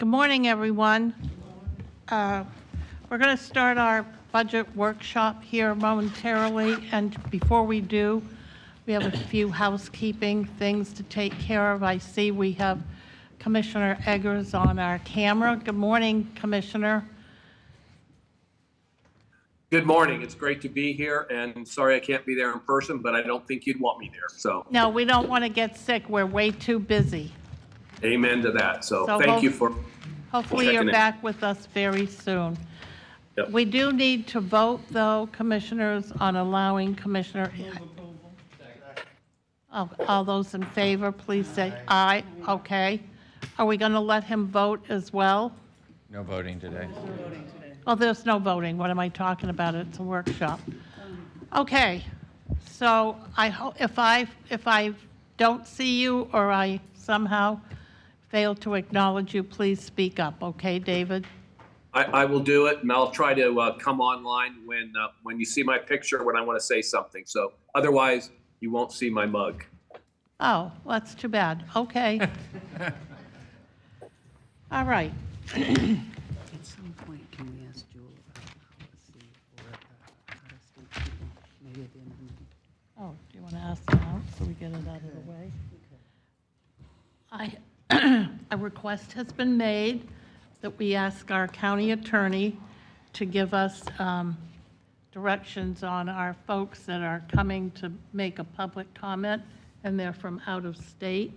morning, everyone. We're going to start our budget workshop here momentarily, and before we do, we have a few housekeeping things to take care of. I see we have Commissioner Eggers on our camera. Good morning, Commissioner. Good morning. It's great to be here, and sorry I can't be there in person, but I don't think you'd want me there. So No, we don't want to get sick. We're way too busy. amen to that. So thank you for hopefully you're back with us very soon. Yep. We do need to vote, though, commissioners, on allowing Commissioner. Oh, all those in favor, please say aye. Okay. Are we going to let him vote as well? No voting today. Oh, there's no voting. What am I talking about? It's a workshop. Okay. So I hope if I don't see you or I somehow fail to acknowledge you, please speak up. Okay, David? I will do it, and I'll try to come online when you see my picture when I want to say something. So otherwise, you won't see my mug. Oh, well, that's too bad. Okay. All right. At some point, can we ask Jewel about policy for out-of-state people? Maybe at the end of the meeting. Oh, do you want to ask now so we get it out of the way? A request has been made that we ask our county attorney to give us directions on our folks that are coming to make a public comment and they're from out of state.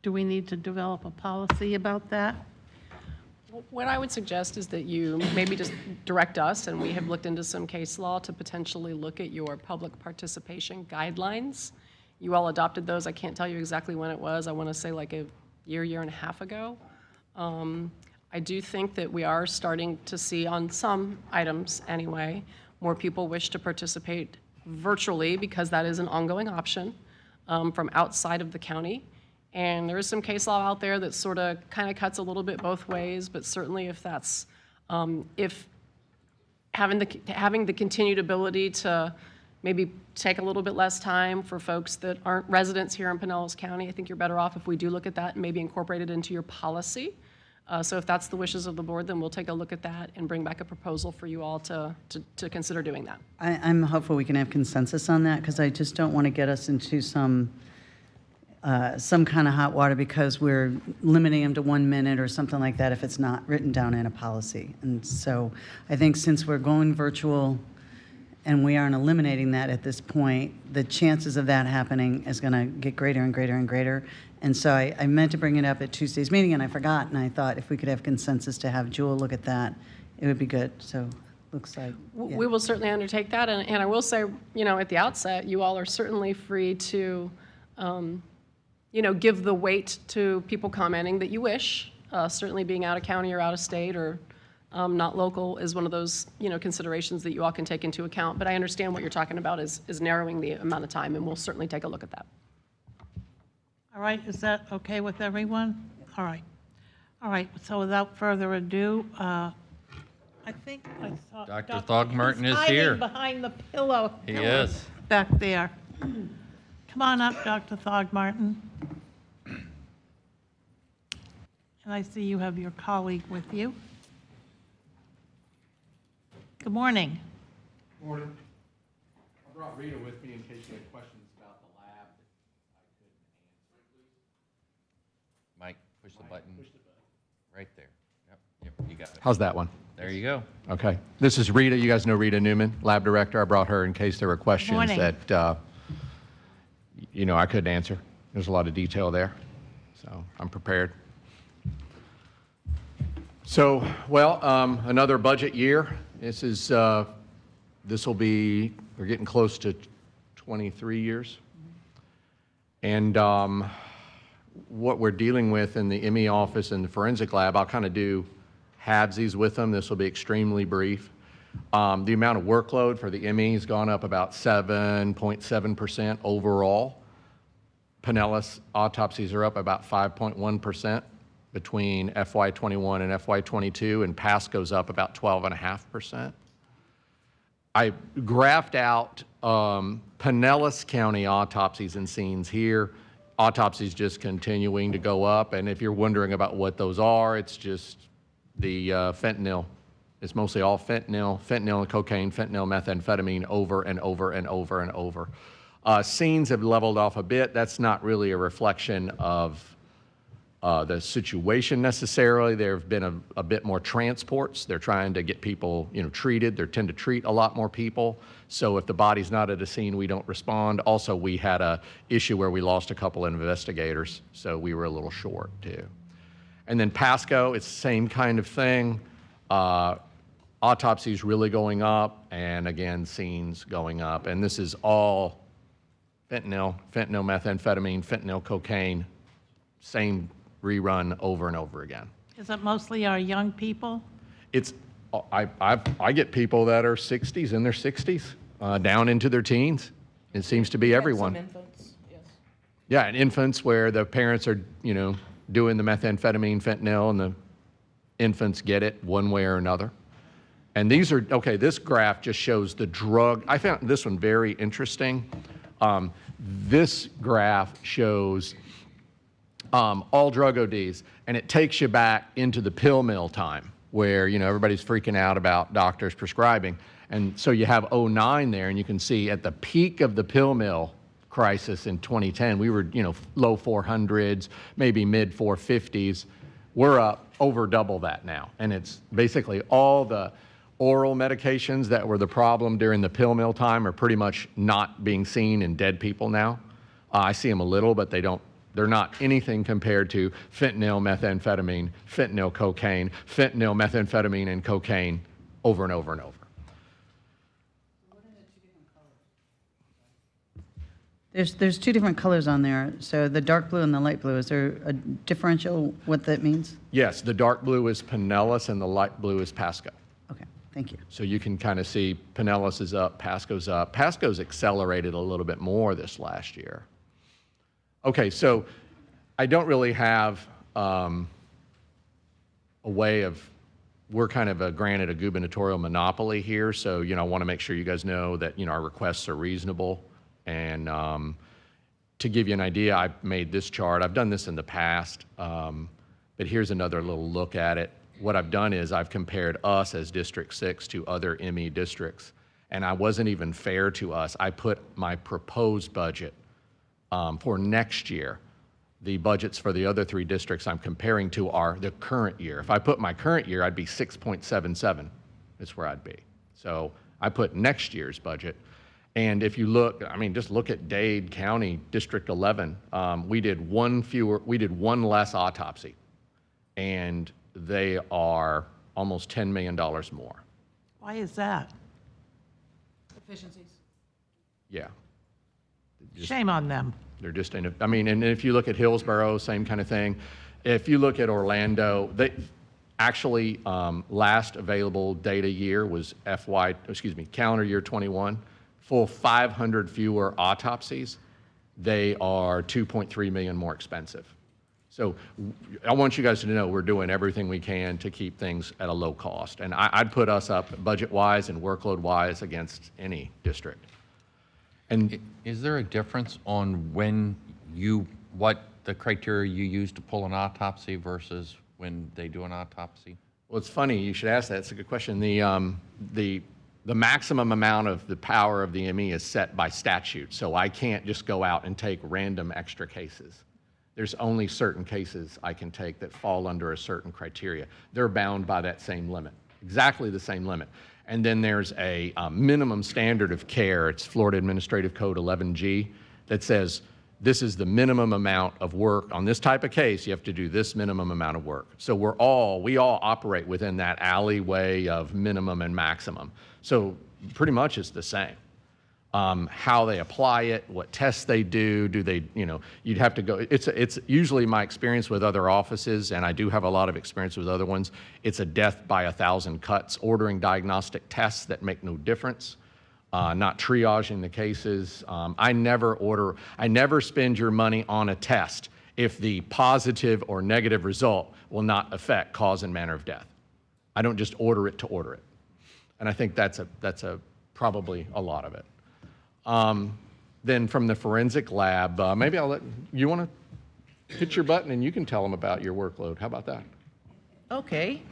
Do we need to develop a policy about that? What I would suggest is that you maybe just direct us, and we have looked into some case law to potentially look at your public participation guidelines. You all adopted those. I can't tell you exactly when it was. I want to say like a year and a half ago. I do think that we are starting to see on some items anyway, more people wish to participate virtually because that is an ongoing option from outside of the county. And there is some case law out there that sort of kind of cuts a little bit both ways, but certainly if that's, if having the continued ability to maybe take a little bit less time for folks that aren't residents here in Pinellas County, I think you're better off if we do look at that and maybe incorporate it into your policy. So if that's the wishes of the board, then we'll take a look at that and bring back a proposal for you all to consider doing that. I'm hopeful we can have consensus on that, because I just don't want to get us into some kind of hot water because we're limiting them to 1 minute or something like that if it's not written down in a policy. And so I think since we're going virtual and we aren't eliminating that at this point, the chances of that happening is going to get greater and greater and greater. And so I meant to bring it up at Tuesday's meeting, and I forgot, and I thought if we could have consensus to have Jewel look at that, it would be good. So looks like, yeah. We will certainly undertake that, and I will say, you know, at the outset, you all are certainly free to, you know, give the weight to people commenting that you wish. Certainly being out of county or out of state or not local is one of those, you know, considerations that you all can take into account. But I understand what you're talking about is narrowing the amount of time, and we'll certainly take a look at that. All right, is that okay with everyone? All right. All right, so without further ado, I think I saw Dr. Thogmartin is hiding here. behind the pillow. He is. Back there. Come on up, Dr. Thogmartin. And I see you have your colleague with you. Good morning. Morning. I brought Rita with me in case you had questions about the lab that I couldn't answer, please. Mike, push the button. Push the button. Right there. Yep, you got it. How's that one? There you go. Okay. This is Rita. You guys know Rita Newman, lab director. I brought her in case there were questions Morning. that, you know, I couldn't answer. There's a lot of detail there, so I'm prepared. So, well, another budget year. This will be, we're getting close to 23 years. And what we're dealing with in the ME office and the forensic lab, I'll kind of do halvesies with them. This will be extremely brief. The amount of workload for the ME has gone up about 7.7% overall. Pinellas autopsies are up about 5.1% between FY21 and FY22, and PASCO's up about 12.5%. I graphed out Pinellas County autopsies and scenes here autopsies just continuing to go up. And if you're wondering about what those are, it's just the fentanyl. It's mostly all fentanyl and cocaine, fentanyl, methamphetamine over and over and over and over. Scenes have leveled off a bit. That's not really a reflection of the situation necessarily. There have been a bit more transports. They're trying to get people, treated. They tend to treat a lot more people. So if the body's not at a scene, we don't respond. Also, we had a issue where we lost a couple of investigators, so we were a little short too. And then Pasco, it's the same kind of thing. Autopsies really going up, and again, scenes going up. And this is all fentanyl, methamphetamine, fentanyl, cocaine, same rerun over and over again. Is it mostly our young people? It's, I get people that are 60s, in their 60s, down into their teens. It seems to be everyone. Some infants, yes. Yeah, and infants where the parents are, doing the methamphetamine, fentanyl, and the infants get it one way or another. And these are, okay, this graph just shows the drug. I found this one very interesting. This graph shows all drug ODs, and it takes you back into the pill mill time where, everybody's freaking out about doctors prescribing. And so you have 09 there, and you can see at the peak of the pill mill crisis in 2010, we were, low 400s, maybe mid 450s. We're up over double that now. And it's basically all the oral medications that were the problem during the pill mill time are pretty much not being seen in dead people now. I see them a little, but they're not anything compared to fentanyl, methamphetamine, fentanyl, cocaine, fentanyl, methamphetamine, and cocaine over and over and over. There's two different colors on there. So the dark blue and the light blue, is there a differential what that means? Yes, the dark blue is Pinellas and the light blue is Pasco. Okay, thank you. So you can kind of see Pinellas is up, Pasco's up. Pasco's accelerated a little bit more this last year. Okay, so I don't really have a way of, we're kind of granted a gubernatorial monopoly here, so I want to make sure you guys know that our requests are reasonable. And to give you an idea, I made this chart. I've done this in the past, but here's another little look at it. What I've done is I've compared us as District 6 to other ME districts, and I wasn't even fair to us. I put my proposed budget for next year. The budgets for the other 3 districts I'm comparing to are the current year. If I put my current year, I'd be 6.77. That's where I'd be. So I put next year's budget. And if you look, just look at Dade County, District 11. We did one less autopsy, and they are almost $10 million more. Why is that? Efficiencies. Yeah. Shame on them. They're just and if you look at Hillsborough, same kind of thing. If you look at Orlando, they actually last available data year was calendar year 21. Full 500 fewer autopsies. They are 2.3 million more expensive. So I want you guys to know we're doing everything we can to keep things at a low cost. And I'd put us up budget-wise and workload-wise against any district. And Is there a difference on what the criteria you use to pull an autopsy versus when they do an autopsy? well, it's funny you should ask that. It's a good question. The maximum amount of the power of the ME is set by statute, so I can't just go out and take random extra cases. There's only certain cases I can take that fall under a certain criteria. They're bound by that same limit, exactly the same limit. And then there's a minimum standard of care. It's Florida Administrative Code 11G that says this is the minimum amount of work. On this type of case, you have to do this minimum amount of work. So we all operate within that alleyway of minimum and maximum. So pretty much it's the same. How they apply it, what tests they do they, you'd have to go, it's usually my experience with other offices, and I do have a lot of experience with other ones, it's a death by 1,000 cuts, ordering diagnostic tests that make no difference, not triaging the cases. I never spend your money on a test if the positive or negative result will not affect cause and manner of death. I don't just order it to order it. And I think that's probably a lot of it. then from the forensic lab, maybe I'll let, you want to hit your button and you can tell them about your workload. How about that? Okay.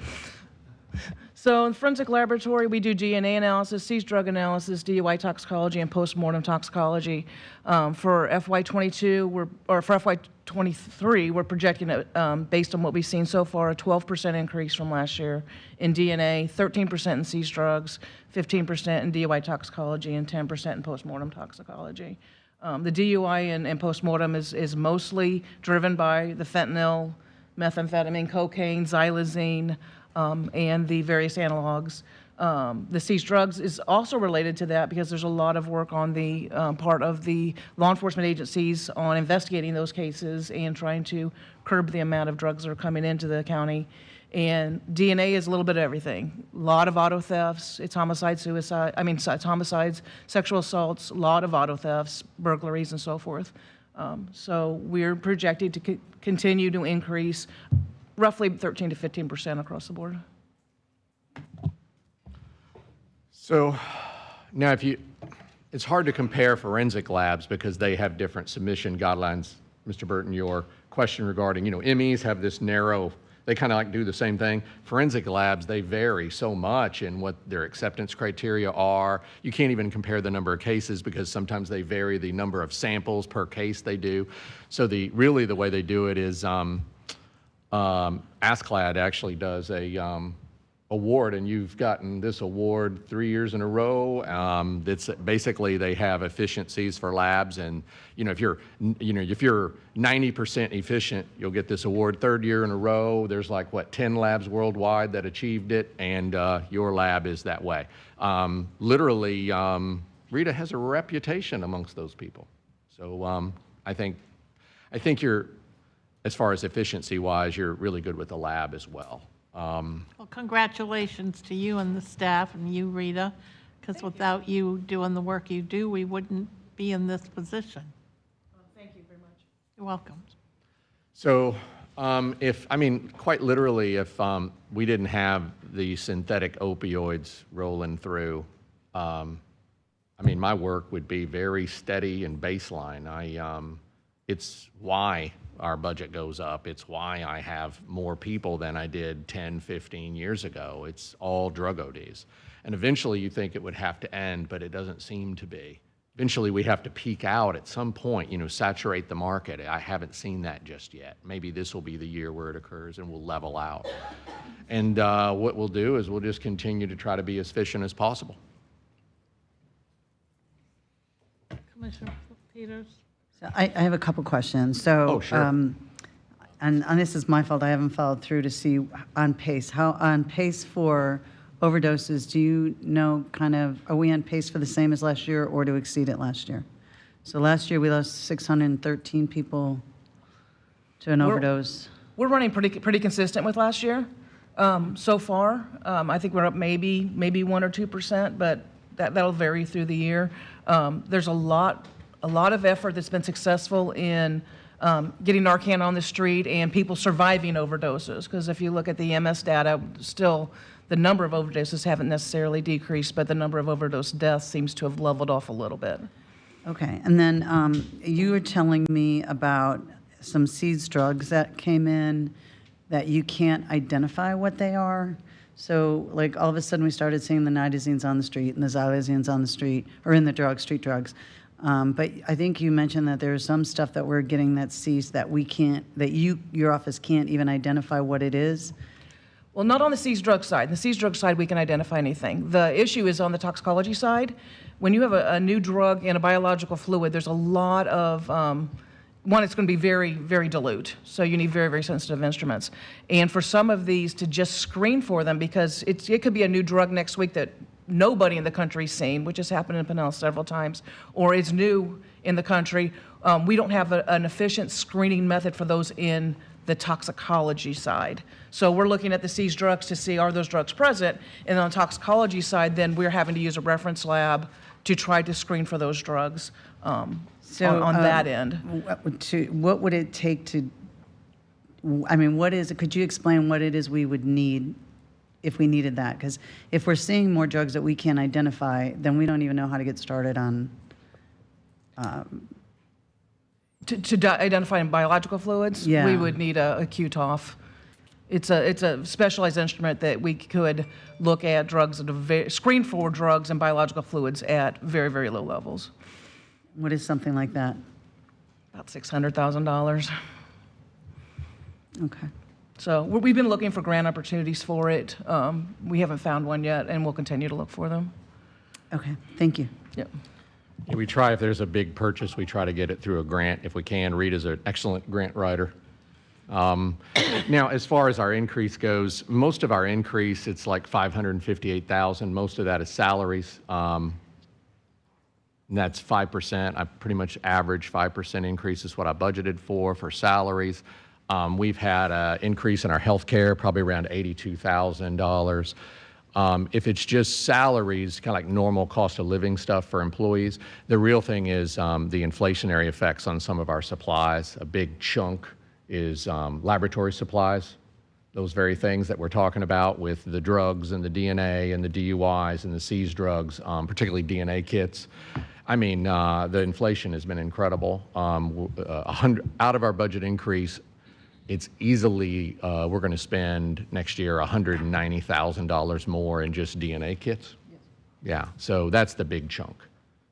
So in forensic laboratory, we do DNA analysis, seized drug analysis, DUI toxicology, and postmortem toxicology. For FY22, or for FY23, we're projecting it, based on what we've seen so far, a 12% increase from last year in DNA, 13% in seized drugs, 15% in DUI toxicology, and 10% in postmortem toxicology. The DUI and postmortem is mostly driven by the fentanyl, methamphetamine, cocaine, xylazine, and the various analogs. The seized drugs is also related to that because there's a lot of work on the part of the law enforcement agencies on investigating those cases and trying to curb the amount of drugs that are coming into the county. And DNA is a little bit of everything. A lot of auto thefts, it's homicide, suicide, it's homicides, sexual assaults, a lot of auto thefts, burglaries, and so forth. So we're projected to continue to increase roughly 13 to 15% across the board. So now it's hard to compare forensic labs because they have different submission guidelines. Mr. Burton, your question regarding, MEs have this narrow, they kind of like do the same thing. Forensic labs, they vary so much in what their acceptance criteria are. You can't even compare the number of cases because sometimes they vary the number of samples per case they do. So really the way they do it is ASCLD actually does a award, and you've gotten this award 3 years in a row. It's basically they have efficiencies for labs, and if you're 90% efficient, you'll get this award. Third year in a row, there's 10 labs worldwide that achieved it, and your lab is that way. Literally, Rita has a reputation amongst those people. So I think you're, as far as efficiency-wise, you're really good with the lab as well. Well, congratulations to you and the staff and you, Rita, because without you doing the work you do, we wouldn't be in this position. Thank you very much. You're welcome. So quite literally, if we didn't have the synthetic opioids rolling through, my work would be very steady and baseline. It's why our budget goes up. It's why I have more people than I did 10, 15 years ago. It's all drug ODs. And eventually you think it would have to end, but it doesn't seem to be. Eventually we have to peak out at some point, saturate the market. I haven't seen that just yet. Maybe this will be the year where it occurs and we'll level out. And what we'll do is we'll just continue to try to be as efficient as possible. Commissioner Peters? So I have a couple questions. So, Oh, sure. And this is my fault. I haven't followed through to see on pace. How on pace for overdoses? Do you know are we on pace for the same as last year or to exceed it last year? So last year we lost 613 people to an overdose. We're running pretty consistent with last year so far. I think we're up maybe 1 or 2%, but that'll vary through the year. There's a lot of effort that's been successful in getting Narcan on the street and people surviving overdoses. Because if you look at the MS data, still the number of overdoses haven't necessarily decreased, but the number of overdose deaths seems to have leveled off a little bit. Okay, and then you were telling me about some seized drugs that came in that you can't identify what they are. So all of a sudden we started seeing the nitazines on the street and the xylazines on the street, or in the street drugs. But I think you mentioned that there's some stuff that we're getting that's seized that we can't, that your office can't even identify what it is. Well, not on the seized drug side. The seized drug side, we can identify anything. The issue is on the toxicology side. When you have a new drug in a biological fluid, there's a lot of, one, it's going to be very, very dilute. So you need very, very sensitive instruments. And for some of these to just screen for them, because it could be a new drug next week that nobody in the country's seen, which has happened in Pinellas several times, or it's new in the country. We don't have an efficient screening method for those in the toxicology side. So we're looking at the seized drugs to see are those drugs present, and on the toxicology side, then we're having to use a reference lab to try to screen for those drugs on that end. What would it take to, could you explain what it is we would need if we needed that? Because if we're seeing more drugs that we can't identify, then we don't even know how to get started on. To identify biological fluids, Yeah. we would need a QTOF. It's a specialized instrument that we could look at drugs, screen for drugs and biological fluids at very, very low levels. What is something like that? About $600,000. Okay. So we've been looking for grant opportunities for it. We haven't found one yet, and we'll continue to look for them. Okay, thank you. Yep. We try, if there's a big purchase, we try to get it through a grant if we can. Rita's an excellent grant writer. Now, as far as our increase goes, most of our increase, it's like $558,000. Most of that is salaries. And that's 5%. I pretty much average 5% increase is what I budgeted for salaries. We've had an increase in our health care, probably around $82,000. If it's just salaries, kind of like normal cost of living stuff for employees, the real thing is the inflationary effects on some of our supplies. A big chunk is laboratory supplies, those very things that we're talking about with the drugs and the DNA and the DUIs and the seized drugs, particularly DNA kits. I mean, the inflation has been incredible. Out of our budget increase, it's easily, we're going to spend next year $190,000 more in just DNA kits. Yes. Yeah, so that's the big chunk.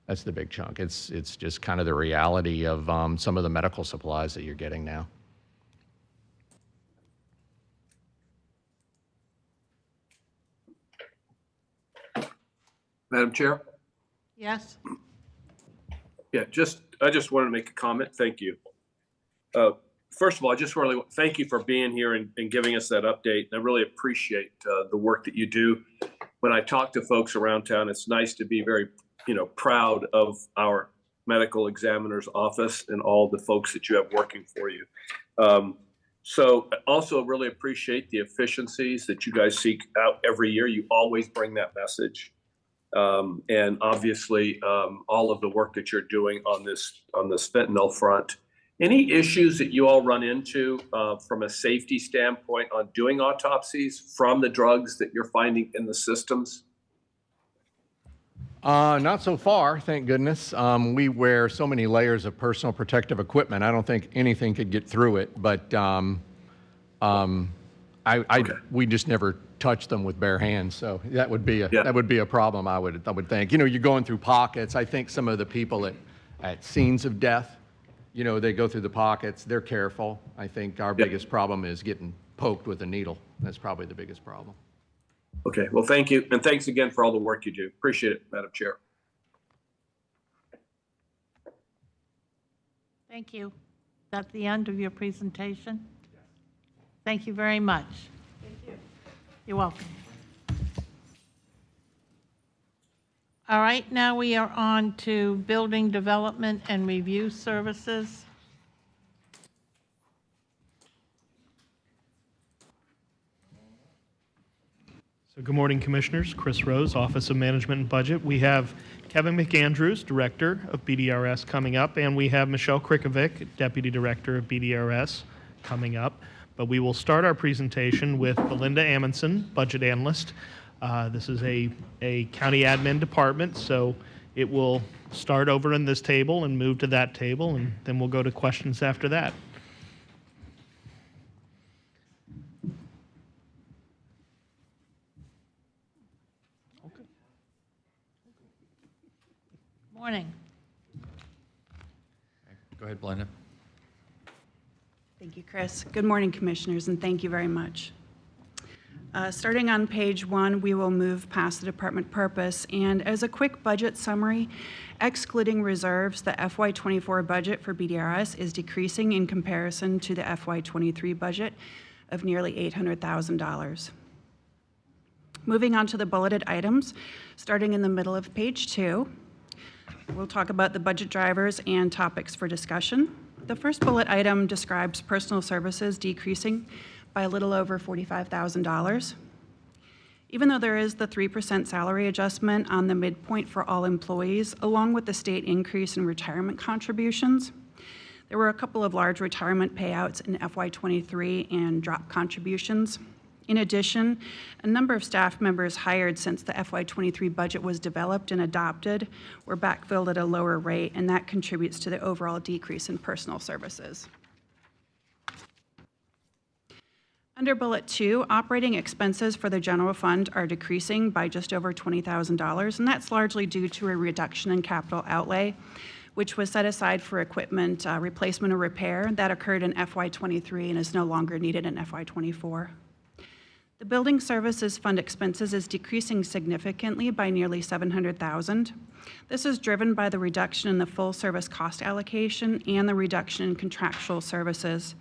That's the big chunk. It's just kind of the reality of some of the medical supplies that you're getting now. Madam Chair? Yes? Yeah, I just wanted to make a comment. Thank you. First of all, I just really thank you for being here and giving us that update. I really appreciate the work that you do. When I talk to folks around town, it's nice to be very, proud of our medical examiner's office and all the folks that you have working for you. So I also really appreciate the efficiencies that you guys seek out every year. You always bring that message. And obviously, all of the work that you're doing on this fentanyl front. Any issues that you all run into from a safety standpoint on doing autopsies from the drugs that you're finding in the systems? Not so far, thank goodness. We wear so many layers of personal protective equipment. I don't think anything could get through it, but we just never touch them with bare hands. So that would be a problem. I would think. You're going through pockets. I think some of the people at scenes of death, they go through the pockets. They're careful. I think our biggest problem is getting poked with a needle. That's probably the biggest problem. Okay, well, thank you. And thanks again for all the work you do. Appreciate it, Madam Chair. Thank you. That's the end of your presentation? Thank you very much. Thank you. You're welcome. All right, now we are on to Building Development and Review Services. So good morning, Commissioners. Chris Rose, Office of Management and Budget. We have Kevin McAndrews, Director of BDRS, coming up, and we have Michelle Krikovic, Deputy Director of BDRS, coming up. But we will start our presentation with Belinda Amundson, Budget Analyst. This is a county admin department, so it will start over in this table and move to that table, and then we'll go to questions after that. Morning. Go ahead, Belinda. Thank you, Chris. Good morning, Commissioners, and thank you very much. Starting on page 1, we will move past the department purpose. And as a quick budget summary, excluding reserves, the FY24 budget for BDRS is decreasing in comparison to the FY23 budget of nearly $800,000. Moving on to the bulleted items, starting in the middle of page 2, we'll talk about the budget drivers and topics for discussion. The first bullet item describes personal services decreasing by a little over $45,000. Even though there is the 3% salary adjustment on the midpoint for all employees, along with the state increase in retirement contributions, there were a couple of large retirement payouts in FY23 and drop contributions In addition, a number of staff members hired since the FY23 budget was developed and adopted were backfilled at a lower rate, and that contributes to the overall decrease in personal services. Under Bullet 2, operating expenses for the general fund are decreasing by just over $20,000, and that's largely due to a reduction in capital outlay, which was set aside for equipment replacement or repair that occurred in FY23 and is no longer needed in FY24. The building services fund expenses is decreasing significantly by nearly $700,000. This is driven by the reduction in the full service cost allocation and the reduction in contractual services.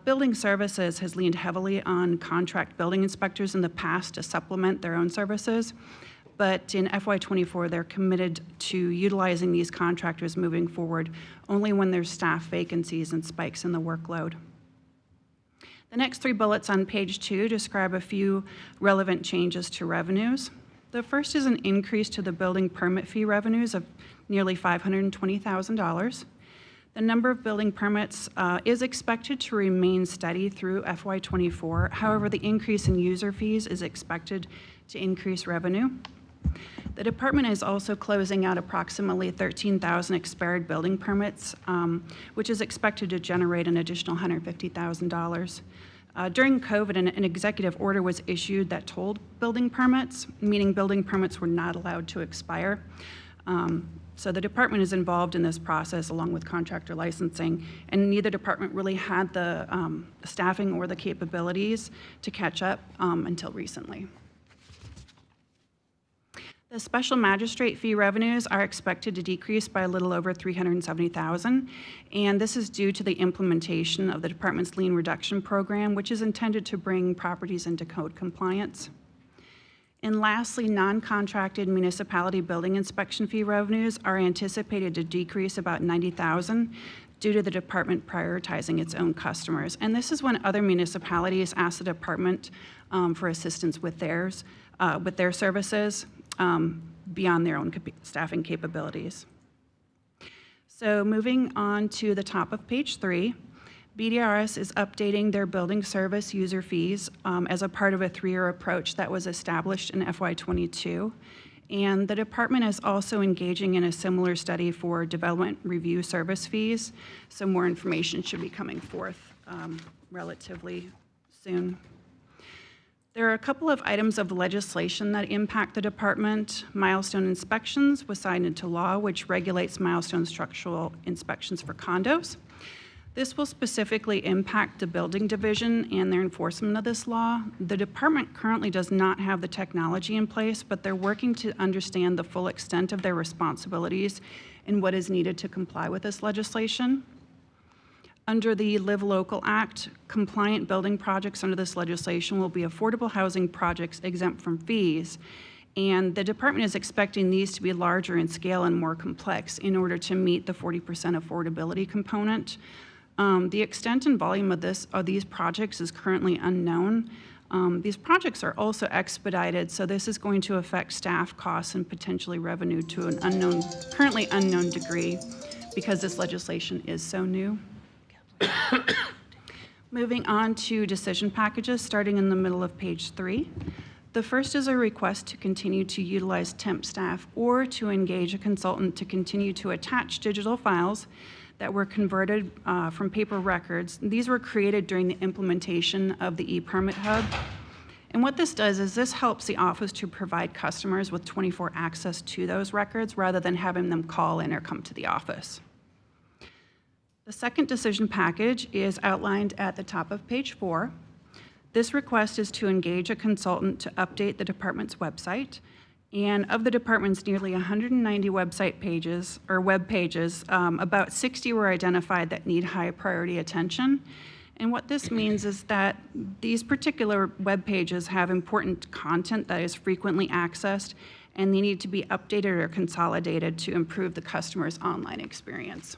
Building services has leaned heavily on contract building inspectors in the past to supplement their own services, but in FY24, they're committed to utilizing these contractors moving forward only when there's staff vacancies and spikes in the workload. The next 3 bullets on page 2 describe a few relevant changes to revenues. The first is an increase to the building permit fee revenues of nearly $520,000. The number of building permits is expected to remain steady through FY24. However, the increase in user fees is expected to increase revenue. The department is also closing out approximately 13,000 expired building permits, which is expected to generate an additional $150,000. During COVID, an executive order was issued that told building permits, meaning building permits were not allowed to expire. So the department is involved in this process along with contractor licensing, and neither department really had the staffing or the capabilities to catch up until recently. The special magistrate fee revenues are expected to decrease by a little over $370,000, and this is due to the implementation of the department's lien reduction program, which is intended to bring properties into code compliance. And lastly, non-contracted municipality building inspection fee revenues are anticipated to decrease about $90,000 due to the department prioritizing its own customers. And this is when other municipalities ask the department for assistance with their services beyond their own staffing capabilities. So moving on to the top of page 3, BDRS is updating their building service user fees as a part of a 3-year approach that was established in FY22. And the department is also engaging in a similar study for development review service fees. So more information should be coming forth relatively soon. There are a couple of items of legislation that impact the department. Milestone inspections was signed into law, which regulates milestone structural inspections for condos. This will specifically impact the building division and their enforcement of this law. The department currently does not have the technology in place, but they're working to understand the full extent of their responsibilities and what is needed to comply with this legislation. Under the Live Local Act, compliant building projects under this legislation will be affordable housing projects exempt from fees, and the department is expecting these to be larger in scale and more complex in order to meet the 40% affordability component. The extent and volume of these projects is currently unknown. These projects are also expedited, so this is going to affect staff costs and potentially revenue to an currently unknown degree because this legislation is so new. Moving on to decision packages, starting in the middle of page 3. The first is a request to continue to utilize temp staff or to engage a consultant to continue to attach digital files that were converted from paper records. These were created during the implementation of the e-permit hub. And what this does is this helps the office to provide customers with 24 access to those records rather than having them call in or come to the office. The second decision package is outlined at the top of page 4. This request is to engage a consultant to update the department's website. And of the department's nearly 190 website pages, or web pages, about 60 were identified that need high priority attention. And what this means is that these particular web pages have important content that is frequently accessed, and they need to be updated or consolidated to improve the customer's online experience.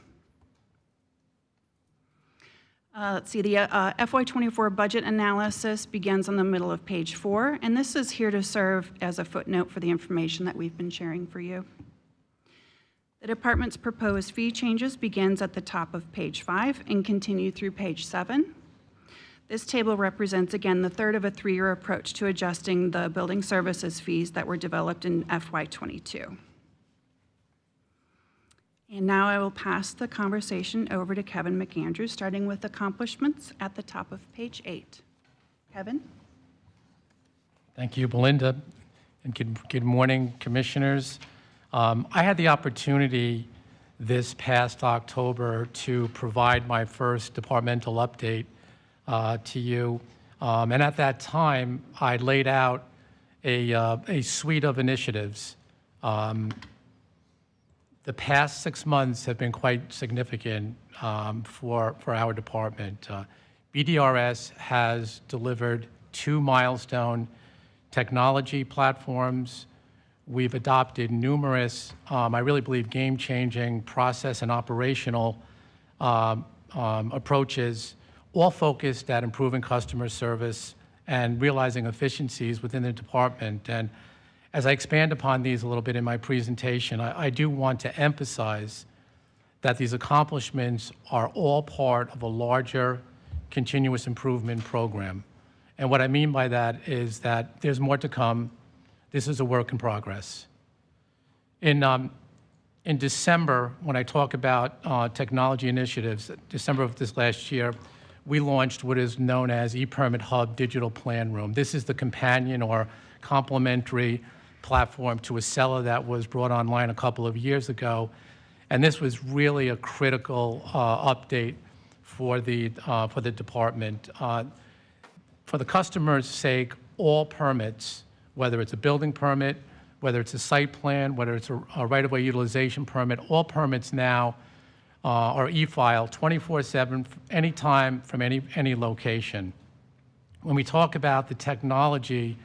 Let's see, the FY24 budget analysis begins on the middle of page 4, and this is here to serve as a footnote for the information that we've been sharing for you. The department's proposed fee changes begins at the top of page 5 and continue through page 7. This table represents, again, the third of a three-year approach to adjusting the building services fees that were developed in FY22. And now I will pass the conversation over to Kevin McAndrews, starting with accomplishments at the top of page 8. Kevin? Thank you, Belinda, and good morning, Commissioners. I had the opportunity this past October to provide my first departmental update to you, and at that time, I laid out a suite of initiatives. The past 6 months have been quite significant for our department. BDRS has delivered 2 milestone technology platforms. We've adopted numerous, I really believe, game-changing process and operational approaches, all focused at improving customer service and realizing efficiencies within the department. And as I expand upon these a little bit in my presentation, I do want to emphasize that these accomplishments are all part of a larger continuous improvement program. And what I mean by that is that there's more to come. This is a work in progress. In December, when I talk about technology initiatives, December of this last year, we launched what is known as ePermit Hub Digital Plan Room. This is the companion or complementary platform to Acela that was brought online a couple of years ago. And this was really a critical update for the department. For the customer's sake, all permits, whether it's a building permit, whether it's a site plan, whether it's a right-of-way utilization permit, all permits now are e-file 24/7, anytime, from any location. When we talk about the technology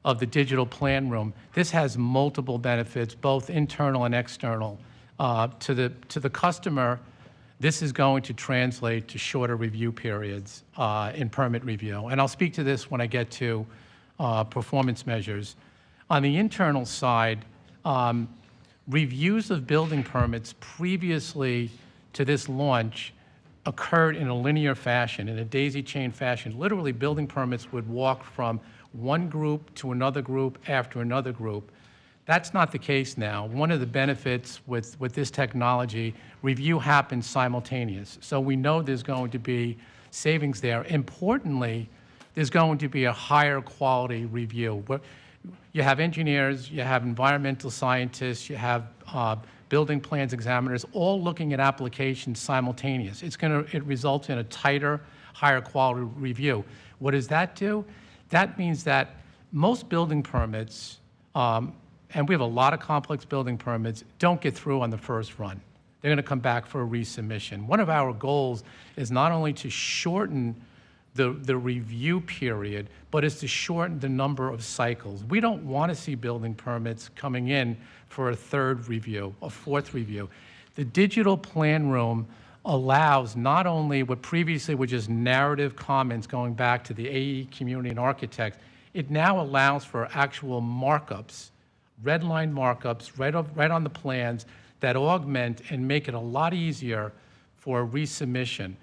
of the digital plan room, this has multiple benefits, both internal and external. To the customer, this is going to translate to shorter review periods in permit review. And I'll speak to this when I get to performance measures. On the internal side, reviews of building permits previously to this launch occurred in a linear fashion, in a daisy chain fashion. Literally, building permits would walk from one group to another group after another group. That's not the case now. One of the benefits with this technology, review happens simultaneous. So we know there's going to be savings there. Importantly, there's going to be a higher quality review. You have engineers, you have environmental scientists, you have building plans examiners, all looking at applications simultaneous. It results in a tighter, higher quality review. What does that do? That means that most building permits, and we have a lot of complex building permits, don't get through on the first run. They're going to come back for a resubmission. One of our goals is not only to shorten the review period, but is to shorten the number of cycles. We don't want to see building permits coming in for a third review, a fourth review. The digital plan room allows not only what previously were just narrative comments going back to the AE community and architects, it now allows for actual markups, red line markups right on the plans that augment and make it a lot easier for resubmission.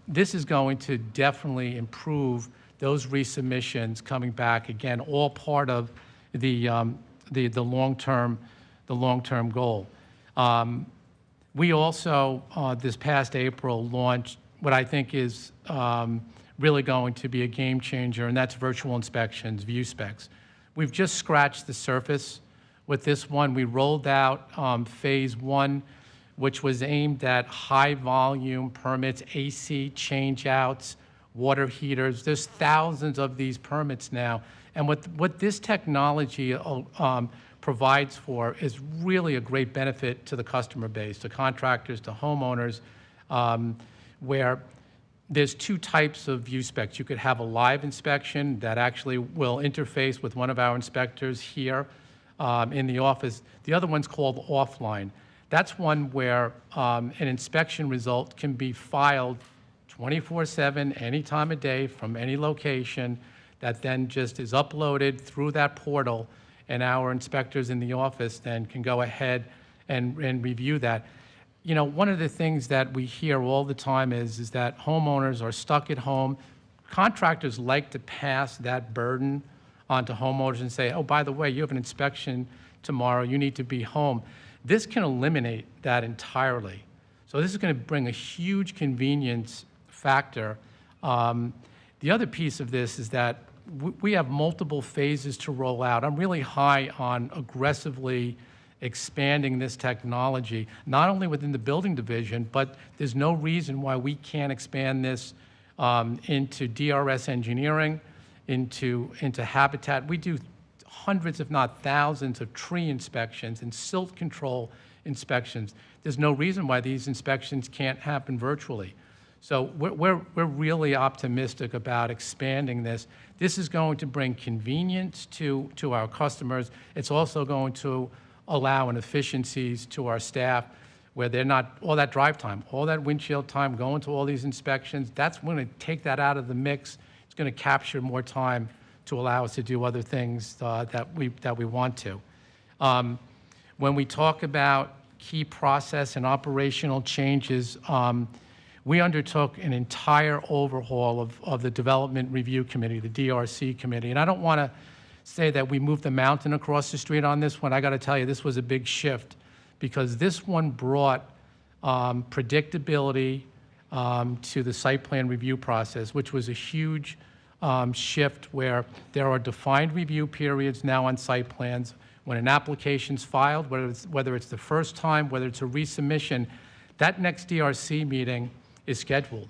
This is going to definitely improve those resubmissions coming back, again, all part of the long-term goal. We also, this past April, launched what I think is really going to be a game changer, and that's virtual inspections, view specs. We've just scratched the surface with this one. We rolled out phase 1, which was aimed at high volume permits, AC changeouts, water heaters. There's thousands of these permits now. And what this technology provides for is really a great benefit to the customer base, to contractors, to homeowners, where there's 2 types of view specs. You could have a live inspection that actually will interface with one of our inspectors here in the office. The other one's called offline. That's one where an inspection result can be filed 24/7, any time of day, from any location, that then just is uploaded through that portal, and our inspectors in the office then can go ahead and review that. You know, one of the things that we hear all the time is that homeowners are stuck at home, contractors like to pass that burden onto homeowners and say, oh, by the way, you have an inspection tomorrow, you need to be home. This can eliminate that entirely. So this is going to bring a huge convenience factor. The other piece of this is that we have multiple phases to roll out. I'm really high on aggressively expanding this technology, not only within the building division, but there's no reason why we can't expand this into DRS engineering, into habitat. We do hundreds, if not thousands, of tree inspections and silt control inspections. There's no reason why these inspections can't happen virtually. So we're really optimistic about expanding this. This is going to bring convenience to our customers. It's also going to allow an efficiencies to our staff where they're not all that drive time, all that windshield time, going to all these inspections. That's going to take that out of the mix. It's going to capture more time to allow us to do other things that we want to. When we talk about key process and operational changes, we undertook an entire overhaul of the Development Review Committee, the DRC committee. And I don't want to say that we moved the mountain across the street on this one. I got to tell you, this was a big shift because this one brought predictability to the site plan review process, which was a huge shift where there are defined review periods now on site plans. When an application's filed, whether it's the first time, whether it's a resubmission, that next DRC meeting is scheduled.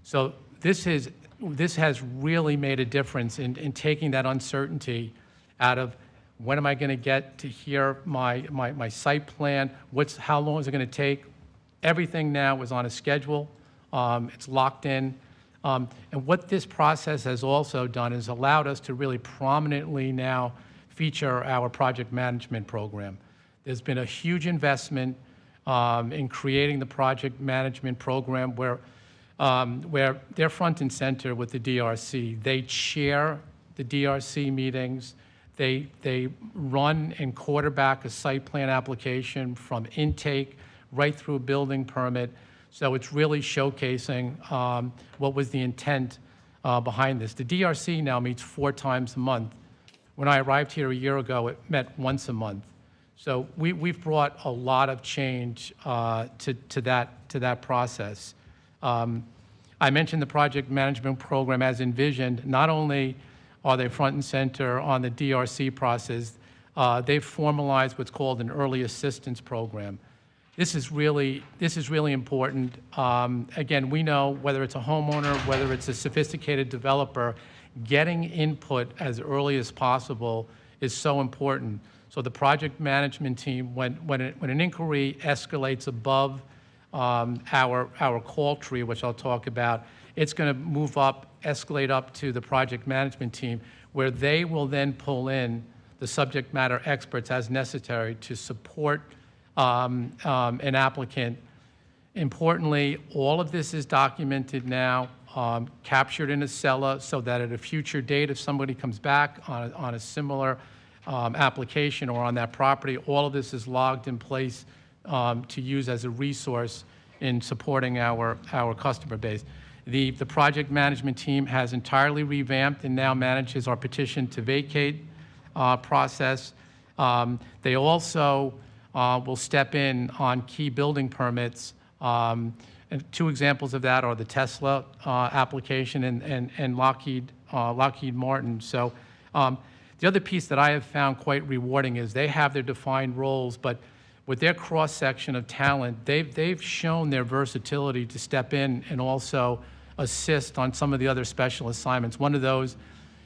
So this has really made a difference in taking that uncertainty out of when am I going to get to hear my site plan, how long is it going to take. Everything now is on a schedule. It's locked in. And what this process has also done is allowed us to really prominently now feature our project management program. There's been a huge investment in creating the project management program where they're front and center with the DRC. They chair the DRC meetings. They run and quarterback a site plan application from intake right through a building permit. So it's really showcasing what was the intent behind this. The DRC now meets 4 times a month. When I arrived here a year ago, it met once a month. So we've brought a lot of change to that process. I mentioned the project management program as envisioned. Not only are they front and center on the DRC process, they've formalized what's called an early assistance program. This is really important. Again, we know whether it's a homeowner, whether it's a sophisticated developer, getting input as early as possible is so important. So the project management team, when an inquiry escalates above our call tree, which I'll talk about, it's going to move up, escalate up to the project management team, where they will then pull in the subject matter experts as necessary to support an applicant. Importantly, all of this is documented now, captured in a CELA, so that at a future date, if somebody comes back on a similar application or on that property, all of this is logged in place to use as a resource in supporting our customer base. The project management team has entirely revamped and now manages our petition to vacate process. They also will step in on key building permits. And 2 examples of that are the Tesla application and Lockheed Martin. So the other piece that I have found quite rewarding is they have their defined roles, but with their cross-section of talent, they've shown their versatility to step in and also assist on some of the other special assignments. One of those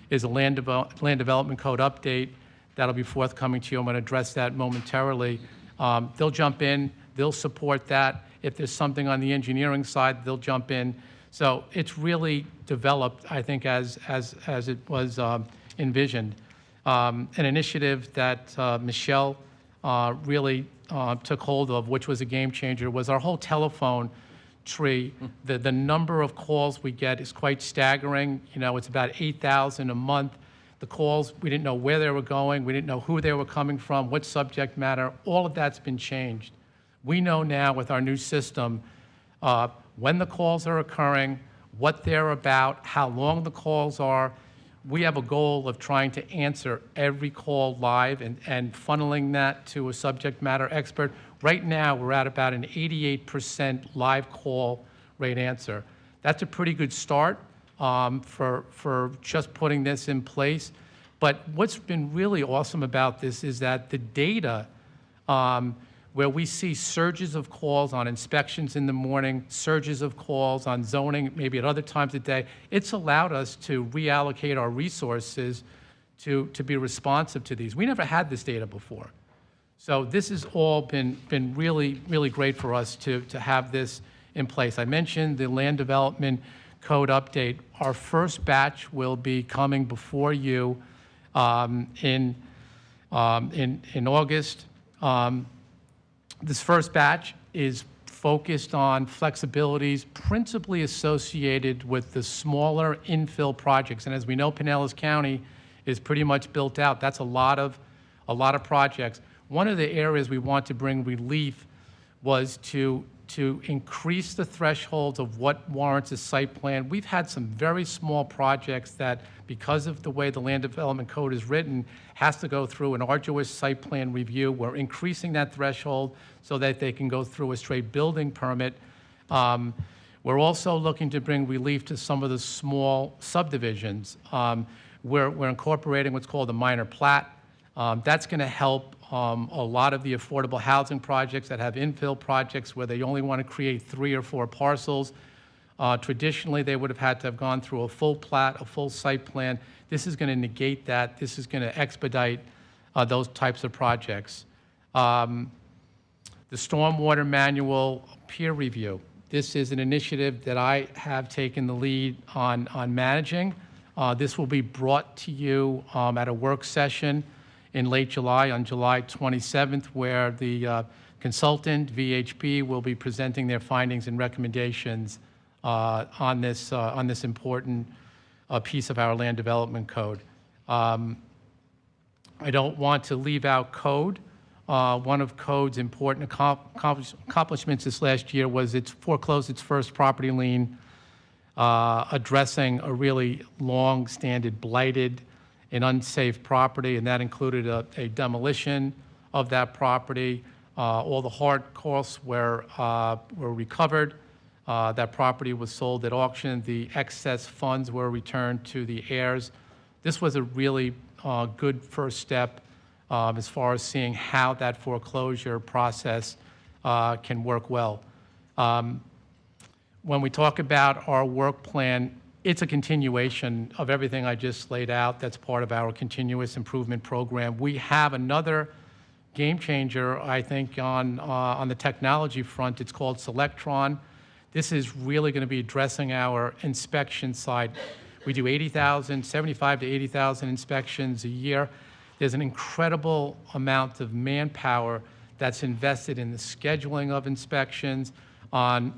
is a land development code update that'll be forthcoming to you. I'm going to address that momentarily. They'll jump in, they'll support that. If there's something on the engineering side, they'll jump in. So it's really developed, I think, as it was envisioned. An initiative that Michelle really took hold of, which was a game changer, was our whole telephone tree. The number of calls we get is quite staggering. You know, it's about 8,000 a month. The calls, we didn't know where they were going. We didn't know who they were coming from, what subject matter. All of that's been changed. We know now with our new system when the calls are occurring, what they're about, how long the calls are. We have a goal of trying to answer every call live and funneling that to a subject matter expert. Right now, we're at about an 88% live call rate answer. That's a pretty good start for just putting this in place. But what's been really awesome about this is that the data, where we see surges of calls on inspections in the morning, surges of calls on zoning, maybe at other times of day, it's allowed us to reallocate our resources to be responsive to these. We never had this data before. So this has all been really, really great for us to have this in place. I mentioned the land development code update. Our first batch will be coming before you in August. This first batch is focused on flexibilities principally associated with the smaller infill projects. And as we know, Pinellas County is pretty much built out. That's a lot of projects. One of the areas we want to bring relief was to increase the thresholds of what warrants a site plan. We've had some very small projects that, because of the way the land development code is written, has to go through an arduous site plan review. We're increasing that threshold so that they can go through a straight building permit. We're also looking to bring relief to some of the small subdivisions. We're incorporating what's called a minor plat. That's going to help a lot of the affordable housing projects that have infill projects where they only want to create 3 or 4 parcels. Traditionally, they would have had to have gone through a full plat, a full site plan. This is going to negate that. This is going to expedite those types of projects. The Stormwater Manual peer review. This is an initiative that I have taken the lead on managing. This will be brought to you at a work session in late July, on July 27th, where the consultant, VHP, will be presenting their findings and recommendations on this important piece of our land development code. I don't want to leave out code. One of code's important accomplishments this last year was it's foreclosed its first property lien, addressing a really long-standing blighted and unsafe property, and that included a demolition of that property. All the hard costs were recovered. That property was sold at auction. The excess funds were returned to the heirs. This was a really good first step as far as seeing how that foreclosure process can work well. When we talk about our work plan, it's a continuation of everything I just laid out. That's part of our continuous improvement program. We have another game changer, I think, on the technology front. It's called Selectron. This is really going to be addressing our inspection side. We do 75 to 80,000 inspections a year. There's an incredible amount of manpower that's invested in the scheduling of inspections, on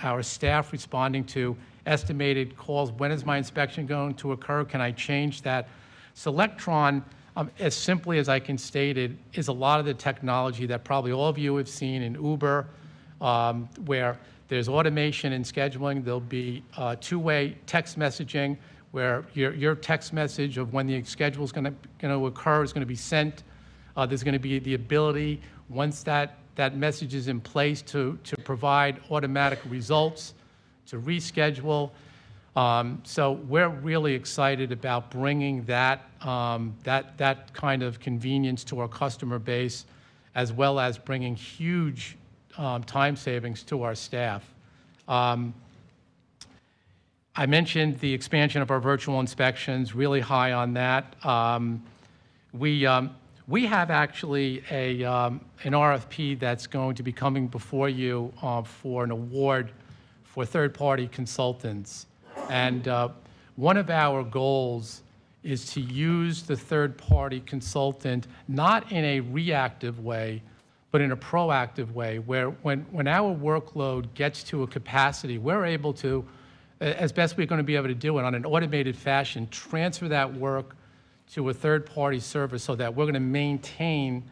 our staff responding to estimated calls. When is my inspection going to occur? Can I change that? Selectron, as simply as I can state it, is a lot of the technology that probably all of you have seen in Uber, where there's automation in scheduling. There'll be two-way text messaging, where your text message of when the schedule is going to occur is going to be sent. There's going to be the ability, once that message is in place, to provide automatic results, to reschedule. So we're really excited about bringing that kind of convenience to our customer base, as well as bringing huge time savings to our staff. I mentioned the expansion of our virtual inspections, really high on that. We have actually an RFP that's going to be coming before you for an award for third-party consultants. And one of our goals is to use the third-party consultant not in a reactive way, but in a proactive way, where when our workload gets to a capacity, we're able to, as best we're going to be able to do it on an automated fashion, transfer that work to a third-party service so that we're going to maintain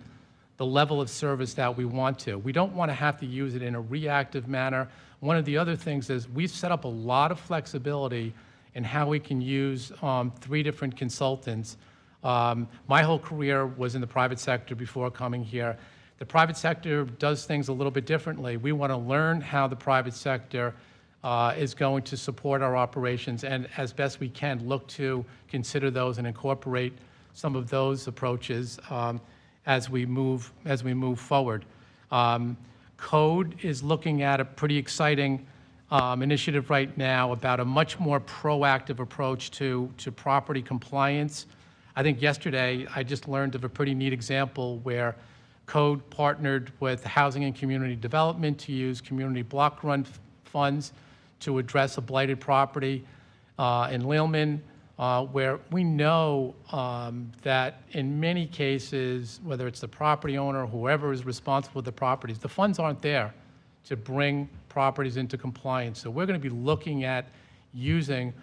the level of service that we want to. We don't want to have to use it in a reactive manner. One of the other things is we've set up a lot of flexibility in how we can use 3 different consultants. My whole career was in the private sector before coming here. The private sector does things a little bit differently. We want to learn how the private sector is going to support our operations, and as best we can, look to consider those and incorporate some of those approaches as we move forward. Code is looking at a pretty exciting initiative right now about a much more proactive approach to property compliance. I think yesterday I just learned of a pretty neat example where Code partnered with Housing and Community Development to use community block grant funds to address a blighted property in Lealman, where we know that in many cases, whether it's the property owner or whoever is responsible for the properties, the funds aren't there to bring properties into compliance. So we're going to be looking at using,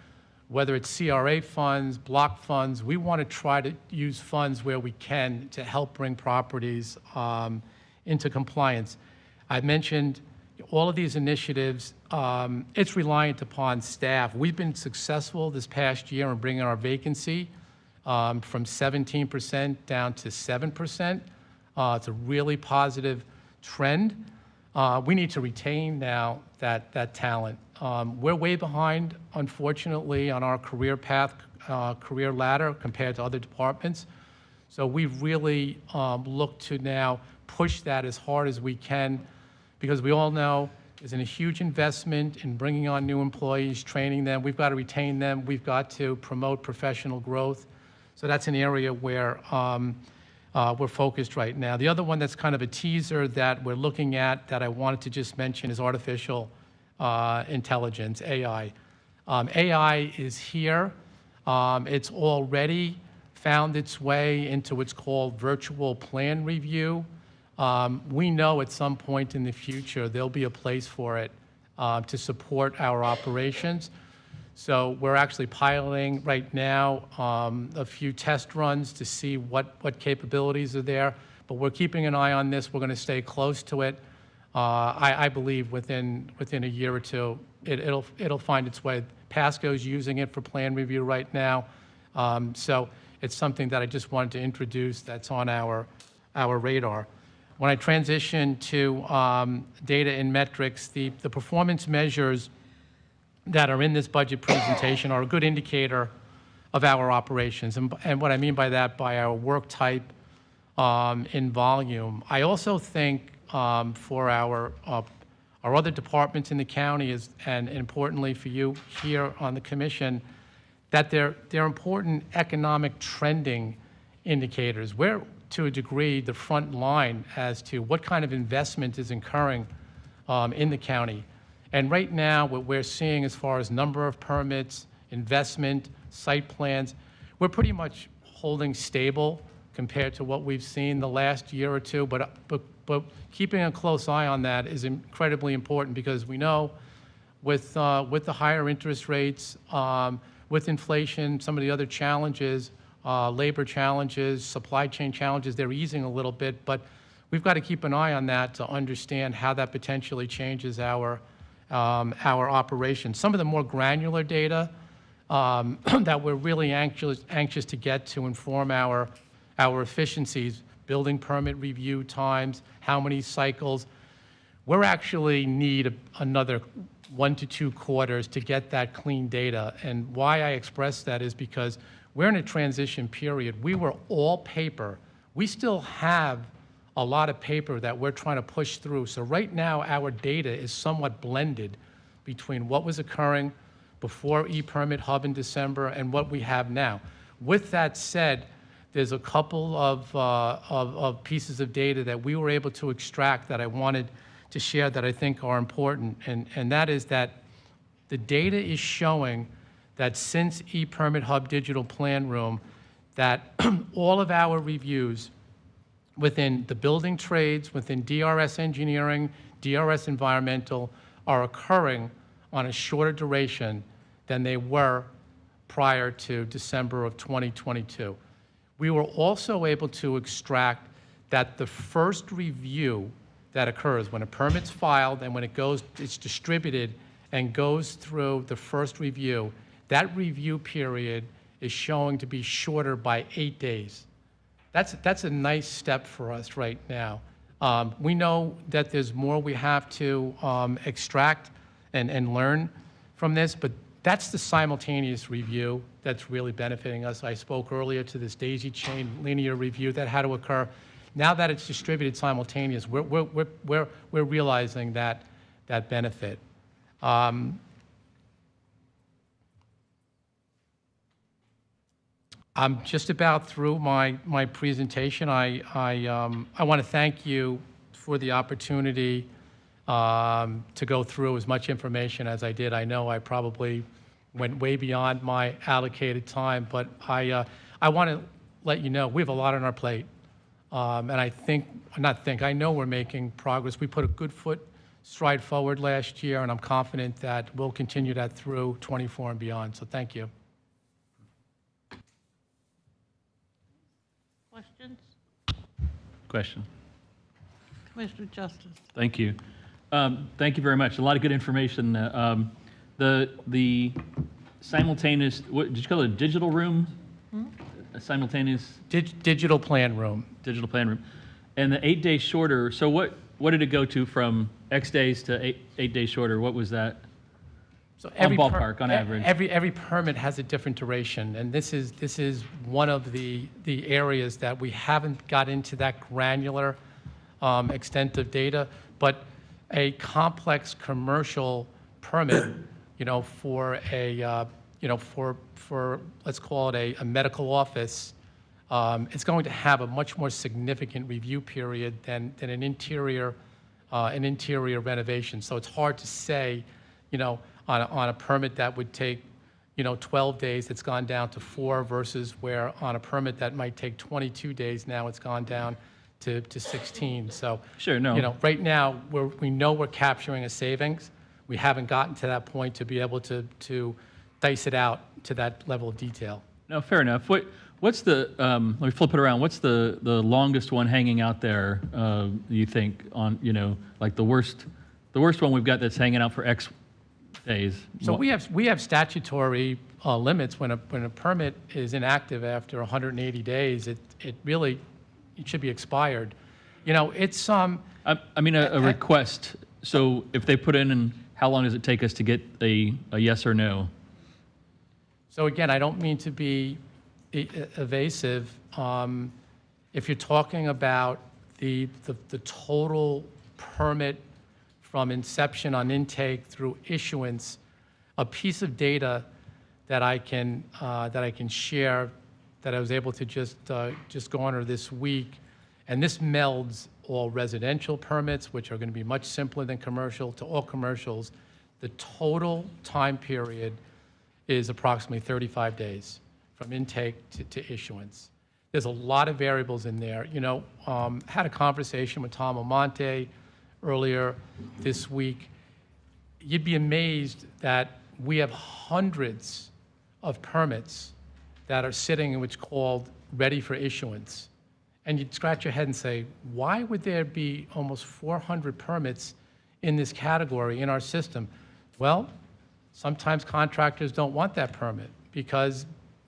whether it's CRA funds, block funds, we want to try to use funds where we can to help bring properties into compliance. I mentioned all of these initiatives, it's reliant upon staff. We've been successful this past year in bringing our vacancy from 17% down to 7%. It's a really positive trend. We need to retain now that talent. We're way behind, unfortunately, on our career path, career ladder compared to other departments. So we've really looked to now push that as hard as we can, because we all know there's a huge investment in bringing on new employees, training them. We've got to retain them. We've got to promote professional growth. So that's an area where we're focused right now. The other one that's kind of a teaser that we're looking at that I wanted to just mention is artificial intelligence, AI. AI is here. It's already found its way into what's called virtual plan review. We know at some point in the future there'll be a place for it to support our operations. So we're actually piloting right now a few test runs to see what capabilities are there. But we're keeping an eye on this. We're going to stay close to it. I believe within a year or two, it'll find its way. Pasco's using it for plan review right now. So it's something that I just wanted to introduce that's on our radar. When I transition to data and metrics, the performance measures that are in this budget presentation are a good indicator of our operations. And what I mean by that, by our work type in volume. I also think for our other departments in the county, and importantly for you here on the commission, that they're important economic trending indicators. We're, to a degree, the front line as to what kind of investment is occurring in the county. And right now, what we're seeing as far as number of permits, investment, site plans, we're pretty much holding stable compared to what we've seen the last year or two. But keeping a close eye on that is incredibly important, because we know with the higher interest rates, with inflation, some of the other challenges, labor challenges, supply chain challenges, they're easing a little bit. But we've got to keep an eye on that to understand how that potentially changes our operations. Some of the more granular data that we're really anxious to get to inform our efficiencies, building permit review times, how many cycles. We're actually need another 1 to 2 quarters to get that clean data. And why I express that is because we're in a transition period. We were all paper. We still have a lot of paper that we're trying to push through. So right now, our data is somewhat blended between what was occurring before ePermit Hub in December and what we have now. With that said, there's a couple of pieces of data that we were able to extract that I wanted to share that I think are important. And that is that the data is showing that since ePermit Hub Digital Plan Room, that all of our reviews within the building trades, within DRS engineering, DRS environmental, are occurring on a shorter duration than they were prior to December of 2022. We were also able to extract that the first review that occurs when a permit's filed and when it's distributed and goes through the first review, that review period is showing to be shorter by 8 days. That's a nice step for us right now. We know that there's more we have to extract and learn from this, but that's the simultaneous review that's really benefiting us. I spoke earlier to this daisy chain linear review that had to occur. Now that it's distributed simultaneous, we're realizing that benefit. I'm just about through my presentation. I want to thank you for the opportunity to go through as much information as I did. I know I probably went way beyond my allocated time, but I want to let you know we have a lot on our plate. And I know we're making progress. We put a good stride forward last year, and I'm confident that we'll continue that through 24 and beyond. So thank you. Questions? Question. Commissioner Justice. Thank you. Thank you very much. A lot of good information. The simultaneous, what did you call it, a digital room? A simultaneous Digital plan room. digital plan room. And the 8 days shorter, so what did it go to from X days to eight days shorter? What was that? So ballpark, on average. Every permit has a different duration, and this is one of the areas that we haven't got into that granular extent of data, but a complex commercial permit, for a for let's call it a medical office, it's going to have a much more significant review period than an interior renovation. So it's hard to say, on a permit that would take, 12 days, it's gone down to 4, versus where on a permit that might take 22 days, now it's gone down to 16. So, Sure, no. right now, we know we're capturing a savings. We haven't gotten to that point to be able to dice it out to that level of detail. No, fair enough. What's the, let me flip it around. What's the longest one hanging out there, you think, on, like the worst one we've got that's hanging out for X days? So we have statutory limits. When a permit is inactive after 180 days, it should be expired. It's I mean, a request. So if they put in, and how long does it take us to get a yes or no? So again, I don't mean to be evasive. If you're talking about the total permit from inception on intake through issuance, a piece of data that I can share that I was able to just garner this week, and this melds all residential permits, which are going to be much simpler than commercial, to all commercials. The total time period is approximately 35 days from intake to issuance. There's a lot of variables in there. Had a conversation with Tom Amonte earlier this week. You'd be amazed that we have hundreds of permits that are sitting in what's called ready for issuance. And you'd scratch your head and say, why would there be almost 400 permits in this category in our system? Well, sometimes contractors don't want that permit because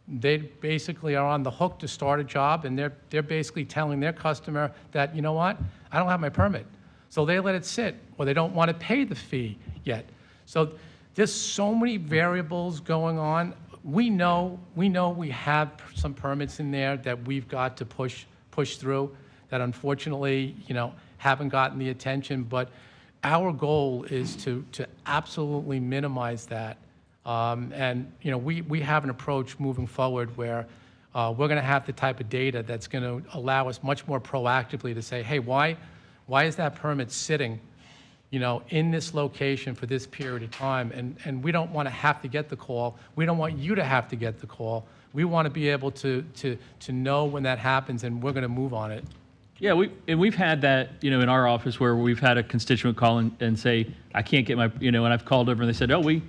they basically are on the hook to start a job, and they're basically telling their customer that, you know what, I don't have my permit. So they let it sit, or they don't want to pay the fee yet. So there's so many variables going on. We know we have some permits in there that we've got to push through that unfortunately, haven't gotten the attention. But our goal is to absolutely minimize that. And we have an approach moving forward where we're going to have the type of data that's going to allow us much more proactively to say, hey, why is that permit sitting, in this location for this period of time? And we don't want to have to get the call. We don't want you to have to get the call. We want to be able to know when that happens, and we're going to move on it. Yeah, we've had that, in our office where we've had a constituent call and say, I can't get my, and I've called over and they said, oh, we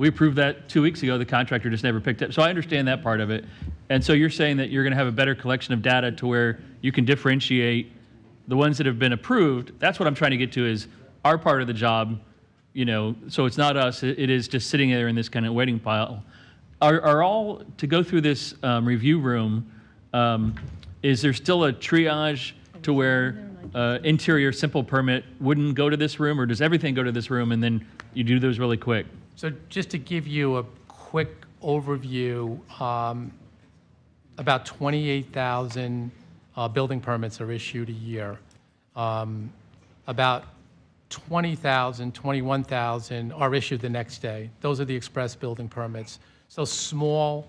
approved that 2 weeks ago. The contractor just never picked up. So I understand that part of it. And so you're saying that you're going to have a better collection of data to where you can differentiate, the ones that have been approved, that's what I'm trying to get to is our part of the job, you know, so it's not us, it is just sitting there in this kind of waiting pile. Are all, to go through this review room, is there still a triage to where interior simple permit wouldn't go to this room, or does everything go to this room and then you do those really quick? So just to give you a quick overview, about 28,000 building permits are issued a year. About 20,000, 21,000 are issued the next day. Those are the express building permits. So small,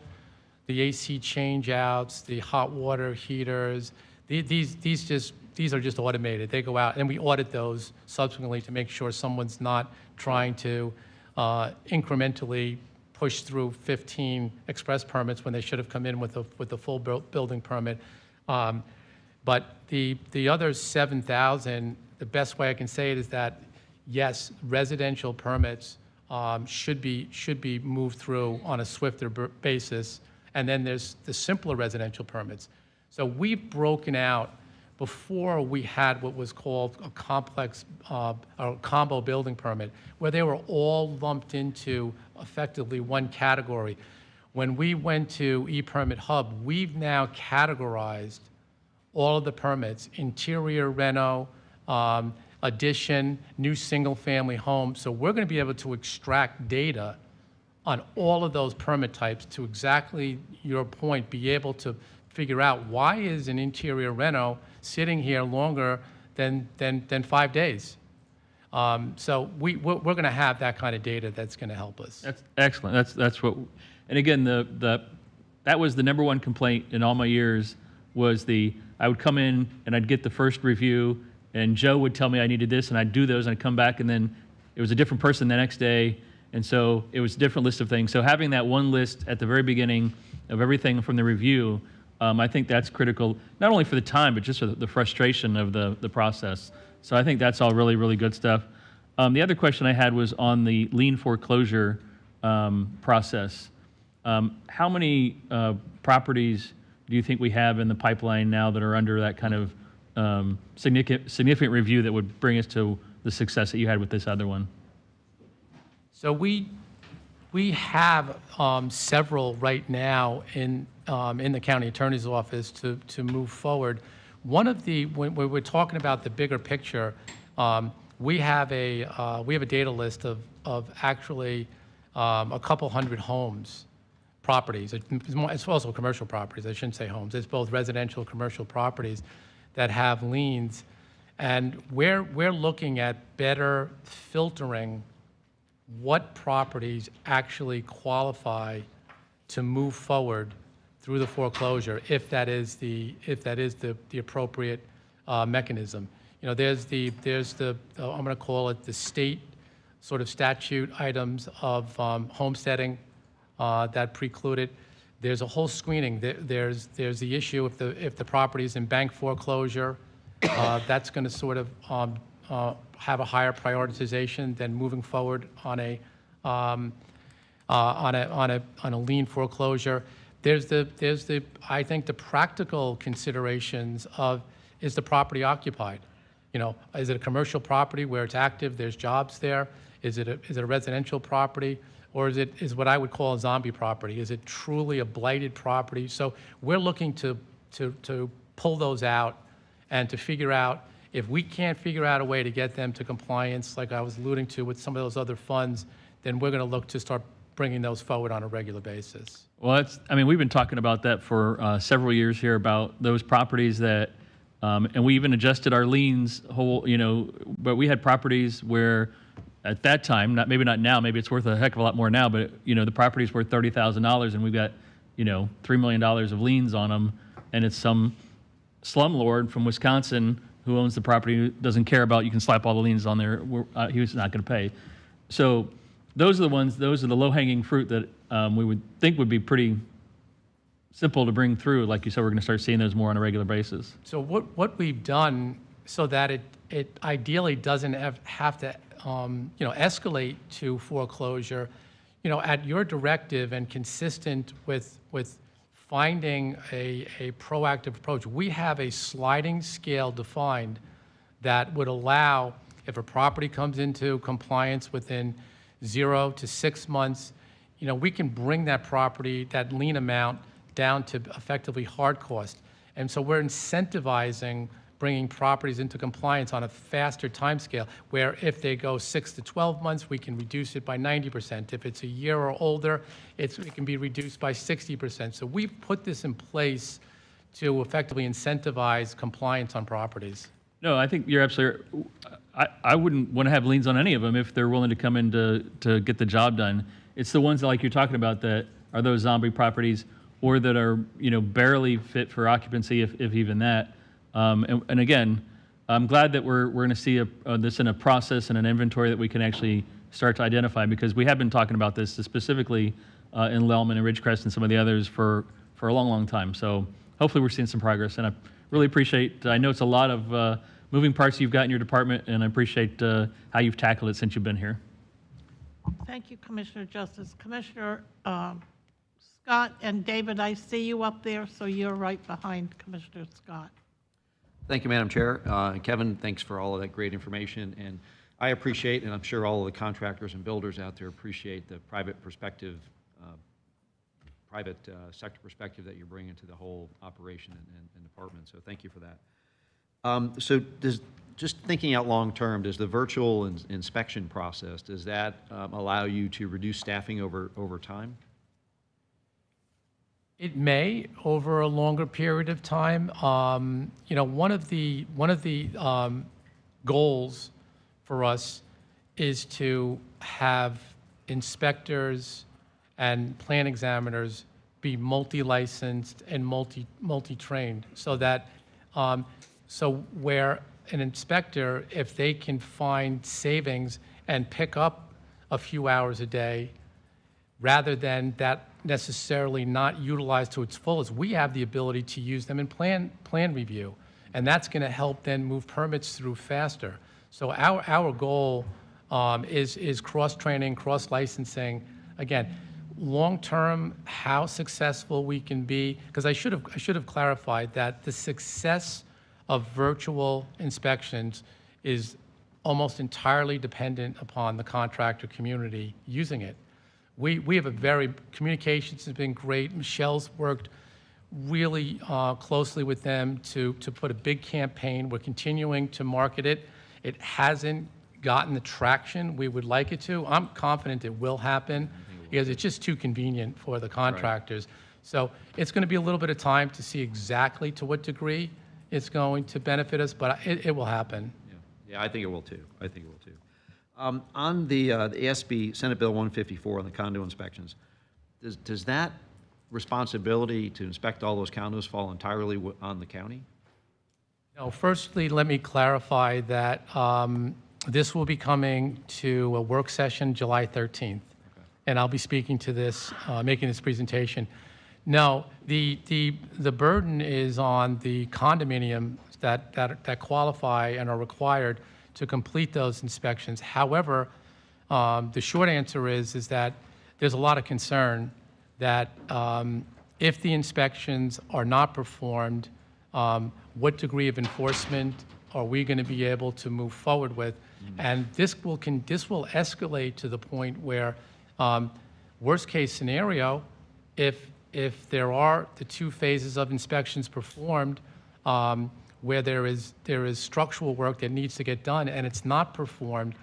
the AC changeouts, the hot water heaters, these are just automated. They go out, and we audit those subsequently to make sure someone's not trying to incrementally push through 15 express permits when they should have come in with a full building permit. But the other 7,000, the best way I can say it is that, yes, residential permits should be moved through on a swifter basis. And then there's the simpler residential permits. So we've broken out, before we had what was called a complex or combo building permit, where they were all lumped into effectively one category. When we went to ePermit Hub, we've now categorized all of the permits: interior reno, addition, new single-family home. So we're going to be able to extract data on all of those permit types to, exactly your point, be able to figure out, why is an interior reno sitting here longer than 5 days? So we're going to have that kind of data that's going to help us. That's excellent. That's what, and again, that was the number one complaint in all my years, was I would come in and I'd get the first review, and Joe would tell me I needed this, and I'd do those, and I'd come back, and then it was a different person the next day, and so it was a different list of things. So having that one list at the very beginning of everything from the review, I think that's critical, not only for the time, but just for the frustration of the process. So I think that's all really, really good stuff. The other question I had was on the lien foreclosure process. How many properties do you think we have in the pipeline now that are under that kind of significant review that would bring us to the success that you had with this other one? So we have several right now in the county attorney's office to move forward. One of when we're talking about the bigger picture, we have a data list of actually a couple hundred homes, properties. It's also commercial properties. I shouldn't say homes. It's both residential, commercial properties that have liens, and we're looking at better filtering what properties actually qualify to move forward through the foreclosure, if that is the appropriate mechanism. You know, there's the I'm going to call it the state sort of statute items of homesteading that preclude it. There's a whole screening. There's the issue if the property is in bank foreclosure, that's going to sort of have a higher prioritization than moving forward on a lien foreclosure. There's I think the practical considerations of, is the property occupied? You know, is it a commercial property where it's active, there's jobs there? Is it a residential property? Or is what I would call a zombie property? Is it truly a blighted property? So we're looking to pull those out and to figure out, if we can't figure out a way to get them to compliance, like I was alluding to with some of those other funds, then we're going to look to start bringing those forward on a regular basis. Well, we've been talking about that for several years here, about those properties that, and we even adjusted our liens but we had properties where at that time, maybe not now, maybe it's worth a heck of a lot more now, but the property's worth $30,000 and we've got, $3 million of liens on them, and it's some slumlord from Wisconsin who owns the property, who doesn't care about, you can slap all the liens on there, he was not going to pay. So those are the low-hanging fruit that we would think would be pretty simple to bring through. Like you said, we're going to start seeing those more on a regular basis. So what we've done, so that it ideally doesn't have to escalate to foreclosure, at your directive and consistent with finding a proactive approach, we have a sliding scale defined that would allow, if a property comes into compliance within 0 to 6 months, we can bring that property, that lien amount, down to effectively hard cost. And so we're incentivizing bringing properties into compliance on a faster timescale, where if they go 6 to 12 months, we can reduce it by 90%. If it's a year or older, it can be reduced by 60%. So we've put this in place to effectively incentivize compliance on properties. No, I think you're absolutely. I wouldn't want to have liens on any of them if they're willing to come in to get the job done. It's the ones that, like you're talking about, that are those zombie properties or that are barely fit for occupancy, if even that. And again, I'm glad that we're going to see this in a process and an inventory that we can actually start to identify, because we have been talking about this specifically in Lealman and Ridgecrest and some of the others for a long, long time. So hopefully we're seeing some progress, and I really appreciate. I know it's a lot of moving parts you've got in your department, and I appreciate how you've tackled it since you've been here. Thank you, Commissioner Justice. Commissioner Scott and David, I see you up there, so you're right behind Commissioner Scott. Thank you, Madam Chair. And Kevin, thanks for all of that great information. And I appreciate, and I'm sure all of the contractors and builders out there appreciate the private perspective, private sector perspective that you're bringing to the whole operation and department. So thank you for that. So just thinking out long term, does the virtual inspection process, does that allow you to reduce staffing over time? It may over a longer period of time. One of the goals for us is to have inspectors and plan examiners be multi-licensed and multi-trained, so that where an inspector, if they can find savings and pick up a few hours a day, rather than that necessarily not utilized to its fullest, we have the ability to use them in plan review, and that's going to help then move permits through faster. So our goal is cross-training, cross-licensing. Again, long-term, how successful we can be, because I should have clarified that the success of virtual inspections is almost entirely dependent upon the contractor community using it. We have communications has been great. Michelle's worked really closely with them to put a big campaign. We're continuing to market it. It hasn't gotten the traction we would like it to. I'm confident it will happen because it's just too convenient for the contractors. Right. So it's going to be a little bit of time to see exactly to what degree it's going to benefit us, but it will happen. Yeah, I think it will too. On the ASB Senate Bill 154 on the condo inspections, does that responsibility to inspect all those condos fall entirely on the county? No, firstly, let me clarify that this will be coming to a work session July 13th, okay. And I'll be speaking to this, making this presentation. No, the burden is on the condominiums that qualify and are required to complete those inspections. However, the short answer is that there's a lot of concern that if the inspections are not performed, what degree of enforcement are we going to be able to move forward with? And this will escalate to the point where, worst case scenario, if there are the 2 phases of inspections performed, where there is structural work that needs to get done and it's not performed.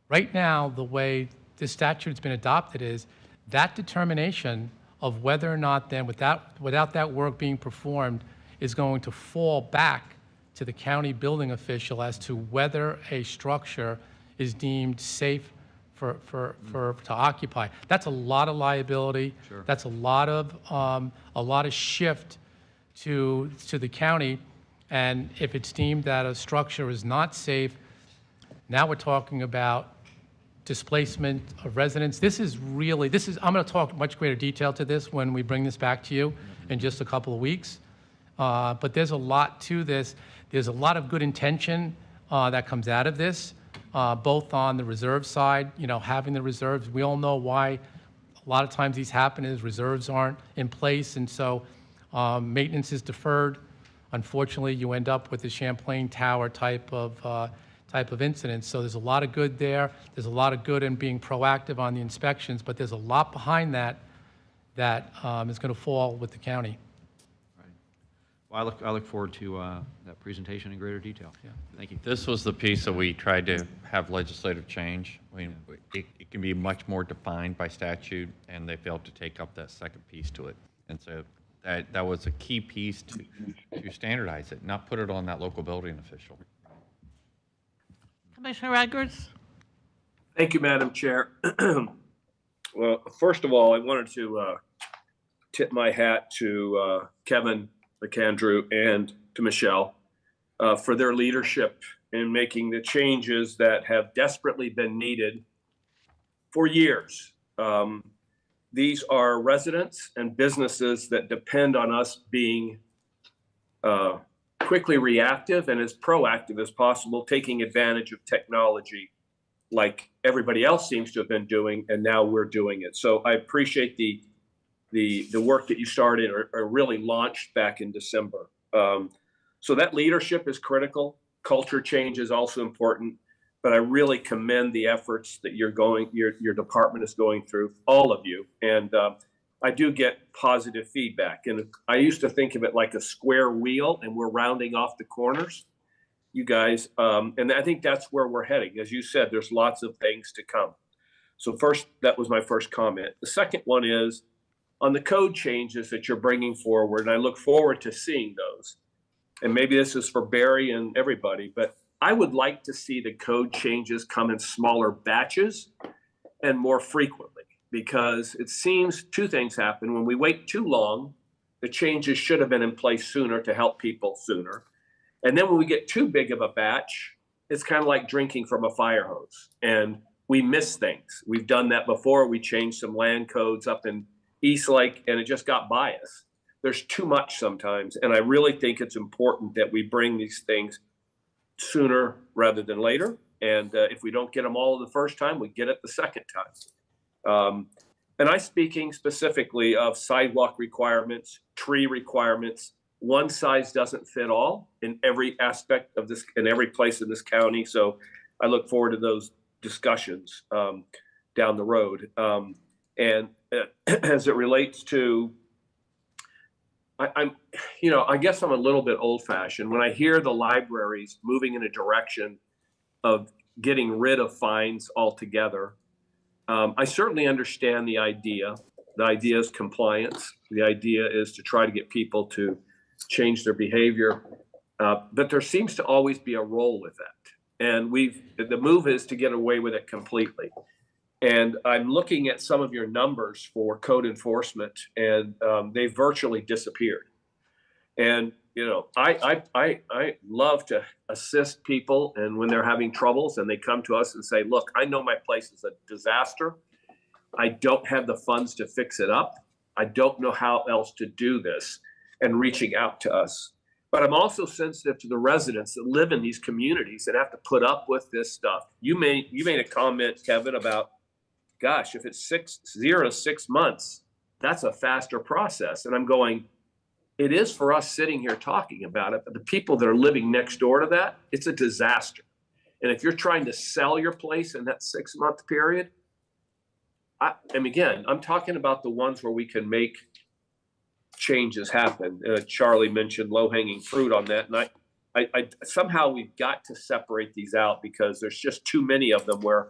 Right now, the way this statute's been adopted is that determination of whether or not then, without that work being performed, is going to fall back to the county building official as to whether a structure is deemed safe to occupy. That's a lot of liability. Sure. That's a lot of shift to the county. And if it's deemed that a structure is not safe, now we're talking about displacement of residents. I'm going to talk much greater detail to this when we bring this back to you in just a couple of weeks. But there's a lot to this. There's a lot of good intention that comes out of this, both on the reserve side, having the reserves. We all know why a lot of times these happen is reserves aren't in place, and so maintenance is deferred. unfortunately, you end up with the Champlain Tower type of incident. So there's a lot of good there. There's a lot of good in being proactive on the inspections, but there's a lot behind that is going to fall with the county. Well, I look forward to that presentation in greater detail. Yeah. Thank you. This was the piece that we tried to have legislative change. I mean, it can be much more defined by statute, and they failed to take up that second piece to it. And so that was a key piece to standardize it, not put it on that local building official. Commissioner Edwards? Thank you, Madam Chair. Well, first of all, I wanted to tip my hat to Kevin McAndrew and to Michelle for their leadership in making the changes that have desperately been needed for years. These are residents and businesses that depend on us being quickly reactive and as proactive as possible, taking advantage of technology like everybody else seems to have been doing, and now we're doing it. So I appreciate the work that you started or really launched back in December. So that leadership is critical. Culture change is also important, but I really commend the efforts that your department is going through, all of you. And I do get positive feedback. And I used to think of it like a square wheel and we're rounding off the corners, you guys. And I think that's where we're heading. As you said, there's lots of things to come. So first, that was my first comment. The second one is on the code changes that you're bringing forward, and I look forward to seeing those. And maybe this is for Barry and everybody, but I would like to see the code changes come in smaller batches and more frequently, because it seems two things happen. When we wait too long, the changes should have been in place sooner to help people sooner. And then when we get too big of a batch, it's kind of like drinking from a fire hose and we miss things. We've done that before. We changed some land codes up in Eastlake and it just got by us. There's too much sometimes. And I really think it's important that we bring these things sooner rather than later. And if we don't get them all the first time, we get it the second time. And I'm speaking specifically of sidewalk requirements, tree requirements. One size doesn't fit all in every aspect of this, in every place in this county. So I look forward to those discussions down the road. And as it relates to, I guess I'm a little bit old fashioned. When I hear the libraries moving in a direction of getting rid of fines altogether, I certainly understand the idea. The idea is compliance. The idea is to try to get people to change their behavior. But there seems to always be a role with that. And the move is to get away with it completely. And I'm looking at some of your numbers for code enforcement, and they virtually disappeared. And I love to assist people, and when they're having troubles and they come to us and say, look, I know my place is a disaster. I don't have the funds to fix it up. I don't know how else to do this, and reaching out to us. But I'm also sensitive to the residents that live in these communities that have to put up with this stuff. You made a comment, Kevin, about, gosh, if it's 0 to 6 months, that's a faster process. And I'm going, it is for us sitting here talking about it, but the people that are living next door to that, it's a disaster. And if you're trying to sell your place in that 6-month period, and again, I'm talking about the ones where we can make changes happen. Charlie mentioned low-hanging fruit on that. And I somehow we've got to separate these out because there's just too many of them where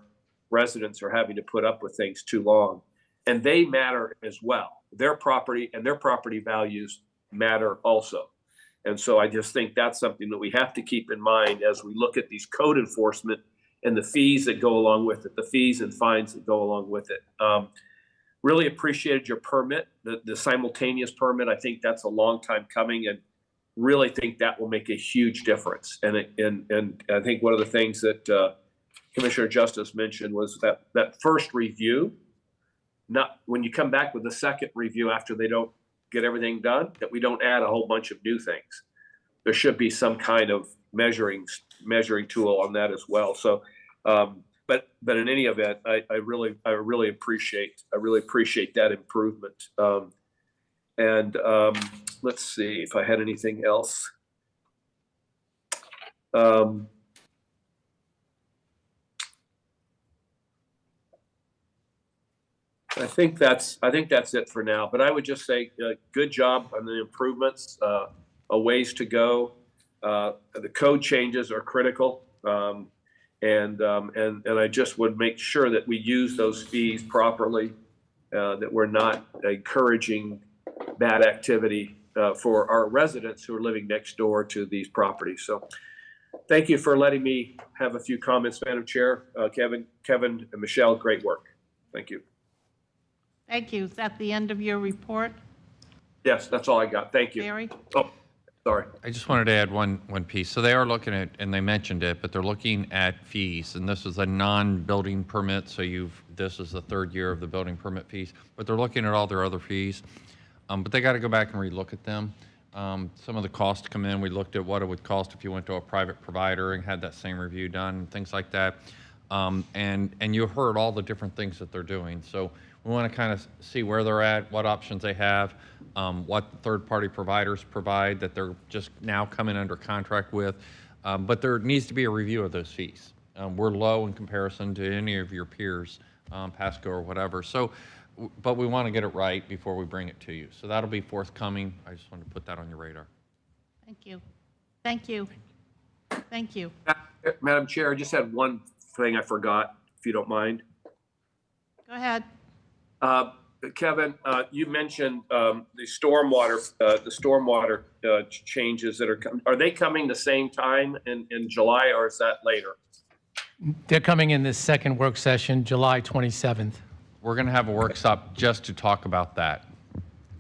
residents are having to put up with things too long. And they matter as well. Their property and their property values matter also. And so I just think that's something that we have to keep in mind as we look at these code enforcement and the fees that go along with it, the fees and fines that go along with it. Really appreciated your permit, the simultaneous permit. I think that's a long time coming, and really think that will make a huge difference. And I think one of the things that Commissioner Justice mentioned was that first review, not when you come back with the second review after they don't get everything done, that we don't add a whole bunch of new things. There should be some kind of measuring tool on that as well. So, but in any event, I really appreciate that improvement. Let's see if I had anything else. I think that's it for now. But I would just say, good job on the improvements. A ways to go. The code changes are critical, and I just would make sure that we use those fees properly. That we're not encouraging bad activity for our residents who are living next door to these properties. So, thank you for letting me have a few comments, Madam Chair. Kevin, and Michelle, great work. Thank you. Thank you. Is that the end of your report, Yes, that's all I got. Thank you. Barry? Oh, sorry. I just wanted to add one piece. So they are looking at, and they mentioned it, but they're looking at fees, and this is a non-building permit, so this is the third year of the building permit fees, but they're looking at all their other fees. But they got to go back and relook at them. Some of the costs come in. We looked at what it would cost if you went to a private provider and had that same review done, things like that. And you heard all the different things that they're doing. So we want to kind of see where they're at, what options they have, what third-party providers provide that they're just now coming under contract with. But there needs to be a review of those fees. We're low in comparison to any of your peers, Pasco or whatever. So, but we want to get it right before we bring it to you. So that'll be forthcoming. I just wanted to put that on your radar. Thank you. Thank you. Thank you. Madam Chair, I just had one thing I forgot, if you don't mind. Go ahead. Kevin, you mentioned the stormwater changes that are coming. Are they coming the same time in July, or is that later? They're coming in this second work session, July 27th. We're going to have a workshop just to talk about that.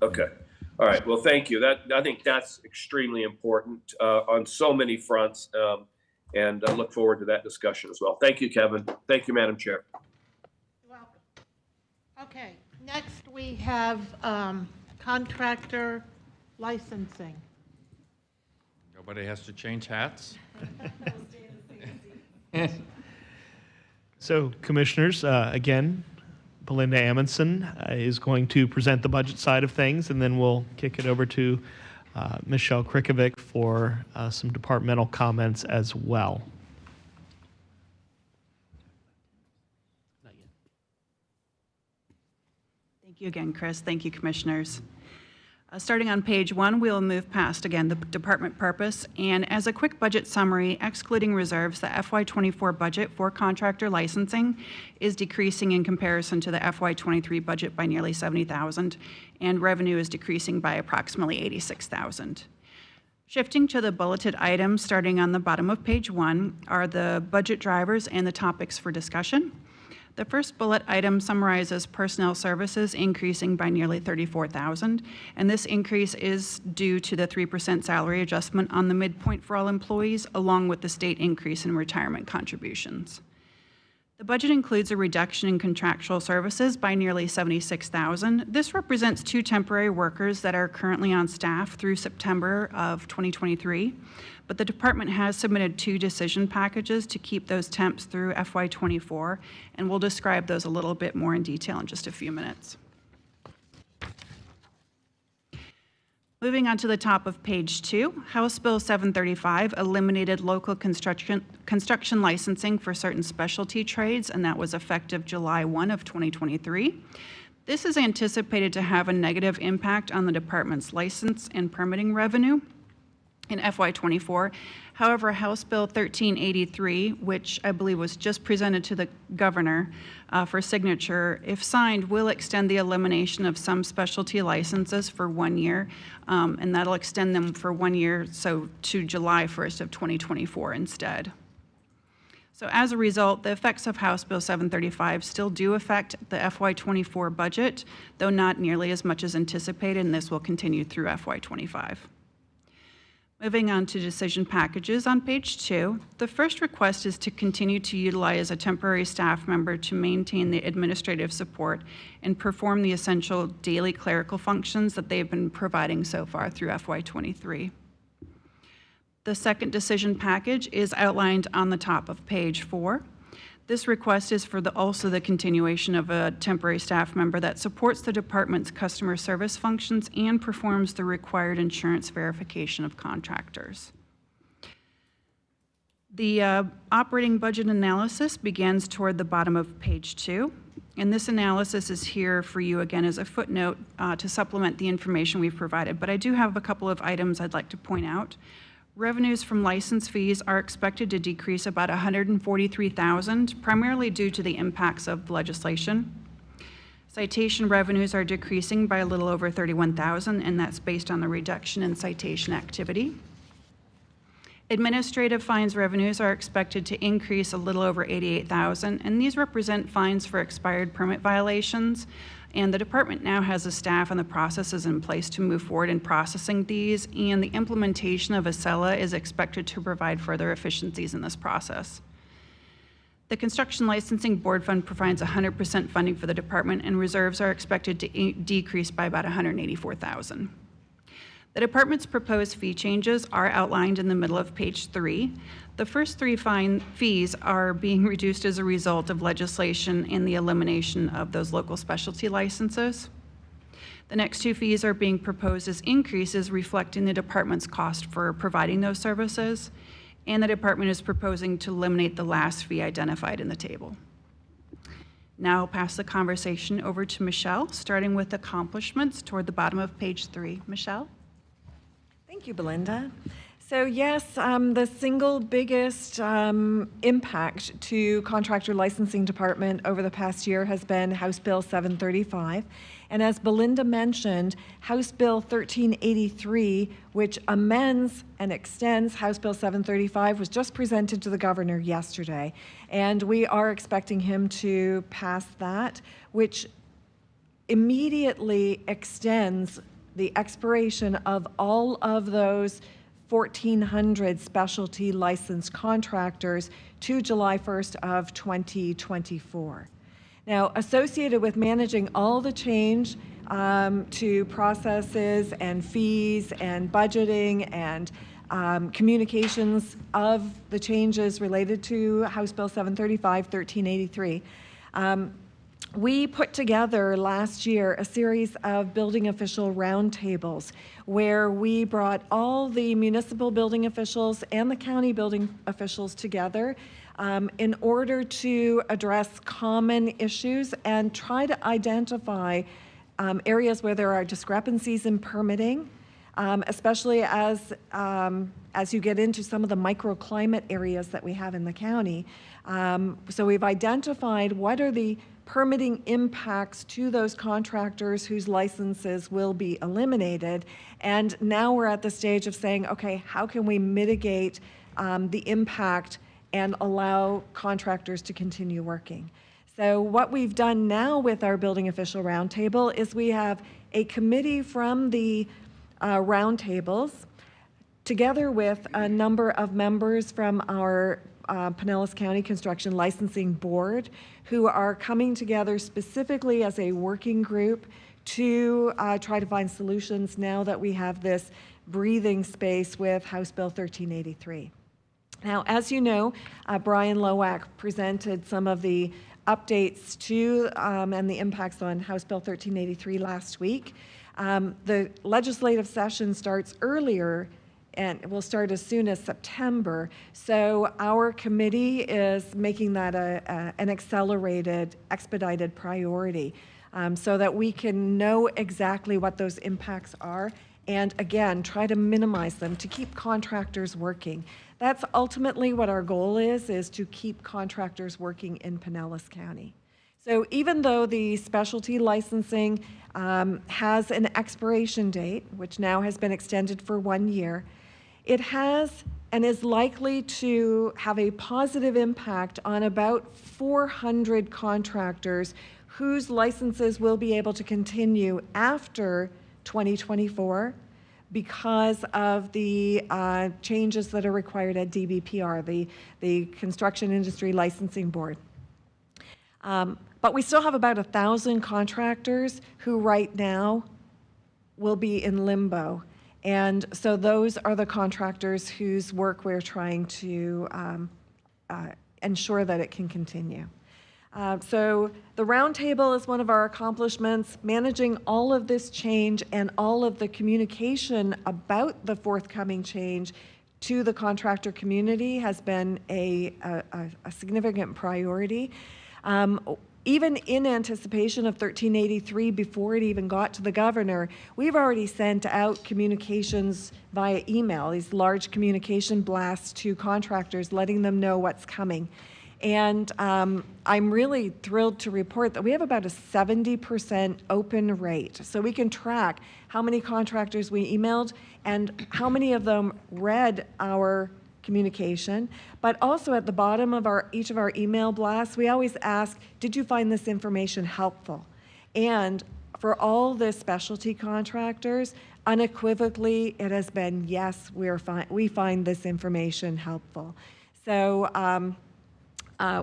Okay. All right. Well, thank you. I think that's extremely important on so many fronts, and I look forward to that discussion as well. Thank you, Kevin. Thank you, Madam Chair. You're welcome. Okay. Next, we have contractor licensing. Nobody has to change hats? So, Commissioners, again, Belinda Amundson is going to present the budget side of things, and then we'll kick it over to Michelle Krikovic for some departmental comments as well. Thank you again, Chris. Thank you, Commissioners. Starting on page 1, we will move past, again, the department purpose. And as a quick budget summary, excluding reserves, the FY24 budget for contractor licensing is decreasing in comparison to the FY23 budget by nearly $70,000, and revenue is decreasing by approximately $86,000. Shifting to the bulleted items, starting on the bottom of page 1, are the budget drivers and the topics for discussion. The first bullet item summarizes personnel services increasing by nearly $34,000, and this increase is due to the 3% salary adjustment on the midpoint for all employees, along with the state increase in retirement contributions. The budget includes a reduction in contractual services by nearly $76,000. This represents 2 temporary workers that are currently on staff through September of 2023. But the department has submitted 2 decision packages to keep those temps through FY24, and we'll describe those a little bit more in detail in just a few minutes. Moving on to the top of page 2, House Bill 735 eliminated local construction licensing for certain specialty trades, and that was effective July 1 of 2023. This is anticipated to have a negative impact on the department's license and permitting revenue in FY24. However, House Bill 1383, which I believe was just presented to the governor for signature, if signed, will extend the elimination of some specialty licenses for 1 year, and that'll extend them for 1 year, so to July 1st of 2024 instead. So as a result, the effects of House Bill 735 still do affect the FY24 budget, though not nearly as much as anticipated, and this will continue through FY25. Moving on to decision packages on page 2, the first request is to continue to utilize a temporary staff member to maintain the administrative support and perform the essential daily clerical functions that they've been providing so far through FY23. The second decision package is outlined on the top of page 4. This request is for also the continuation of a temporary staff member that supports the department's customer service functions and performs the required insurance verification of contractors. The operating budget analysis begins toward the bottom of page 2, and this analysis is here for you again as a footnote to supplement the information we've provided. But I do have a couple of items I'd like to point out. Revenues from license fees are expected to decrease about $143,000, primarily due to the impacts of legislation. Citation revenues are decreasing by a little over $31,000, and that's based on the reduction in citation activity. Administrative fines revenues are expected to increase a little over $88,000, and these represent fines for expired permit violations. And the department now has a staff and the processes in place to move forward in processing these, and the implementation of ACELA is expected to provide further efficiencies in this process. The Construction Licensing Board Fund provides 100% funding for the department, and reserves are expected to decrease by about $184,000. The department's proposed fee changes are outlined in the middle of page 3. The first 3 fees are being reduced as a result of legislation and the elimination of those local specialty licenses. The next 2 fees are being proposed as increases reflecting the department's cost for providing those services, and the department is proposing to eliminate the last fee identified in the table. Now I'll pass the conversation over to Michelle, starting with accomplishments toward the bottom of page 3. Michelle? Thank you, Belinda. So yes, the single biggest impact to Contractor Licensing Department over the past year has been House Bill 735. And as Belinda mentioned, House Bill 1383, which amends and extends House Bill 735, was just presented to the governor yesterday. And we are expecting him to pass that, which immediately extends the expiration of all of those 1,400 specialty licensed contractors to July 1st of 2024. Now, associated with managing all the change to processes and fees and budgeting and communications of the changes related to House Bill 735, 1383, we put together last year a series of building official roundtables where we brought all the municipal building officials and the county building officials together in order to address common issues and try to identify areas where there are discrepancies in permitting, especially as you get into some of the microclimate areas that we have in the county. So we've identified what are the permitting impacts to those contractors whose licenses will be eliminated. And now we're at the stage of saying, okay, how can we mitigate the impact and allow contractors to continue working? So what we've done now with our building official roundtable is we have a committee from the roundtables together with a number of members from our Pinellas County Construction Licensing Board who are coming together specifically as a working group to try to find solutions now that we have this breathing space with House Bill 1383. Now, as you know, Brian Lowak presented some of the updates to and the impacts on House Bill 1383 last week. The legislative session starts earlier and it will start as soon as September. So our committee is making that an accelerated, expedited priority so that we can know exactly what those impacts are and again, try to minimize them to keep contractors working. That's ultimately what our goal is to keep contractors working in Pinellas County. So even though the specialty licensing has an expiration date, which now has been extended for 1 year, it has and is likely to have a positive impact on about 400 contractors whose licenses will be able to continue after 2024 because of the changes that are required at DBPR, the Construction Industry Licensing Board. But we still have about 1,000 contractors who right now will be in limbo. And so those are the contractors whose work we're trying to ensure that it can continue. So the roundtable is one of our accomplishments. Managing all of this change and all of the communication about the forthcoming change to the contractor community has been a significant priority. Even in anticipation of 1383, before it even got to the governor, we've already sent out communications via email, these large communication blasts to contractors, letting them know what's coming. And I'm really thrilled to report that we have about a 70% open rate. So we can track how many contractors we emailed and how many of them read our communication. But also at the bottom of each of our email blasts, we always ask, did you find this information helpful? And for all the specialty contractors, unequivocally, it has been, yes, we find this information helpful. So,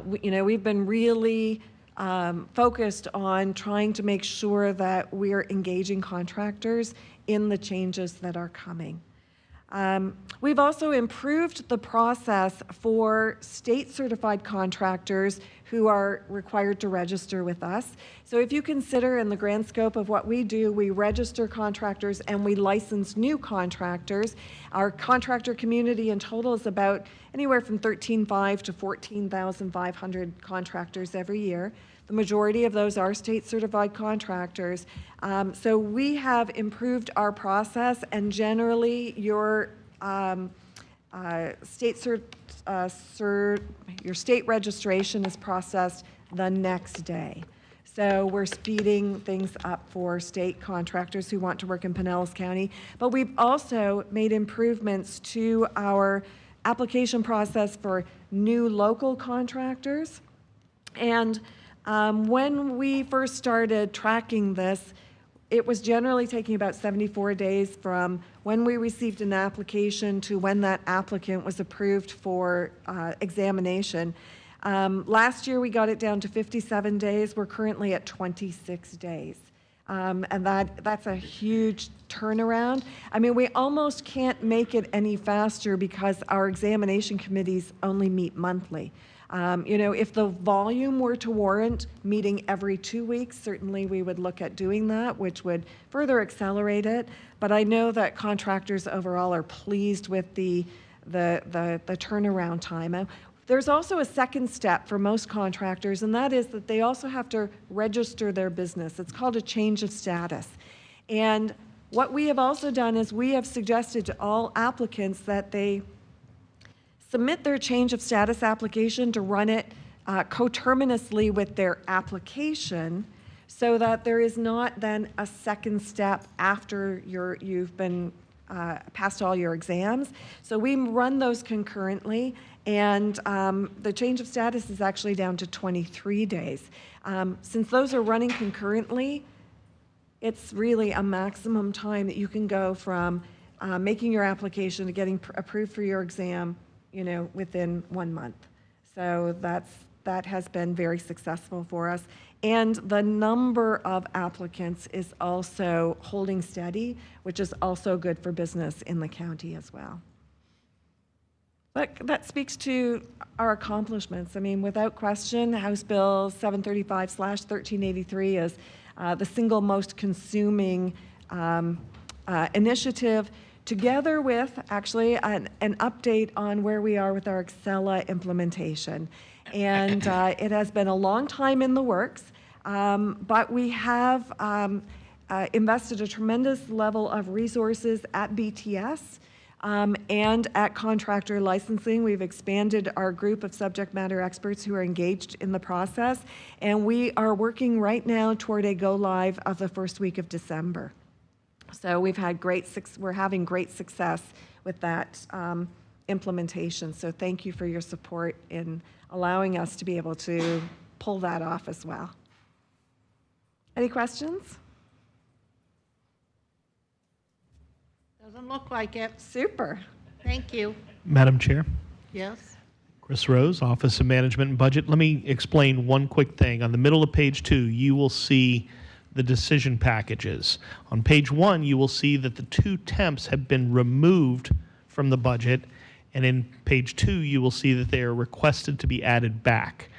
we've been really focused on trying to make sure that we're engaging contractors in the changes that are coming. We've also improved the process for state-certified contractors who are required to register with us. So if you consider in the grand scope of what we do, we register contractors and we license new contractors. Our contractor community in total is about anywhere from 13,500 to 14,500 contractors every year. The majority of those are state-certified contractors. So we have improved our process, and generally your your state registration is processed the next day. So we're speeding things up for state contractors who want to work in Pinellas County. But we've also made improvements to our application process for new local contractors. And when we first started tracking this, it was generally taking about 74 days from when we received an application to when that applicant was approved for examination. Last year, we got it down to 57 days. We're currently at 26 days. And that's a huge turnaround. I mean, we almost can't make it any faster because our examination committees only meet monthly. If the volume were to warrant meeting every 2 weeks, certainly we would look at doing that, which would further accelerate it. But I know that contractors overall are pleased with the turnaround time. There's also a second step for most contractors, and that is that they also have to register their business. It's called a change of status. And what we have also done is we have suggested to all applicants that they submit their change of status application to run it coterminously with their application so that there is not then a second step after you've been passed all your exams. So we run those concurrently, and the change of status is actually down to 23 days. Since those are running concurrently, it's really a maximum time that you can go from making your application to getting approved for your exam, within 1 month. So that has been very successful for us. And the number of applicants is also holding steady, which is also good for business in the county as well. But that speaks to our accomplishments. I mean, without question, House Bill 735/1383 is the single most consuming initiative, together with actually an update on where we are with our Excella implementation. And it has been a long time in the works, but we have invested a tremendous level of resources at BTS and at contractor licensing. We've expanded our group of subject matter experts who are engaged in the process, and we are working right now toward a go-live of the first week of December. So we're having great success with that implementation. So thank you for your support in allowing us to be able to pull that off as well. Any questions? Doesn't look like it. Super. Thank you. Madam Chair. Yes? Chris Rose, Office of Management and Budget. Let me explain one quick thing. On the middle of page 2, you will see the decision packages. On page 1, you will see that the 2 temps have been removed from the budget, and in page 2, you will see that they are requested to be added back.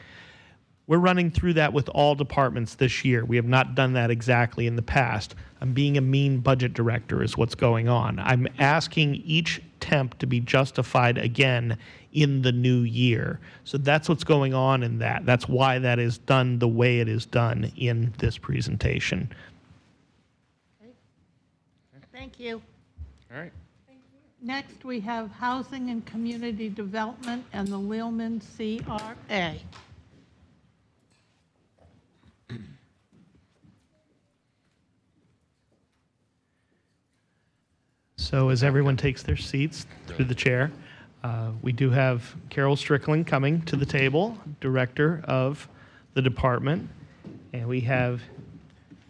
We're running through that with all departments this year. We have not done that exactly in the past. I'm being a mean budget director is what's going on. I'm asking each temp attempt to be justified again in the new year. So that's what's going on in that. That's why that is done the way it is done in this presentation. Thank you. All right. Next, we have Housing and Community Development and the Lealman CRA. So as everyone takes their seats through the chair, we do have Carol Strickland coming to the table, Director of the department, and we have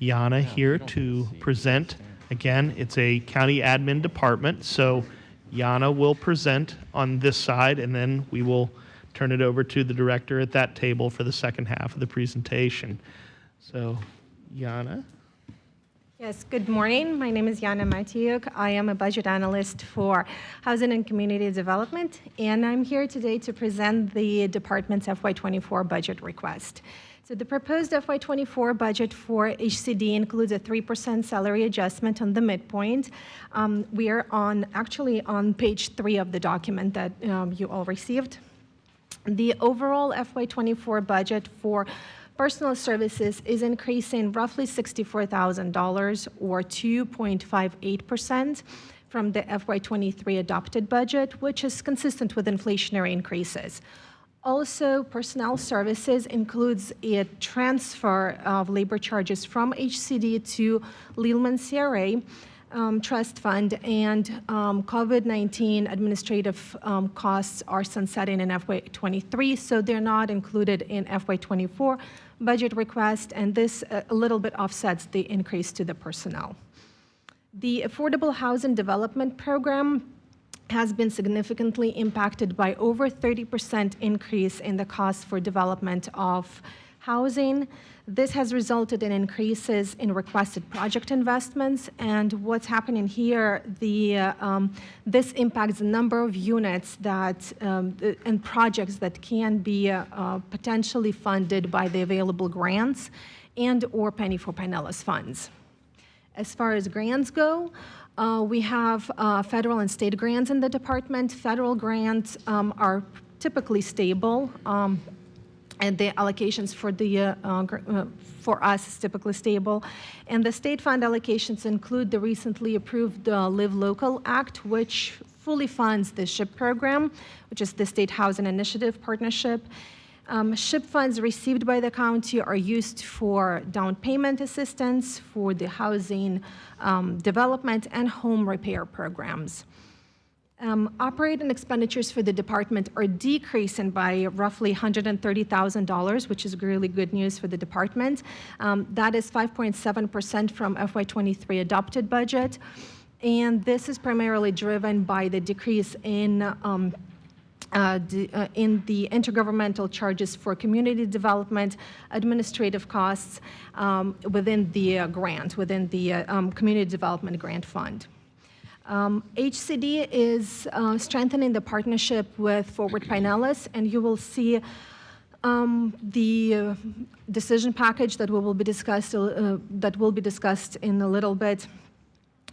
Yana here to present. Again, it's a county admin department, so Yana will present on this side, and then we will turn it over to the director at that table for the second half of the presentation. So, Yana. Yes, good morning. My name is Yana Matiuk. I am a budget analyst for Housing and Community Development, and I'm here today to present the department's FY24 budget request. So the proposed FY24 budget for HCD includes a 3% salary adjustment on the midpoint. We are actually on page 3 of the document that you all received. The overall FY24 budget for personal services is increasing roughly $64,000 or 2.58% from the FY23 adopted budget, which is consistent with inflationary increases. Also, personnel services includes a transfer of labor charges from HCD to Lealman CRA trust fund, and COVID-19 administrative costs are sunsetting in FY23, so they're not included in FY24 budget request, and this a little bit offsets the increase to the personnel. The Affordable Housing Development Program has been significantly impacted by over 30% increase in the cost for development of housing. This has resulted in increases in requested project investments, and what's happening here, this impacts the number of units that and projects that can be potentially funded by the available grants and or Penny for Pinellas funds. As far as grants go, we have federal and state grants in the department. Federal grants are typically stable, and the allocations for us is typically stable. And the state fund allocations include the recently approved Live Local Act, which fully funds the SHIP program, which is the State Housing Initiative Partnership. SHIP funds received by the county are used for down payment assistance, for the housing development, and home repair programs. Operating expenditures for the department are decreasing by roughly $130,000, which is really good news for the department. That is 5.7% from FY23 adopted budget, and this is primarily driven by the decrease in the intergovernmental charges for community development, administrative costs within the grant, within the Community Development Grant Fund. HCD is strengthening the partnership with Forward Pinellas, and you will see the decision package that will be discussed in a little bit.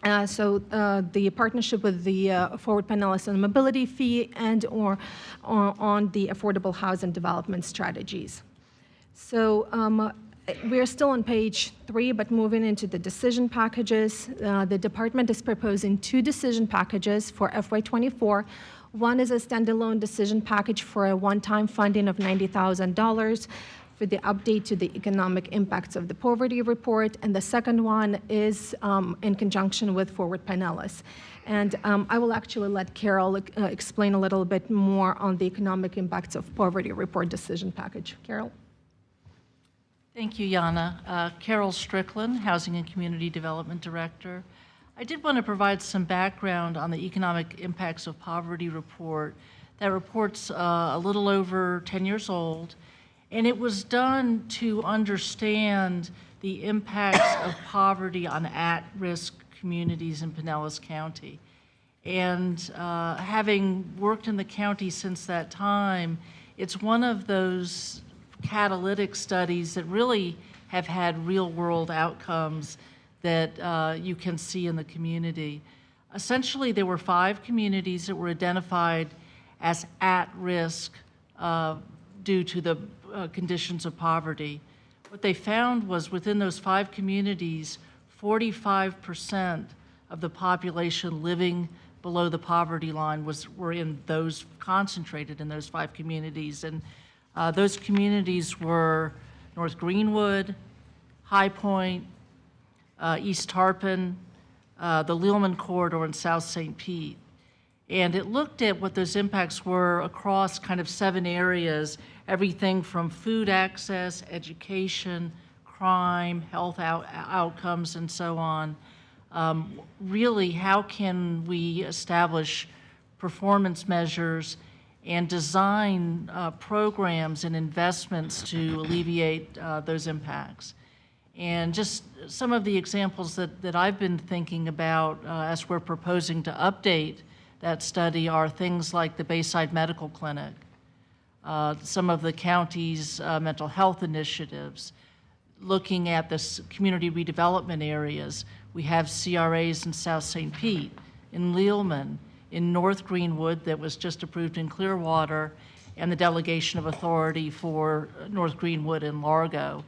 The partnership with the Forward Pinellas on mobility fee and or on the affordable housing development strategies. So we're still on page 3, but moving into the decision packages. The department is proposing 2 decision packages for FY24. One is a standalone decision package for a one-time funding of $90,000 for the update to the economic impacts of the poverty report, and the second one is in conjunction with Forward Pinellas. And I will actually let Carol explain a little bit more on the economic impacts of poverty report decision package. Carol? Thank you, Yana. Carol Strickland, Housing and Community Development Director. I did want to provide some background on the economic impacts of poverty report. That report's a little over 10 years old, and it was done to understand the impacts of poverty on at-risk communities in Pinellas County. And having worked in the county since that time, it's one of those catalytic studies that really have had real-world outcomes that you can see in the community. essentially there were 5 communities that were identified as at risk due to the conditions of poverty. What they found was within those 5 communities, 45% of the population living below the poverty line were in those, concentrated in those 5 communities. And those communities were North Greenwood, High Point, East Tarpon, the Lealman corridor, and South St. Pete. And it looked at what those impacts were across kind of 7 areas, everything from food access, education, crime, health outcomes, and so on. Really, how can we establish performance measures and design programs and investments to alleviate those impacts? And just some of the examples that I've been thinking about as we're proposing to update that study are things like the Bayside Medical Clinic, some of the county's mental health initiatives, looking at the community redevelopment areas. We have CRAs in South St. Pete, in Lealman, in North Greenwood that was just approved in Clearwater, and the delegation of authority for North Greenwood and Largo.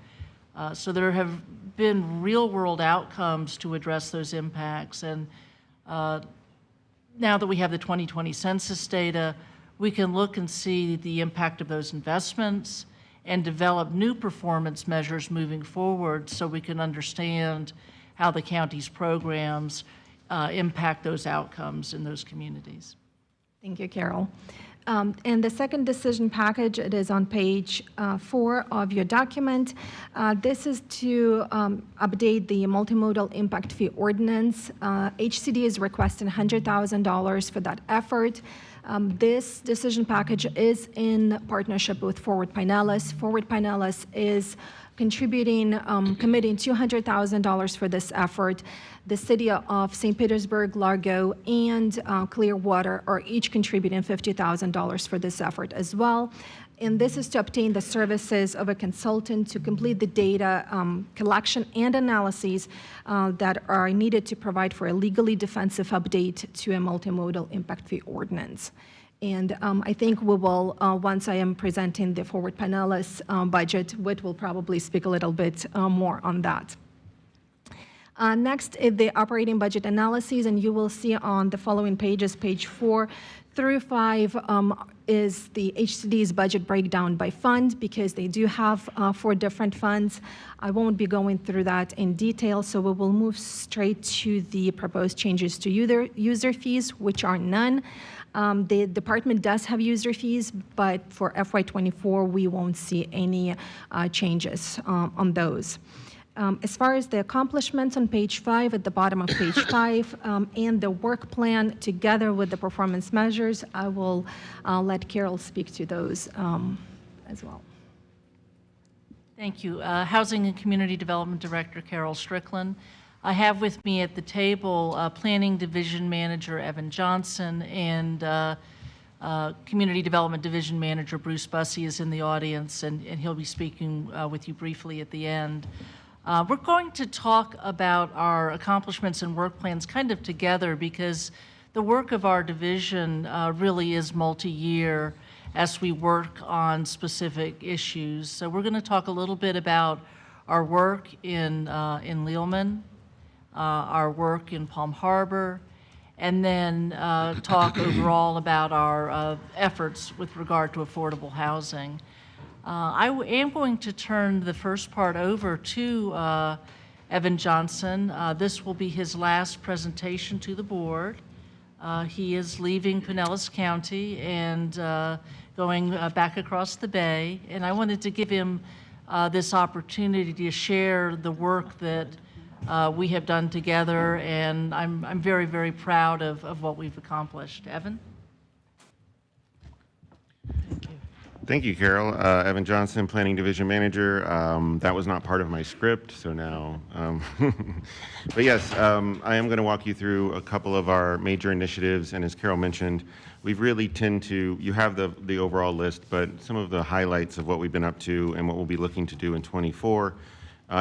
So there have been real-world outcomes to address those impacts. And now that we have the 2020 census data, we can look and see the impact of those investments and develop new performance measures moving forward so we can understand how the county's programs impact those outcomes in those communities. Thank you, Carol. And the second decision package, it is on page 4 of your document. This is to update the multimodal impact fee ordinance. HCD is requesting $100,000 for that effort. This decision package is in partnership with Forward Pinellas. Forward Pinellas is contributing, committing $200,000 for this effort. The city of St. Petersburg, Largo, and Clearwater are each contributing $50,000 for this effort as well. And this is to obtain the services of a consultant to complete the data collection and analyses that are needed to provide for a legally defensive update to a multimodal impact fee ordinance. And I think we will, once I am presenting the Forward Pinellas budget, Whit will probably speak a little bit more on that. Next is the operating budget analyses, and you will see on the following pages, page 4 through 5, is the HCD's budget breakdown by fund, because they do have 4 different funds. I won't be going through that in detail, so we will move straight to the proposed changes to user fees, which are none. The department does have user fees, but for FY24, we won't see any changes on those. As far as the accomplishments on page 5, at the bottom of page 5, and the work plan together with the performance measures, I will let Carol speak to those as well. Thank you. Housing and Community Development Director Carol Strickland. I have with me at the table Planning Division Manager Evan Johnson and Community Development Division Manager Bruce Bussey is in the audience, and he'll be speaking with you briefly at the end. We're going to talk about our accomplishments and work plans kind of together because the work of our division really is multi-year as we work on specific issues. So we're going to talk a little bit about our work in Lealman, our work in Palm Harbor, and then talk overall about our efforts with regard to affordable housing. I am going to turn the first part over to Evan Johnson. This will be his last presentation to the board. He is leaving Pinellas County and going back across the bay, and I wanted to give him this opportunity to share the work that we have done together, and I'm very, very proud of what we've accomplished. Evan? Thank you, Carol. Evan Johnson, Planning Division Manager. That was not part of my script, so now. But yes, I am going to walk you through a couple of our major initiatives, and as Carol mentioned, we've really tend to, you have the overall list, but some of the highlights of what we've been up to and what we'll be looking to do in '24.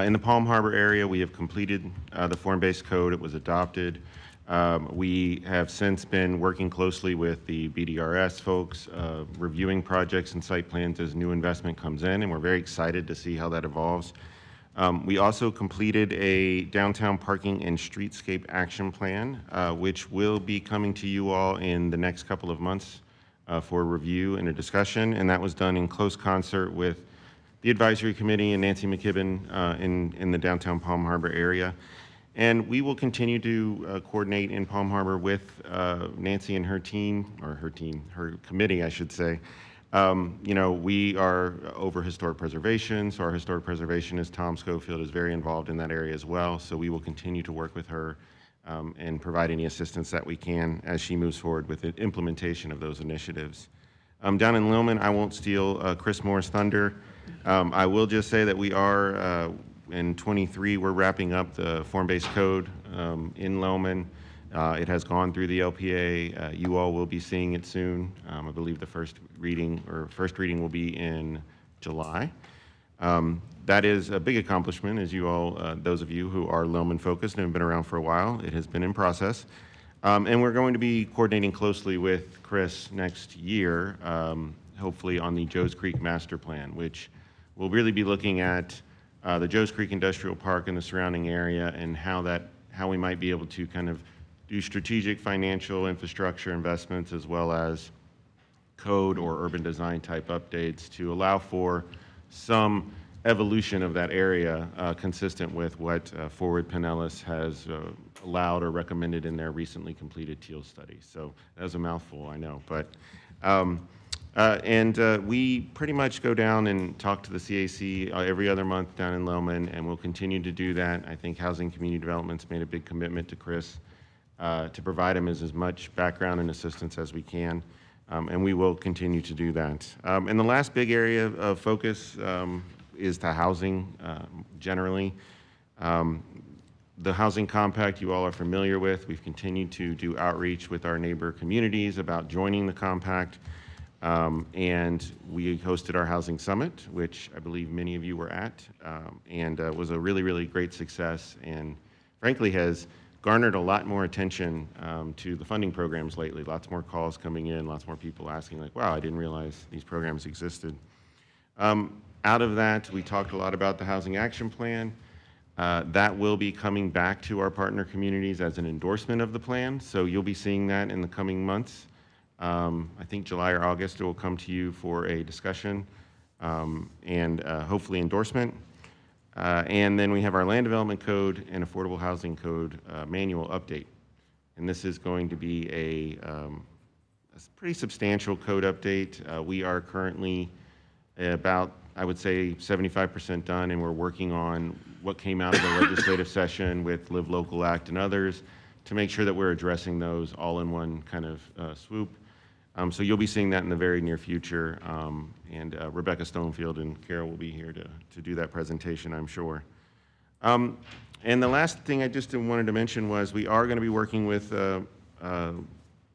In the Palm Harbor area, we have completed the form-based code. It was adopted. We have since been working closely with the BDRS folks, reviewing projects and site plans as new investment comes in, and we're very excited to see how that evolves. We also completed a downtown parking and streetscape action plan, which will be coming to you all in the next couple of months for review and a discussion, and that was done in close concert with the advisory committee and Nancy McKibben in the downtown Palm Harbor area. And we will continue to coordinate in Palm Harbor with Nancy and her team, or her committee, I should say. You know, we are over historic preservation, so our historic preservationist, Tom Schofield, is very involved in that area as well. So we will continue to work with her and provide any assistance that we can as she moves forward with the implementation of those initiatives. Down in Lealman, I won't steal Chris Moore's thunder. I will just say that we are, in 23, we're wrapping up the form-based code in Lealman. It has gone through the LPA. You all will be seeing it soon. I believe the first reading will be in July. That is a big accomplishment, as you all, those of you who are Lealman focused and have been around for a while. It has been in process. And we're going to be coordinating closely with Chris next year, hopefully on the Joes Creek Master Plan, which will really be looking at the Joes Creek Industrial Park and the surrounding area and how we might be able to kind of do strategic financial infrastructure investments as well as code or urban design type updates to allow for some evolution of that area consistent with what Forward Pinellas has allowed or recommended in their recently completed TEAL study. So that was a mouthful, I know, but we pretty much go down and talk to the CAC every other month down in Lealman, and we'll continue to do that. I think Housing and Community Development's made a big commitment to Chris to provide him as much background and assistance as we can, and we will continue to do that. And the last big area of focus is to housing generally. The housing compact you all are familiar with. We've continued to do outreach with our neighbor communities about joining the compact. And we hosted our housing summit, which I believe many of you were at, and was a really, really great success, and frankly has garnered a lot more attention to the funding programs lately. Lots more calls coming in, lots more people asking like, wow, I didn't realize these programs existed. Out of that, we talked a lot about the Housing Action Plan. That will be coming back to our partner communities as an endorsement of the plan, so you'll be seeing that in the coming months. I think July or August it will come to you for a discussion and hopefully endorsement. And then we have our Land Development Code and Affordable Housing Code manual update. And this is going to be a pretty substantial code update. We are currently about, I would say, 75% done, and we're working on what came out of the legislative session with Live Local Act and others to make sure that we're addressing those all in one kind of swoop. So you'll be seeing that in the very near future, and Rebecca Stonefield and Carol will be here to do that presentation, I'm sure. And the last thing I just wanted to mention was we are going to be working with,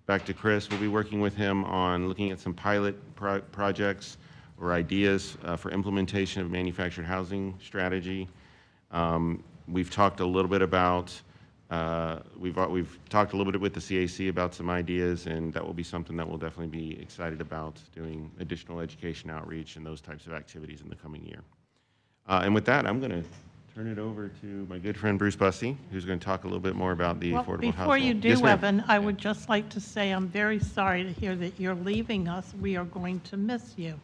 back to Chris, we'll be working with him on looking at some pilot projects or ideas for implementation of manufactured housing strategy. We've talked a little bit about we've talked a little bit with the CAC about some ideas, and that will be something that we'll definitely be excited about, doing additional education outreach and those types of activities in the coming year. And with that, I'm going to turn it over to my good friend Bruce Bussey, who's going to talk a little bit more about the affordable housing. Before you do, Yes, ma'am. Evan, I would just like to say I'm very sorry to hear that you're leaving us. We are going to miss you.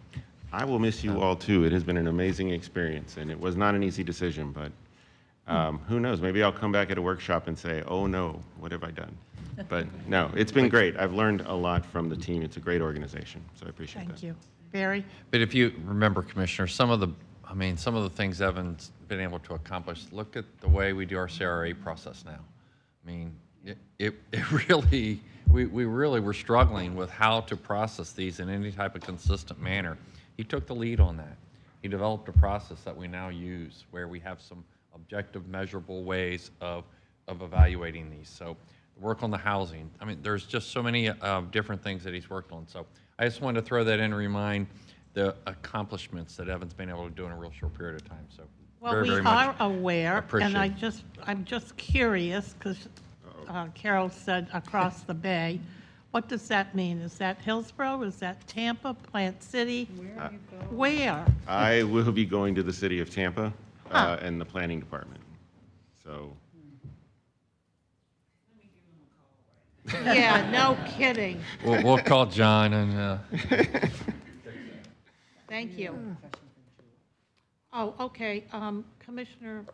I will miss you all too. It has been an amazing experience, and it was not an easy decision, but who knows? Maybe I'll come back at a workshop and say, oh no, what have I done? But no, it's been great. I've learned a lot from the team. It's a great organization, so I appreciate that. Thank you. Barry? But if you remember, Commissioner, some of the things Evan's been able to accomplish, look at the way we do our CRA process now. I mean, it really, we really were struggling with how to process these in any type of consistent manner. He took the lead on that. He developed a process that we now use where we have some objective, measurable ways of evaluating these. So work on the housing. I mean, there's just so many different things that he's worked on. So I just wanted to throw that in and remind the accomplishments that Evan's been able to do in a real short period of time. So Well, very, we very are much aware, and appreciate I'm just curious because Carol said across the bay. What does that mean? Is that Hillsborough? Is that Tampa, Plant City? Where? I will be going to the city of Tampa and the planning department. So Yeah, no kidding. We'll call John and, Thank you. Oh, okay. Commissioner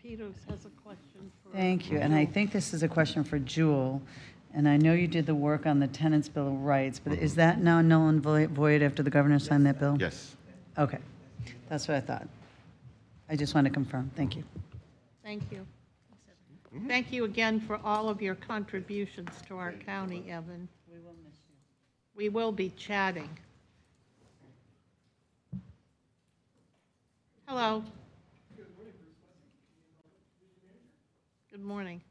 Peters has a question for. Thank you, and I think this is a question for Jewel. And I know you did the work on the Tenants' Bill of Rights, but is that now null and void after the governor signed that bill? yes. Okay, that's what I thought. I just want to confirm. Thank you. Thank you. Thank you again for all of your contributions to our county, Evan. We will miss you. We will be chatting. Hello. Good morning.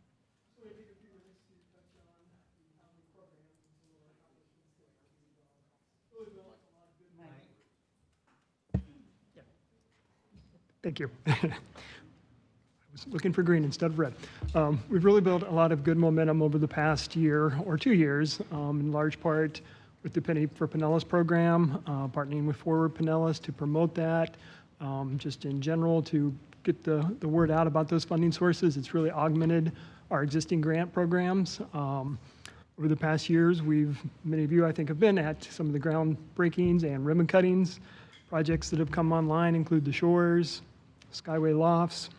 Thank you. I was looking for green instead of red. We've really built a lot of good momentum over the past year or 2 years, in large part with the Penny for Pinellas program, partnering with Forward Pinellas to promote that, just in general to get the word out about those funding sources. It's really augmented our existing grant programs. Over the past years, many of you I think have been at some of the groundbreakings and ribbon cuttings. Projects that have come online include the Shores, Skyway Lofts,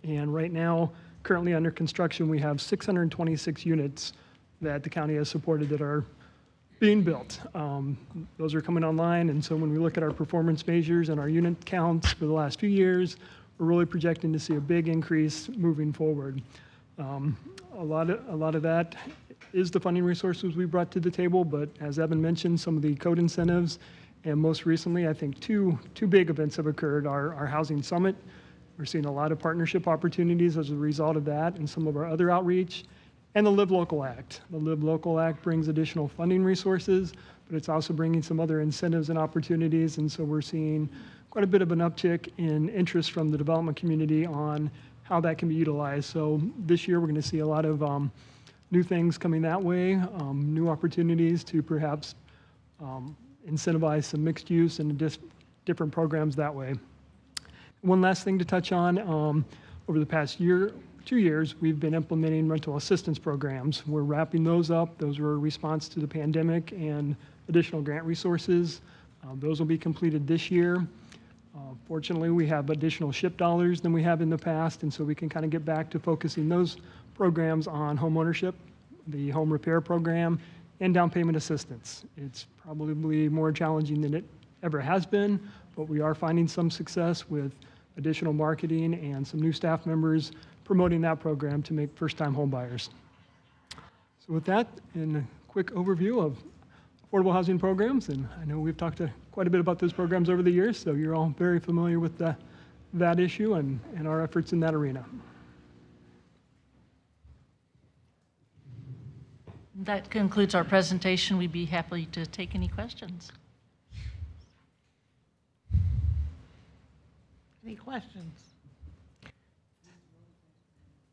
and right now, currently under construction, we have 626 units that the county has supported that are being built. Those are coming online, and so when we look at our performance measures and our unit counts for the last few years, we're really projecting to see a big increase moving forward. A lot of that is the funding resources we brought to the table, but as Evan mentioned, some of the code incentives, and most recently, I think two big events have occurred. Our Housing Summit, we're seeing a lot of partnership opportunities as a result of that and some of our other outreach, and the Live Local Act. The Live Local Act brings additional funding resources, but it's also bringing some other incentives and opportunities, and so we're seeing quite a bit of an uptick in interest from the development community on how that can be utilized. So this year, we're going to see a lot of new things coming that way, new opportunities to perhaps incentivize some mixed use and different programs that way. One last thing to touch on, over the past 2 years, we've been implementing rental assistance programs. We're wrapping those up. Those were a response to the pandemic and additional grant resources. Those will be completed this year. Fortunately, we have additional SHIP dollars than we have in the past, and so we can kind of get back to focusing those programs on home ownership, the home repair program, and down payment assistance. It's probably more challenging than it ever has been, but we are finding some success with additional marketing and some new staff members promoting that program to make first-time home buyers. So with that, in a quick overview of affordable housing programs, and I know we've talked quite a bit about those programs over the years, so you're all very familiar with that issue and our efforts in that arena. That concludes our presentation. We'd be happy to take any questions. Any questions?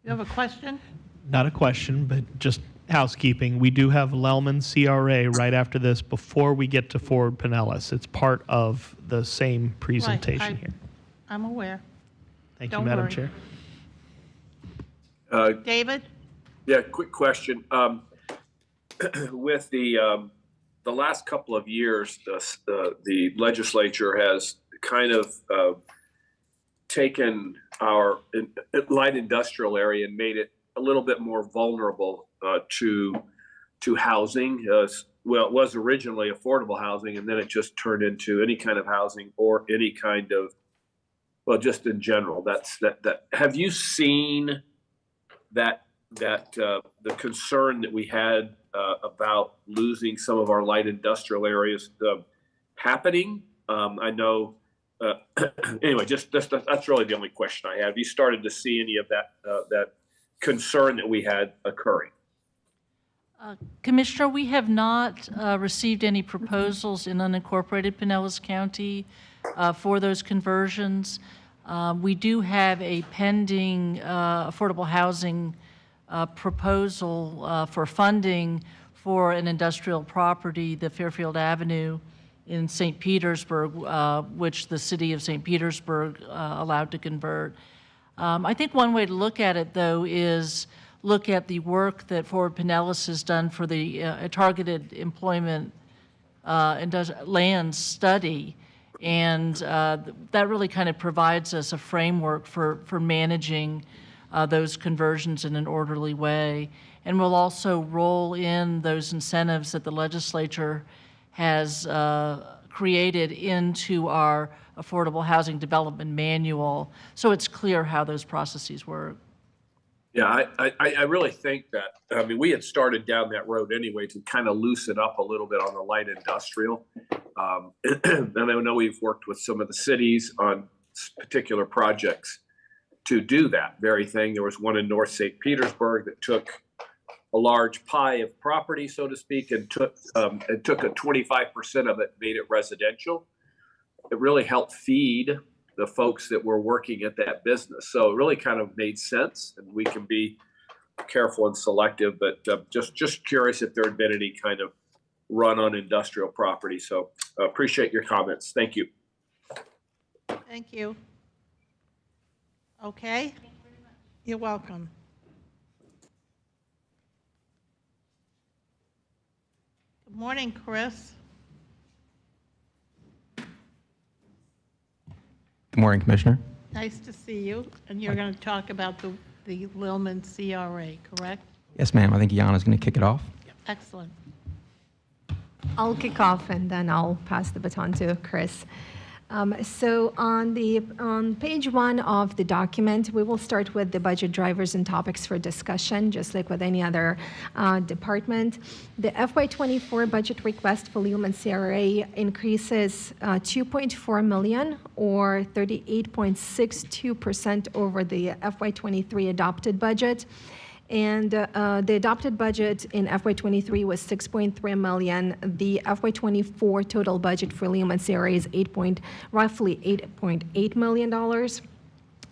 You have a question? Not a question, but just housekeeping. We do have Lealman CRA right after this before we get to Forward Pinellas. It's part of the same presentation here. I'm aware. Thank Don't you, Madam worry. Chair. David? Yeah, quick question. With the last couple of years, the legislature has kind of taken our light industrial area and made it a little bit more vulnerable to housing. Well, it was originally affordable housing, and then it just turned into any kind of housing or any kind of, well, just in general. That. Have you seen that the concern that we had about losing some of our light industrial areas happening? I know. Anyway, that's really the only question I have. You started to see any of that concern that we had occurring? Commissioner, we have not received any proposals in unincorporated Pinellas County for those conversions. We do have a pending affordable housing proposal for funding for an industrial property, the Fairfield Avenue in St. Petersburg, which the city of St. Petersburg allowed to convert. I think one way to look at it, though, is look at the work that Forward Pinellas has done for the targeted employment land study. And that really kind of provides us a framework for managing those conversions in an orderly way. And we'll also roll in those incentives that the legislature has created into our Affordable Housing Development Manual, so it's clear how those processes work. Yeah, I really think that, I mean, we had started down that road anyway to kind of loosen up a little bit on the light industrial. And I know we've worked with some of the cities on particular projects to do that very thing. There was one in North St. Petersburg that took a large pie of property, so to speak, and took a 25% of it, made it residential. It really helped feed the folks that were working at that business. So it really kind of made sense, and we can be careful and selective, but just curious if there had been any kind of run on industrial property. So appreciate your comments. Thank you. Thank you. Okay. You're welcome. Good morning, Chris. Good morning, Commissioner. Nice to see you. And you're going to talk about the Lealman CRA, correct? Yes, ma'am. I think Jana's going to kick it off. Excellent. I'll kick off and then I'll pass the baton to Chris. So on page 1 of the document, we will start with the budget drivers and topics for discussion, just like with any other department. The FY24 budget request for Lealman CRA increases $2.4 million, or 38.62% over the FY23 adopted budget. And the adopted budget in FY23 was $6.3 million. The FY24 total budget for Lealman CRA is roughly $8.8 million.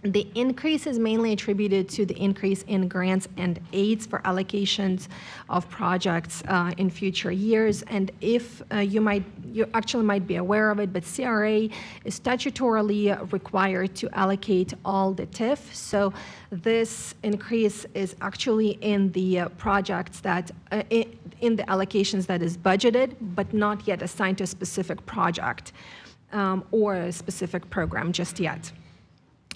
The increase is mainly attributed to the increase in grants and aids for allocations of projects in future years. And if you actually might be aware of it, but CRA is statutorily required to allocate all the TIF. So this increase is actually in the projects that, in the allocations that is budgeted, but not yet assigned to a specific project or a specific program just yet.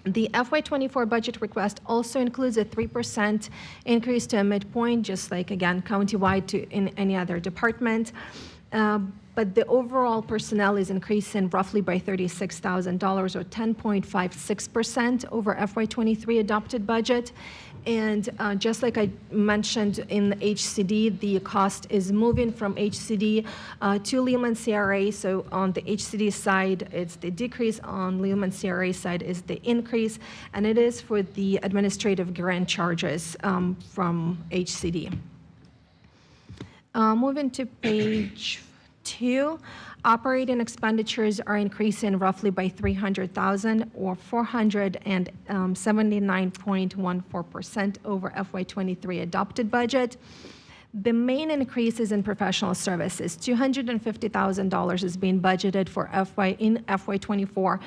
The FY24 budget request also includes a 3% increase to a midpoint, just like, again, countywide to in any other department. But the overall personnel is increasing roughly by $36,000, or 10.56% over FY23 adopted budget. And just like I mentioned in the HCD, the cost is moving from HCD to Lealman CRA. So on the HCD side, it's the decrease. On Lealman CRA side is the increase. And it is for the administrative grant charges from HCD. Moving to page 2. Operating expenditures are increasing roughly by $300,000, or 479.14% over FY23 adopted budget. The main increase is in professional services. $250,000 is being budgeted for FY24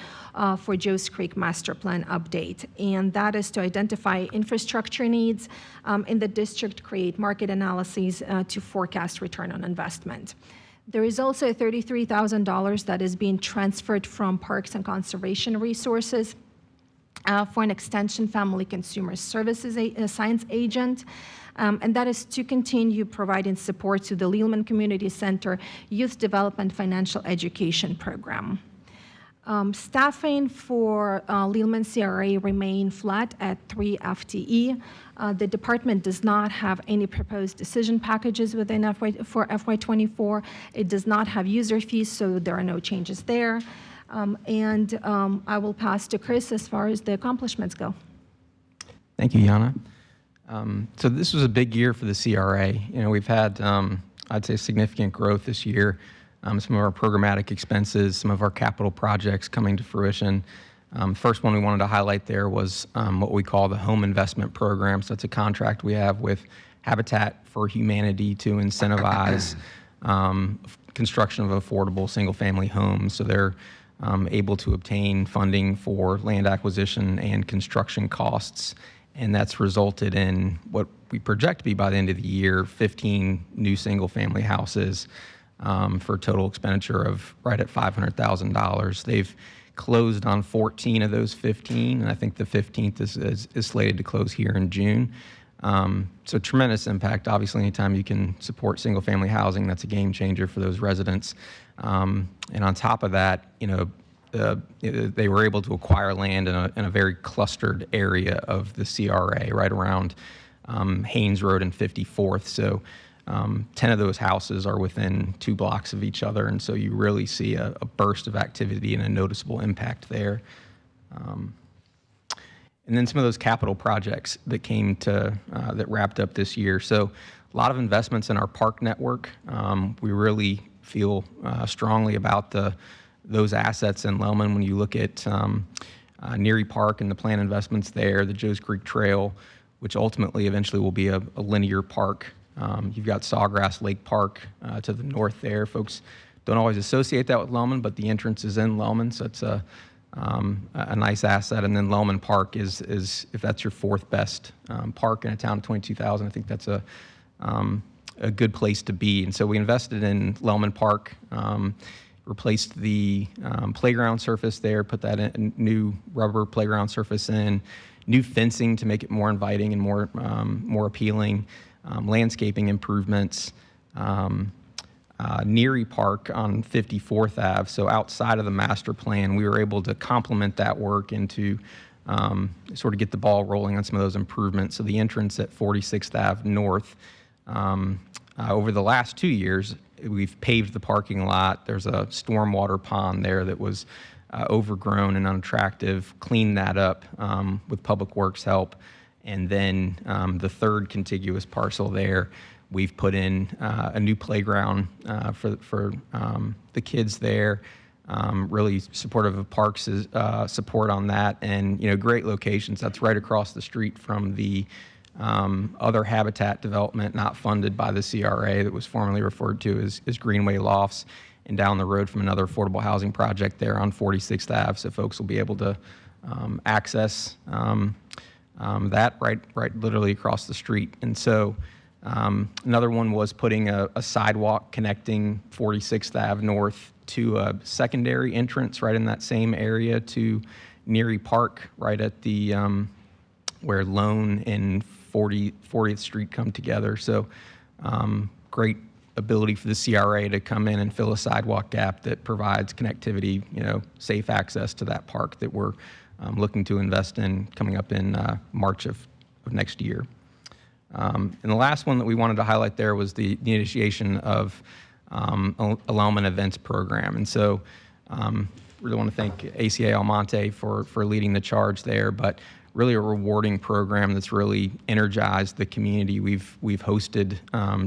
for Joe's Creek Master Plan update, and that is to identify infrastructure needs in the district, create market analyses to forecast return on investment. There is also $33,000 that is being transferred from Parks and Conservation Resources for an Extension Family Consumer Services Science Agent, and that is to continue providing support to the Lealman Community Center Youth Development Financial Education Program. Staffing for Lealman CRA remain flat at 3 FTE. The department does not have any proposed decision packages within for FY24. It does not have user fees, so there are no changes there. I will pass to Chris as far as the accomplishments go. Thank you, Jana. So this was a big year for the CRA. You know, we've had, I'd say, significant growth this year. Some of our programmatic expenses, some of our capital projects coming to fruition. First one we wanted to highlight there was what we call the Home Investment Program. So it's a contract we have with Habitat for Humanity to incentivize construction of affordable single-family homes. So they're able to obtain funding for land acquisition and construction costs. And that's resulted in what we project to be by the end of the year, 15 new single-family houses for a total expenditure of right at $500,000. They've closed on 14 of those 15, and I think the 15th is slated to close here in June. So tremendous impact. Obviously, anytime you can support single-family housing, that's a game changer for those residents. And on top of that, they were able to acquire land in a very clustered area of the CRA, right around Haynes Road and 54th. So 10 of those houses are within 2 blocks of each other, and so you really see a burst of activity and a noticeable impact there. And then some of those capital projects that came to, that wrapped up this year. So a lot of investments in our park network. We really feel strongly about those assets in Lealman. When you look at Neary Park and the planned investments there, the Joe's Creek Trail, which ultimately eventually will be a linear park. You've got Sawgrass Lake Park to the north there. Folks don't always associate that with Lealman, but the entrance is in Lealman, so it's a nice asset. And then Lealman Park is if that's your 4th best park in a town of 22,000, I think that's a good place to be. And so we invested in Lealman Park, replaced the playground surface there, put that in, new rubber playground surface in, new fencing to make it more inviting and more appealing, landscaping improvements. Neary Park on 54th Ave, so outside of the master plan, we were able to complement that work and to sort of get the ball rolling on some of those improvements. So the entrance at 46th Ave North, over the last 2 years, we've paved the parking lot. There's a stormwater pond there that was overgrown and unattractive, cleaned that up with Public Works help. And then the third contiguous parcel there, we've put in a new playground for the kids there. Really supportive of Parks' support on that, and great locations. That's right across the street from the other habitat development not funded by the CRA that was formerly referred to as Greenway Lofts, and down the road from another affordable housing project there on 46th Ave. So folks will be able to access that right literally across the street. And so another one was putting a sidewalk connecting 46th Ave North to a secondary entrance right in that same area to Neary Park, right at the where Lone and 40th Street come together. So great ability for the CRA to come in and fill a sidewalk gap that provides connectivity, safe access to that park that we're looking to invest in coming up in March of next year. And the last one that we wanted to highlight there was the initiation of a Lealman Events program. And so really want to thank ACA Almonte for leading the charge there, but really a rewarding program that's really energized the community. We've hosted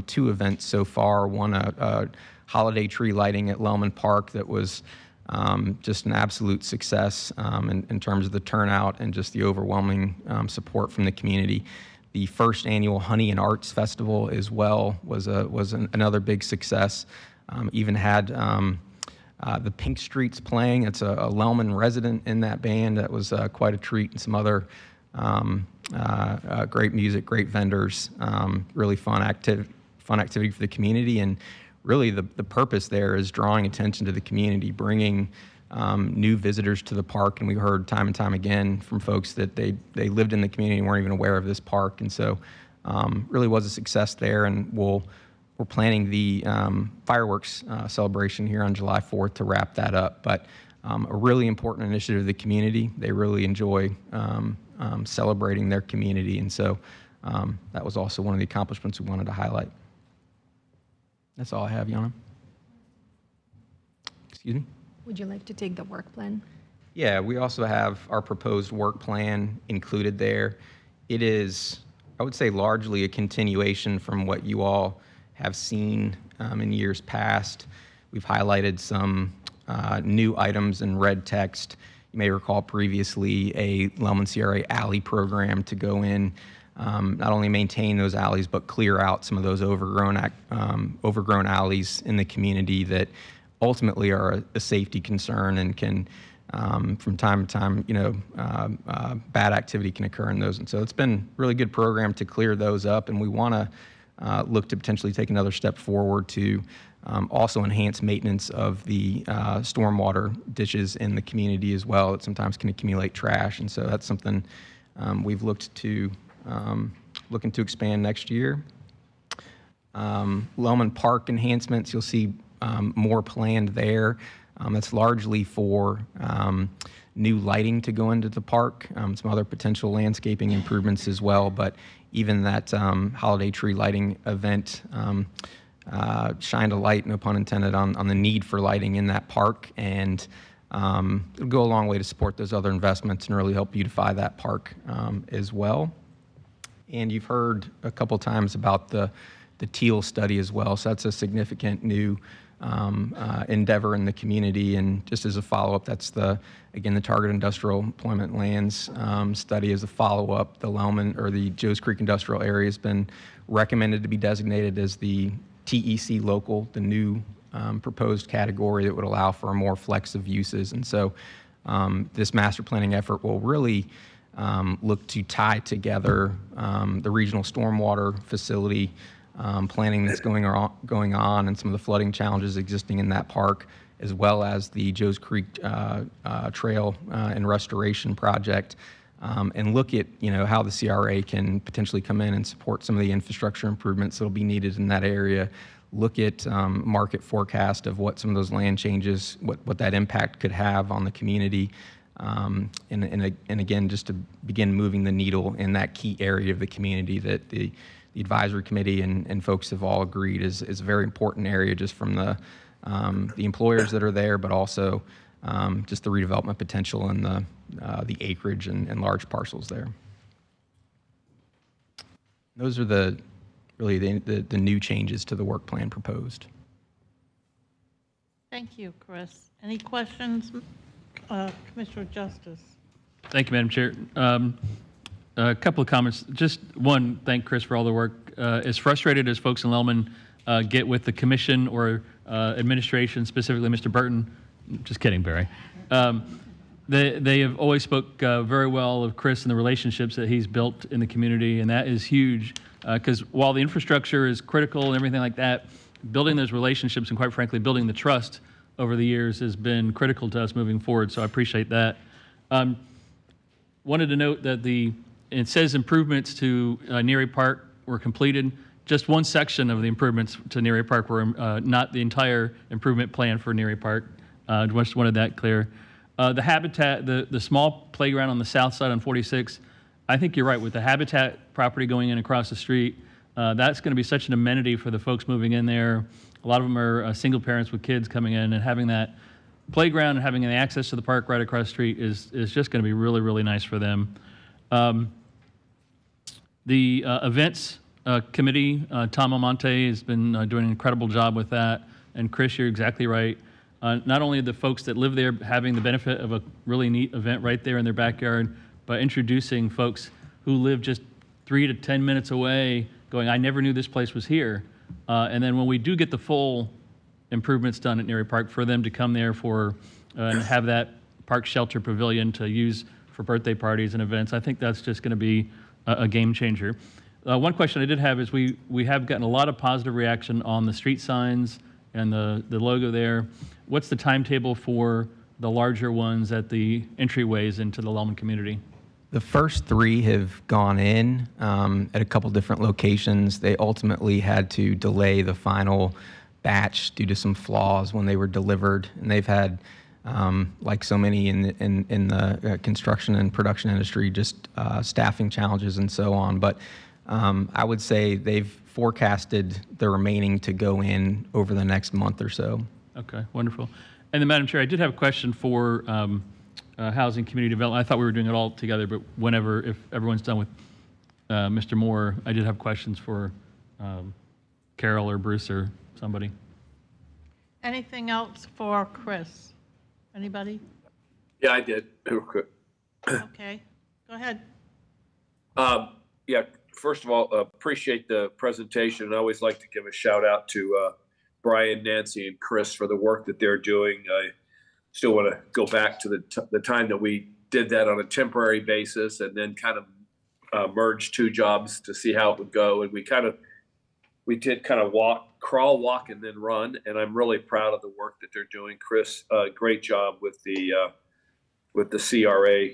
2 events so far. One, a holiday tree lighting at Lealman Park that was just an absolute success in terms of the turnout and just the overwhelming support from the community. The first annual Honey and Arts Festival as well was another big success. Even had the Pink Streets playing. It's a Lealman resident in that band. That was quite a treat, and some other great music, great vendors, really fun activity for the community. And really the purpose there is drawing attention to the community, bringing new visitors to the park. And we heard time and time again from folks that they lived in the community and weren't even aware of this park. And so really was a success there. And we're planning the fireworks celebration here on July 4th to wrap that up. But a really important initiative of the community. They really enjoy celebrating their community. And so that was also one of the accomplishments we wanted to highlight. That's all I have, Yana. Excuse me? Would you like to take the work plan? Yeah, we also have our proposed work plan included there. It is, I would say, largely a continuation from what you all have seen in years past. We've highlighted some new items in red text. you may recall previously a Lealman CRA alley program to go in, not only maintain those alleys, but clear out some of those overgrown alleys in the community that ultimately are a safety concern and can, from time to time, bad activity can occur in those. And so it's been a really good program to clear those up, and we want to look to potentially take another step forward to also enhance maintenance of the stormwater ditches in the community as well that sometimes can accumulate trash. And so that's something we've looked to looking to expand next year. Lealman Park enhancements, you'll see more planned there. That's largely for new lighting to go into the park, some other potential landscaping improvements as well, but even that holiday tree lighting event shined a light, no pun intended, on the need for lighting in that park, and it'll go a long way to support those other investments and really help beautify that park as well. And you've heard a couple times about the teal study as well, so that's a significant new endeavor in the community. And just as a follow-up, that's again the Target Industrial Employment Lands study as a follow-up. The Lealman, or the Joes Creek Industrial Area, has been recommended to be designated as the TEC local, the new proposed category that would allow for a more flex of uses. And so this master planning effort will really look to tie together the regional stormwater facility planning that's going on and some of the flooding challenges existing in that park, as well as the Joes Creek Trail and Restoration Project, and look at how the CRA can potentially come in and support some of the infrastructure improvements that will be needed in that area. Look at market forecast of what some of those land changes, what that impact could have on the community, and again, just to begin moving the needle in that key area of the community that the advisory committee and folks have all agreed is a very important area, just from the employers that are there, but also just the redevelopment potential and the acreage and large parcels there. Those are really the new changes to the work plan proposed. Thank you, Chris. Any questions, Commissioner Justice? Thank you, Madam Chair. A couple of comments. Just one, thank Chris for all the work. As frustrated as folks in Lealman get with the commission or administration, specifically Mr. Burton, just kidding, Barry. They have always spoke very well of Chris and the relationships that he's built in the community, and that is huge. Because while the infrastructure is critical and everything like that, building those relationships and, quite frankly, building the trust over the years has been critical to us moving forward. So I appreciate that. Wanted to note that it says improvements to Neary Park were completed. Just one section of the improvements to Neary Park were not the entire improvement plan for Neary Park. Just wanted that clear. The Habitat, the small playground on the south side on 46, I think you're right. With the Habitat property going in across the street, that's going to be such an amenity for the folks moving in there. A lot of them are single parents with kids coming in, and having that playground and having the access to the park right across the street is just going to be really, really nice for them. The events committee, Tom Almonte has been doing an incredible job with that. And Chris, you're exactly right. Not only the folks that live there having the benefit of a really neat event right there in their backyard, but introducing folks who live just 3 to 10 minutes away going, I never knew this place was here. And then when we do get the full improvements done at Neary Park, for them to come there and have that park shelter pavilion to use for birthday parties and events, I think that's just going to be a game changer. One question I did have is we have gotten a lot of positive reaction on the street signs and the logo there. What's the timetable for the larger ones at the entryways into the Lealman community? The first 3 have gone in at a couple different locations. They ultimately had to delay the final batch due to some flaws when they were delivered, and they've had, like so many in the construction and production industry, just staffing challenges and so on. But I would say they've forecasted the remaining to go in over the next month or so. Okay, wonderful. And then, Madam Chair, I did have a question for Housing Community Development. I thought we were doing it all together, but if everyone's done with Mr. Moore, I did have questions for Carol or Bruce or somebody. Anything else for Chris? Anybody? Yeah, I did. Okay, go ahead. Yeah, first of all, appreciate the presentation. I always like to give a shout out to Brian, Nancy, and Chris for the work that they're doing. I still want to go back to the time that we did that on a temporary basis and then kind of merged two jobs to see how it would go. And we did kind of crawl, walk, and then run. And I'm really proud of the work that they're doing. Chris, great job with the CRA.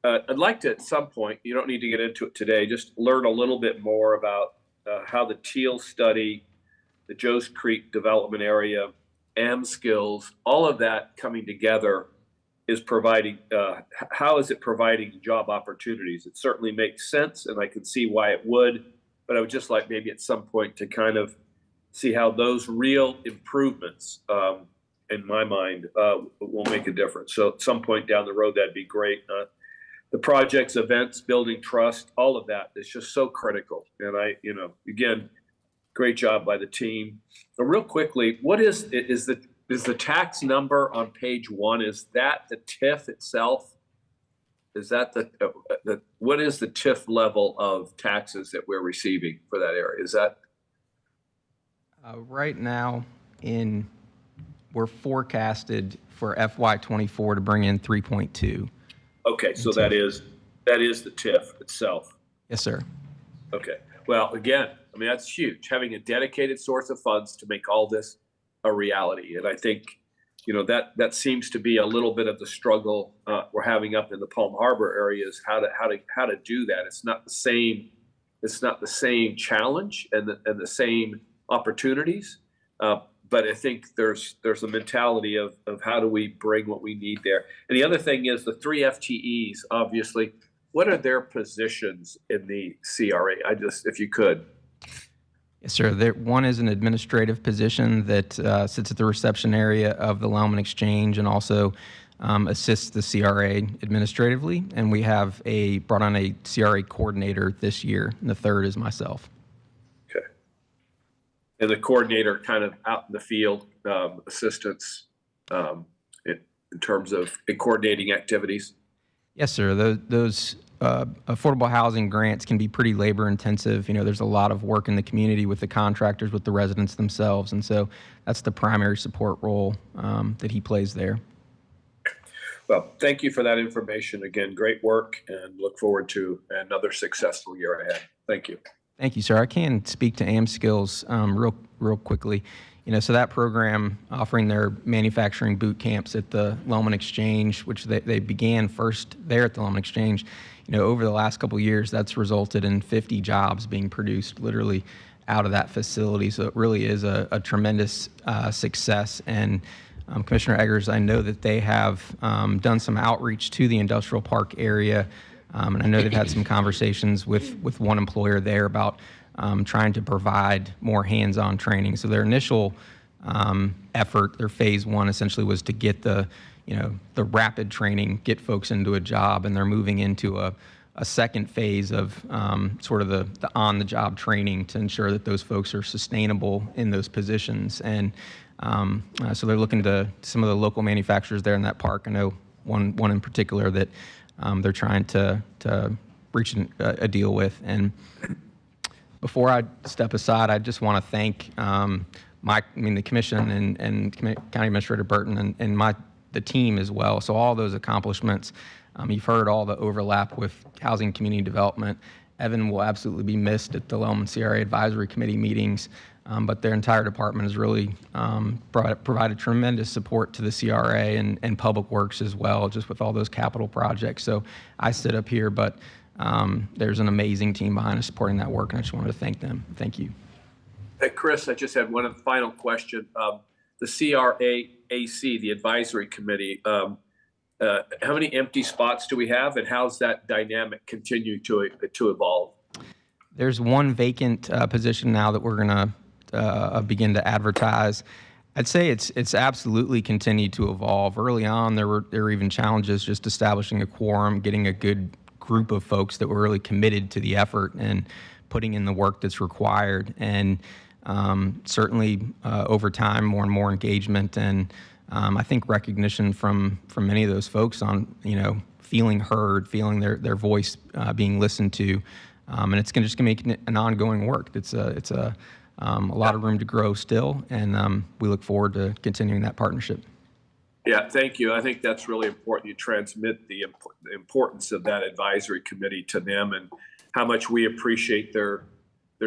I'd like to, at some point, you don't need to get into it today, just learn a little bit more about how the Teal study, the Joe's Creek development area, AM skills, all of that coming together is providing, how is it providing job opportunities? It certainly makes sense, and I can see why it would, but I would just like maybe at some point to kind of see how those real improvements, in my mind, will make a difference. So at some point down the road, that'd be great. The projects, events, building trust, all of that is just so critical. And again, great job by the team. But real quickly, what is the tax number on page 1? Is that the TIF itself? Is that what is the TIF level of taxes that we're receiving for that area? Is that? Right now, we're forecasted for FY24 to bring in 3.2. Okay, so that is the TIF itself. Yes, sir. Okay. Well, again, I mean, that's huge, having a dedicated source of funds to make all this a reality. And I think, that seems to be a little bit of the struggle we're having up in the Palm Harbor area is how to do that. It's not the same challenge and the same opportunities. But I think there's a mentality of how do we bring what we need there. And the other thing is the 3 FTEs, obviously, what are their positions in the CRA? If you could. Yes, sir. One is an administrative position that sits at the reception area of the Lealman Exchange and also assists the CRA administratively. And we have brought on a CRA coordinator this year, and the third is myself. Okay. And the coordinator kind of out in the field, assistance in terms of coordinating activities? Yes, sir. Those affordable housing grants can be pretty labor intensive. There's a lot of work in the community with the contractors, with the residents themselves. And so that's the primary support role that he plays there. Well, thank you for that information. Again, great work, and look forward to another successful year ahead. Thank you. Thank you, sir. I can speak to AM Skills real quickly. So that program offering their manufacturing boot camps at the Lealman Exchange, which they began first there at the Lealman Exchange, over the last couple of years, that's resulted in 50 jobs being produced literally out of that facility. So it really is a tremendous success. And Commissioner Eggers, I know that they have done some outreach to the industrial park area. And I know they've had some conversations with one employer there about trying to provide more hands-on training. So their initial effort, their phase 1, essentially was to get the rapid training, get folks into a job, and they're moving into a second phase of sort of the on-the-job training to ensure that those folks are sustainable in those positions. And so they're looking to some of the local manufacturers there in that park. I know one in particular that they're trying to reach a deal with. And before I step aside, I just want to thank the commission and County Administrator Burton and the team as well. So all those accomplishments, you've heard all the overlap with housing community development. Evan will absolutely be missed at the Lealman CRA Advisory Committee meetings, but their entire department has really provided tremendous support to the CRA and Public Works as well, just with all those capital projects. So I sit up here, but there's an amazing team behind us supporting that work, and I just wanted to thank them. Thank you. Hey, Chris, I just had one final question. The CRAAC, the advisory committee, how many empty spots do we have, and how's that dynamic continue to evolve? There's one vacant position now that we're going to begin to advertise. I'd say it's absolutely continued to evolve. Early on, there were even challenges just establishing a quorum, getting a good group of folks that were really committed to the effort and putting in the work that's required. And certainly over time, more and more engagement and I think recognition from many of those folks on, feeling heard, feeling their voice being listened to, and it's just going to make it an ongoing work. It's a lot of room to grow still, and we look forward to continuing that partnership. Yeah, thank you. I think that's really important. You transmit the importance of that advisory committee to them and how much we appreciate their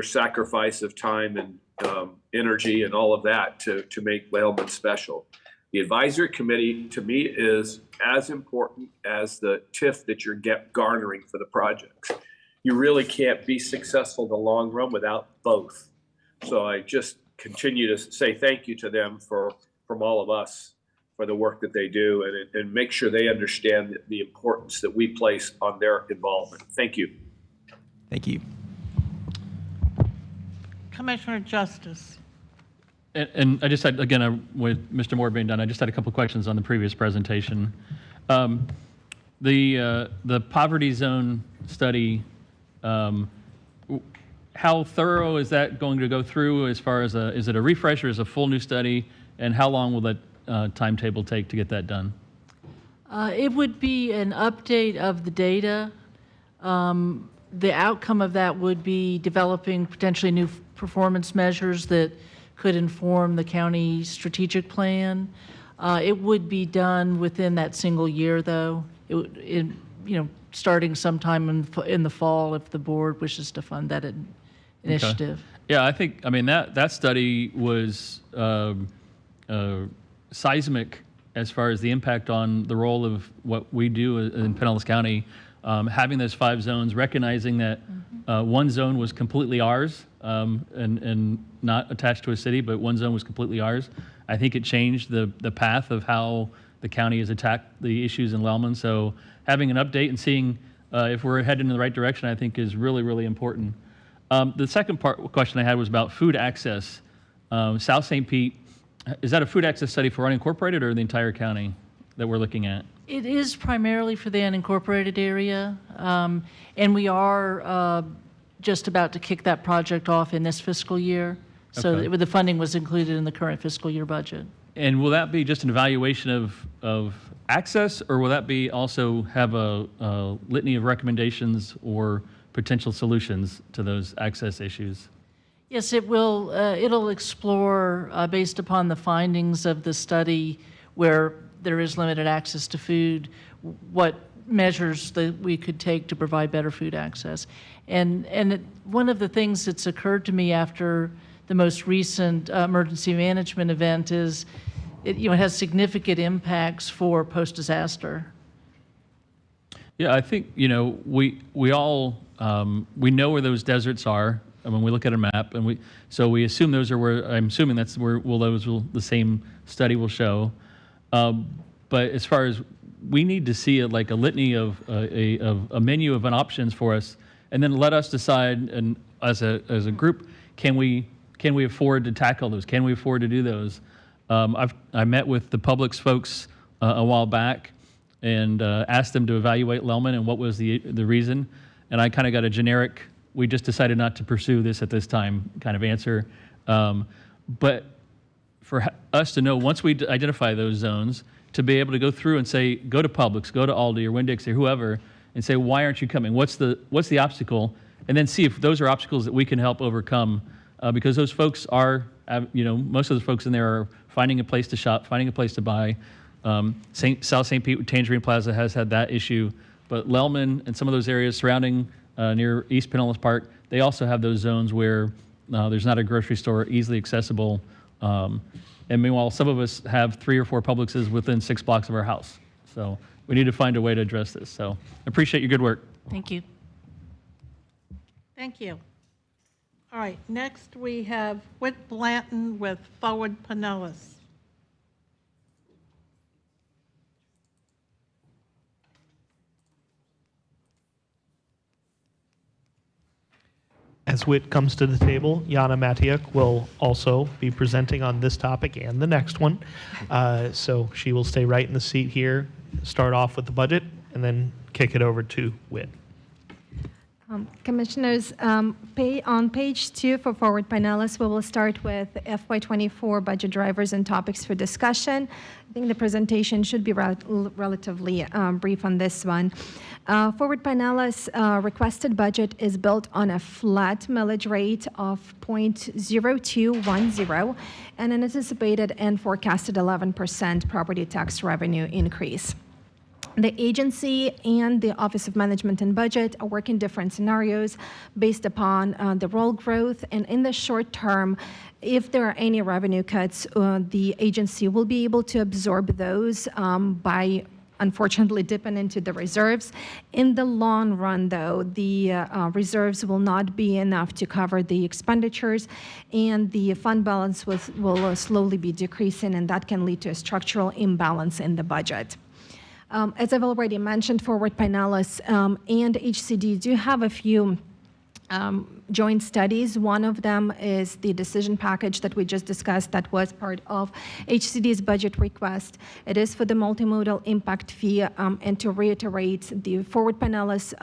sacrifice of time and energy and all of that to make Lealman special. The advisory committee, to me, is as important as the TIF that you're garnering for the projects. You really can't be successful in the long run without both. So I just continue to say thank you to them from all of us for the work that they do and make sure they understand the importance that we place on their involvement. Thank you. Thank you. Commissioner Justice. And I just had, again, with Mr. Moore being done, I just had a couple questions on the previous presentation. The poverty zone study, how thorough is that going to go through as far as is it a refresher, is it a full new study, and how long will that timetable take to get that done? It would be an update of the data. The outcome of that would be developing potentially new performance measures that could inform the county strategic plan. It would be done within that single year, though. Starting sometime in the fall if the board wishes to fund that initiative. Okay. Yeah, I think, that study was seismic as far as the impact on the role of what we do in Pinellas County. Having those 5 zones, recognizing that one zone was completely ours and not attached to a city, but one zone was completely ours. I think it changed the path of how the county has attacked the issues in Lealman. So having an update and seeing if we're heading in the right direction, I think is really, really important. The second question I had was about food access. South St. Pete, is that a food access study for unincorporated or the entire county that we're looking at? It is primarily for the unincorporated area, and we are just about to kick that project off in this fiscal year. So Okay. the funding was included in the current fiscal year budget. And will that be just an evaluation of access, or will that be also have a litany of recommendations or potential solutions to those access issues? Yes, it will. It'll explore, based upon the findings of the study, where there is limited access to food, what measures that we could take to provide better food access. And one of the things that's occurred to me after the most recent emergency management event is it has significant impacts for post-disaster. Yeah, I think, we all, we know where those deserts are. When we look at a map, and we assume those are where, I'm assuming that's where the same study will show. But as far as we need to see a litany of a menu of options for us, and then let us decide, and as a group, can we afford to tackle those? Can we afford to do those? I met with the Publix folks a while back and asked them to evaluate Lealman and what was the reason, and I kind of got a generic, we just decided not to pursue this at this time kind of answer. But for us to know, once we identify those zones, to be able to go through and say, go to Publix, go to Aldi or Winn-Dixie or whoever, and say, why aren't you coming? What's the obstacle? And then see if those are obstacles that we can help overcome, because those folks are, most of the folks in there are finding a place to shop, finding a place to buy. South St. Pete, Tangerine Plaza has had that issue, but Lealman and some of those areas surrounding near East Pinellas Park, they also have those zones where there's not a grocery store easily accessible. And meanwhile, some of us have 3 or 4 Publixes within 6 blocks of our house. So we need to find a way to address this. So I appreciate your good work. Thank you. Thank you. All right, next we have Whit Blanton with Forward Pinellas. As Whit comes to the table, Jana Matiuk will also be presenting on this topic and the next one. So she will stay right in the seat here, start off with the budget, and then kick it over to Whit. Commissioners, on page 2 for Forward Pinellas, we will start with FY24 budget drivers and topics for discussion. I think the presentation should be relatively brief on this one. Forward Pinellas requested budget is built on a flat millage rate of 0.0210 and an anticipated and forecasted 11% property tax revenue increase. The agency and the Office of Management and Budget are working different scenarios based upon the role growth. And in the short term, if there are any revenue cuts, the agency will be able to absorb those by unfortunately dipping into the reserves. In the long run, though, the reserves will not be enough to cover the expenditures, and the fund balance will slowly be decreasing, and that can lead to a structural imbalance in the budget. As I've already mentioned, Forward Pinellas and HCD do have a few joint studies. One of them is the decision package that we just discussed that was part of HCD's budget request. It is for the multimodal impact fee, and to reiterate, the Forward Pinellas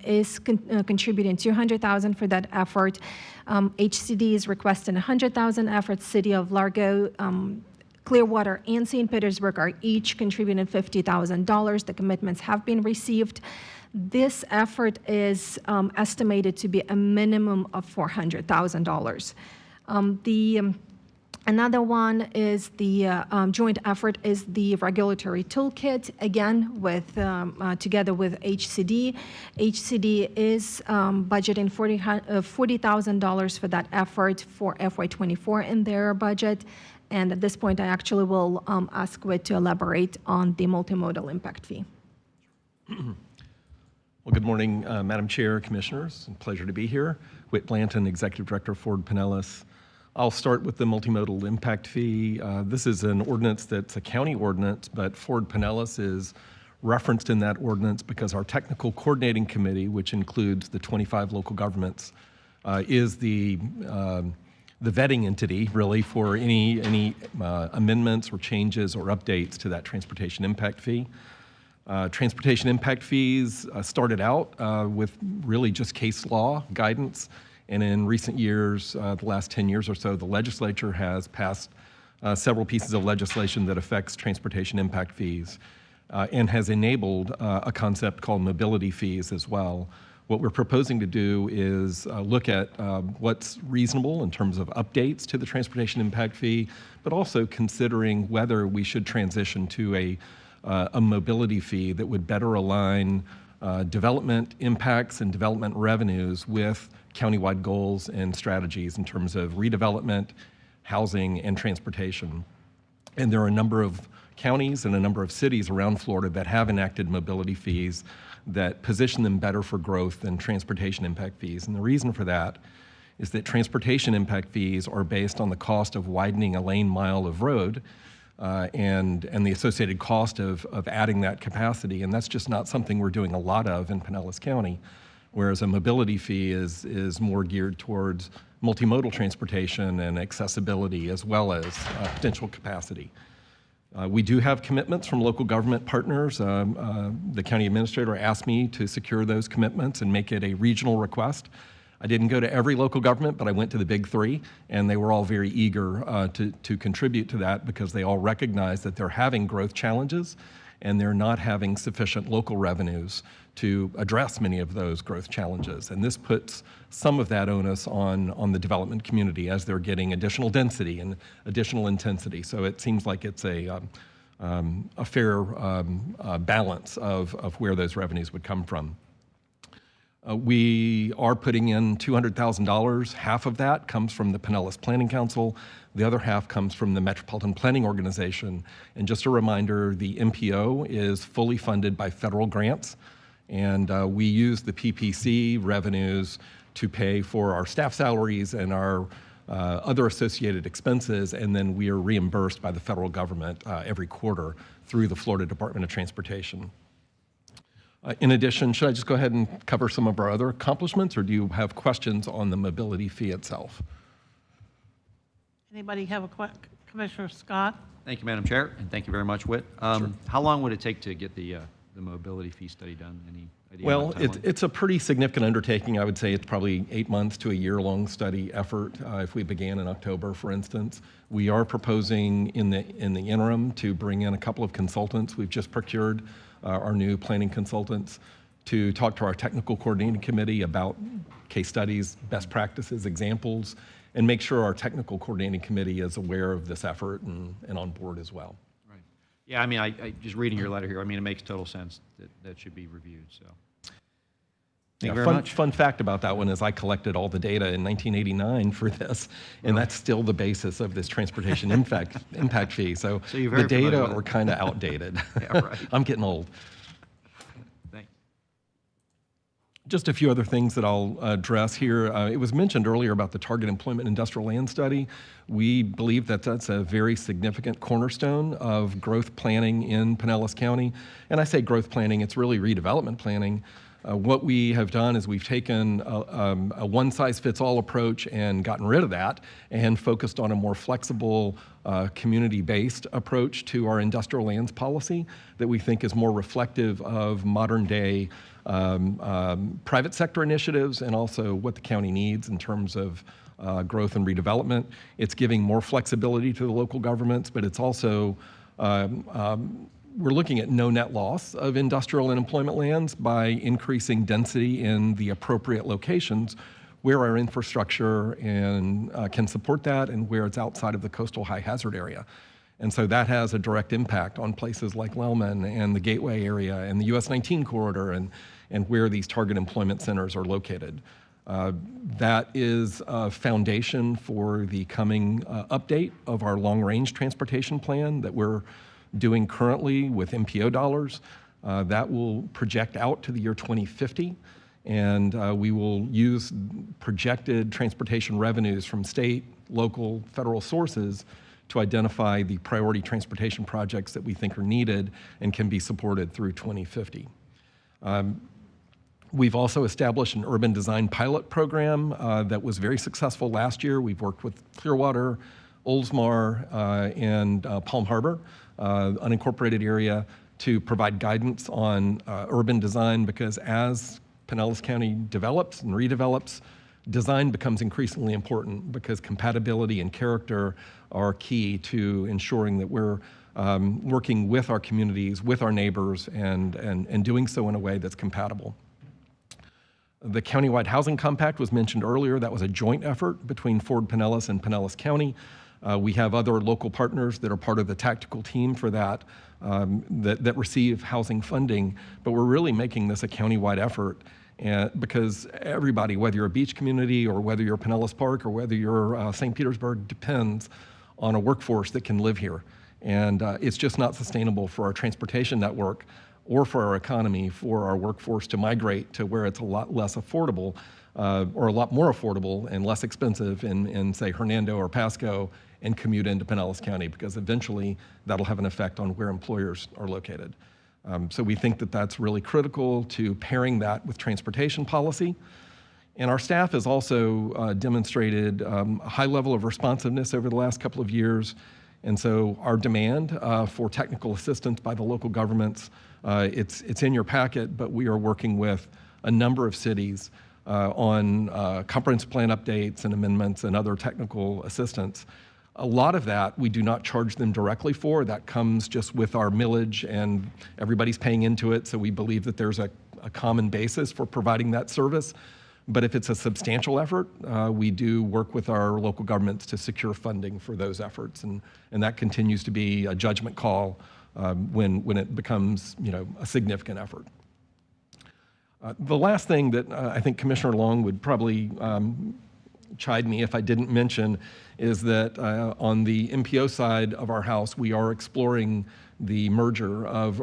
is contributing $200,000 for that effort. HCD is requesting $100,000 effort. City of Largo, Clearwater, and St. Petersburg are each contributing $50,000. The commitments have been received. This effort is estimated to be a minimum of $400,000. Another one is the joint effort is the regulatory toolkit, again with together with HCD. HCD is budgeting $40,000 for that effort for FY24 in their budget. And at this point, I actually will ask Whit to elaborate on the multimodal impact fee. Well, good morning, Madam Chair, Commissioners. It's a pleasure to be here. Whit Blanton, Executive Director of Forward Pinellas. I'll start with the multimodal impact fee. This is an ordinance that's a county ordinance, but Forward Pinellas is referenced in that ordinance because our technical coordinating committee, which includes the 25 local governments, is the vetting entity, really, for any amendments or changes or updates to that transportation impact fee. Transportation impact fees started out with really just case law guidance, and in recent years, the last 10 years or so, the legislature has passed several pieces of legislation that affects transportation impact fees and has enabled a concept called mobility fees as well. What we're proposing to do is look at what's reasonable in terms of updates to the transportation impact fee, but also considering whether we should transition to a mobility fee that would better align development impacts and development revenues with countywide goals and strategies in terms of redevelopment, housing, and transportation. And there are a number of counties and a number of cities around Florida that have enacted mobility fees that position them better for growth than transportation impact fees. And the reason for that is that transportation impact fees are based on the cost of widening a lane mile of road and the associated cost of adding that capacity. And that's just not something we're doing a lot of in Pinellas County, whereas a mobility fee is more geared towards multimodal transportation and accessibility as well as potential capacity. We do have commitments from local government partners. The county administrator asked me to secure those commitments and make it a regional request. I didn't go to every local government, but I went to the big three, and they were all very eager to contribute to that because they all recognize that they're having growth challenges and they're not having sufficient local revenues to address many of those growth challenges. And this puts some of that onus on the development community as they're getting additional density and additional intensity. So it seems like it's a fair balance of where those revenues would come from. We are putting in $200,000. Half of that comes from the Pinellas Planning Council. The other half comes from the Metropolitan Planning Organization. And just a reminder, the MPO is fully funded by federal grants. And we use the PPC revenues to pay for our staff salaries and our other associated expenses. And then we are reimbursed by the federal government every quarter through the Florida Department of Transportation. In addition, should I just go ahead and cover some of our other accomplishments, or do you have questions on the mobility fee itself? Anybody have a question? Commissioner Scott? Thank you, Madam Chair, and thank you very much, Whit. How long would it take to get the mobility fee study done? Any idea Well, on timeline? it's a pretty significant undertaking. I would say it's probably 8 months to a year-long study effort. If we began in October, for instance, we are proposing in the interim to bring in a couple of consultants. We've just procured our new planning consultants to talk to our technical coordinating committee about case studies, best practices, examples, and make sure our technical coordinating committee is aware of this effort and on board as well. Yeah, I mean, I just reading your letter here, I mean, it makes total sense that that should be reviewed, so. Thank you very much. Fun fact about that one is I collected all the data in 1989 for this, and that's still the basis of this transportation impact fee. So you're the very familiar data with it. are kind of outdated. Yeah, right. I'm getting old. Thanks. Just a few other things that I'll address here. It was mentioned earlier about the Target Employment Industrial Land Study. We believe that that's a very significant cornerstone of growth planning in Pinellas County. And I say growth planning, it's really redevelopment planning. What we have done is we've taken a one-size-fits-all approach and gotten rid of that and focused on a more flexible, community-based approach to our industrial lands policy that we think is more reflective of modern-day private sector initiatives and also what the county needs in terms of growth and redevelopment. It's giving more flexibility to the local governments, but it's also we're looking at no net loss of industrial and employment lands by increasing density in the appropriate locations where our infrastructure can support that and where it's outside of the coastal high hazard area. And so that has a direct impact on places like Lealman and the Gateway area and the US 19 corridor and where these target employment centers are located. That is a foundation for the coming update of our long-range transportation plan that we're doing currently with MPO dollars. That will project out to the year 2050, and we will use projected transportation revenues from state, local, federal sources to identify the priority transportation projects that we think are needed and can be supported through 2050. We've also established an urban design pilot program that was very successful last year. We've worked with Clearwater, Oldsmar, and Palm Harbor, unincorporated area, to provide guidance on urban design, because as Pinellas County develops and redevelops, design becomes increasingly important because compatibility and character are key to ensuring that we're working with our communities, with our neighbors, and doing so in a way that's compatible. The countywide housing compact was mentioned earlier. That was a joint effort between Ford Pinellas and Pinellas County. We have other local partners that are part of the tactical team for that, that receive housing funding, but we're really making this a countywide effort because everybody, whether you're a beach community or whether you're Pinellas Park or whether you're St. Petersburg, depends on a workforce that can live here. And it's just not sustainable for our transportation network or for our economy, for our workforce to migrate to where it's a lot less affordable or a lot more affordable and less expensive in say, Hernando or Pasco, and commute into Pinellas County, because eventually that'll have an effect on where employers are located. So we think that that's really critical to pairing that with transportation policy. And our staff has also demonstrated a high level of responsiveness over the last couple of years. And so our demand for technical assistance by the local governments, it's in your packet, but we are working with a number of cities on comprehensive plan updates and amendments and other technical assistance. A lot of that we do not charge them directly for. That comes just with our millage, and everybody's paying into it, so we believe that there's a common basis for providing that service. But if it's a substantial effort, we do work with our local governments to secure funding for those efforts, and that continues to be a judgment call when it becomes, a significant effort. The last thing that I think Commissioner Long would probably chide me if I didn't mention is that on the MPO side of our house, we are exploring the merger of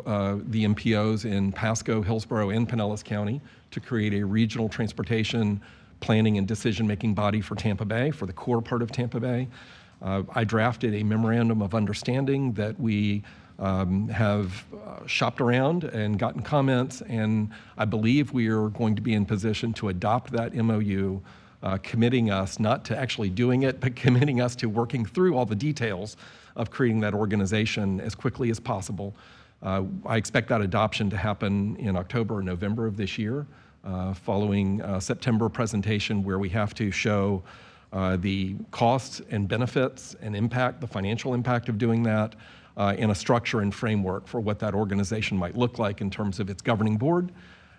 the MPOs in Pasco, Hillsborough, and Pinellas County to create a regional transportation planning and decision-making body for Tampa Bay, for the core part of Tampa Bay. I drafted a memorandum of understanding that we have shopped around and gotten comments, and I believe we are going to be in position to adopt that MOU, committing us not to actually doing it, but committing us to working through all the details of creating that organization as quickly as possible. I expect that adoption to happen in October or November of this year, following September presentation where we have to show the costs and benefits and impact, the financial impact of doing that, in a structure and framework for what that organization might look like in terms of its governing board.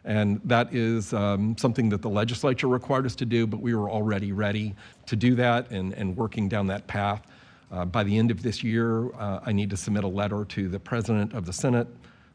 And that is something that the legislature required us to do, but we were already ready to do that and working down that path. By the end of this year, I need to submit a letter to the President of the Senate,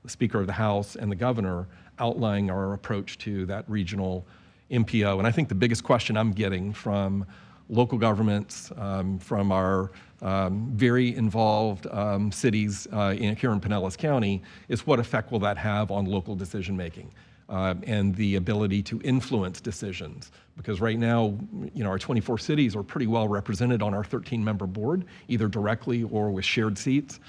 the Speaker of the House, and the Governor outlining our approach to that regional MPO. And I think the biggest question I'm getting from local governments, from our very involved cities here in Pinellas County, is what effect will that have on local decision making and the ability to influence decisions. Because right now, our 24 cities are pretty well represented on our 13-member board, either directly or with shared seats.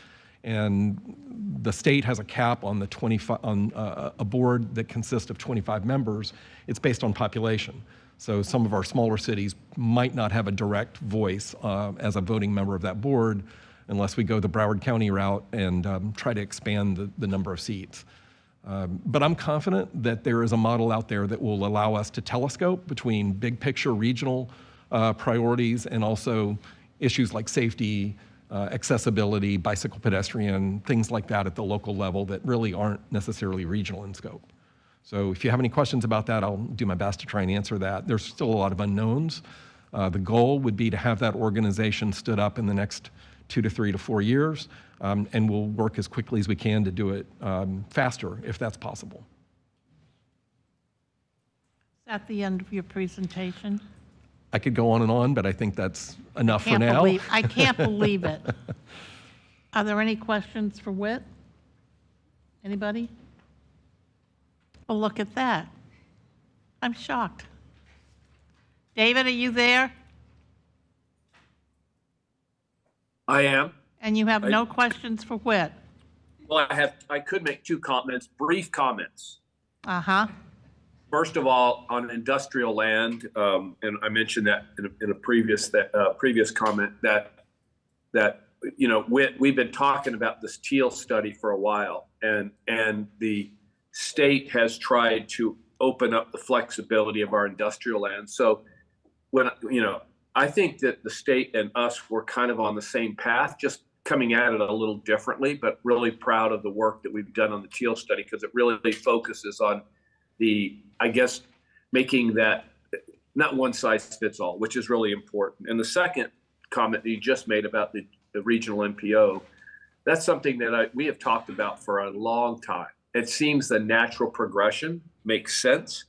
And the state has a cap on a board that consists of 25 members. It's based on population. So some of our smaller cities might not have a direct voice as a voting member of that board unless we go the Broward County route and try to expand the number of seats. But I'm confident that there is a model out there that will allow us to telescope between big picture regional priorities and also issues like safety, accessibility, bicycle pedestrian, things like that at the local level that really aren't necessarily regional in scope. So if you have any questions about that, I'll do my best to try and answer that. There's still a lot of unknowns. The goal would be to have that organization stood up in the next 2 to 3 to 4 years, and we'll work as quickly as we can to do it faster if that's possible. Is that the end of your presentation? I could go on, but I think that's enough for now. I can't believe it. Are there any questions for Whit? Anybody? Well, look at that. I'm shocked. David, are you there? I am. And you have no questions for Whit? Well, I could make 2 comments, brief comments. Uh-huh. First of all, on industrial land, and I mentioned that in a previous comment that we've been talking about this Teal study for a while, and the state has tried to open up the flexibility of our industrial land. So I think that the state and us were kind of on the same path, just coming at it a little differently, but really proud of the work that we've done on the Teal study because it really focuses on making that not one size fits all, which is really important. And the second comment that you just made about the regional MPO, that's something that we have talked about for a long time. It seems the natural progression makes sense.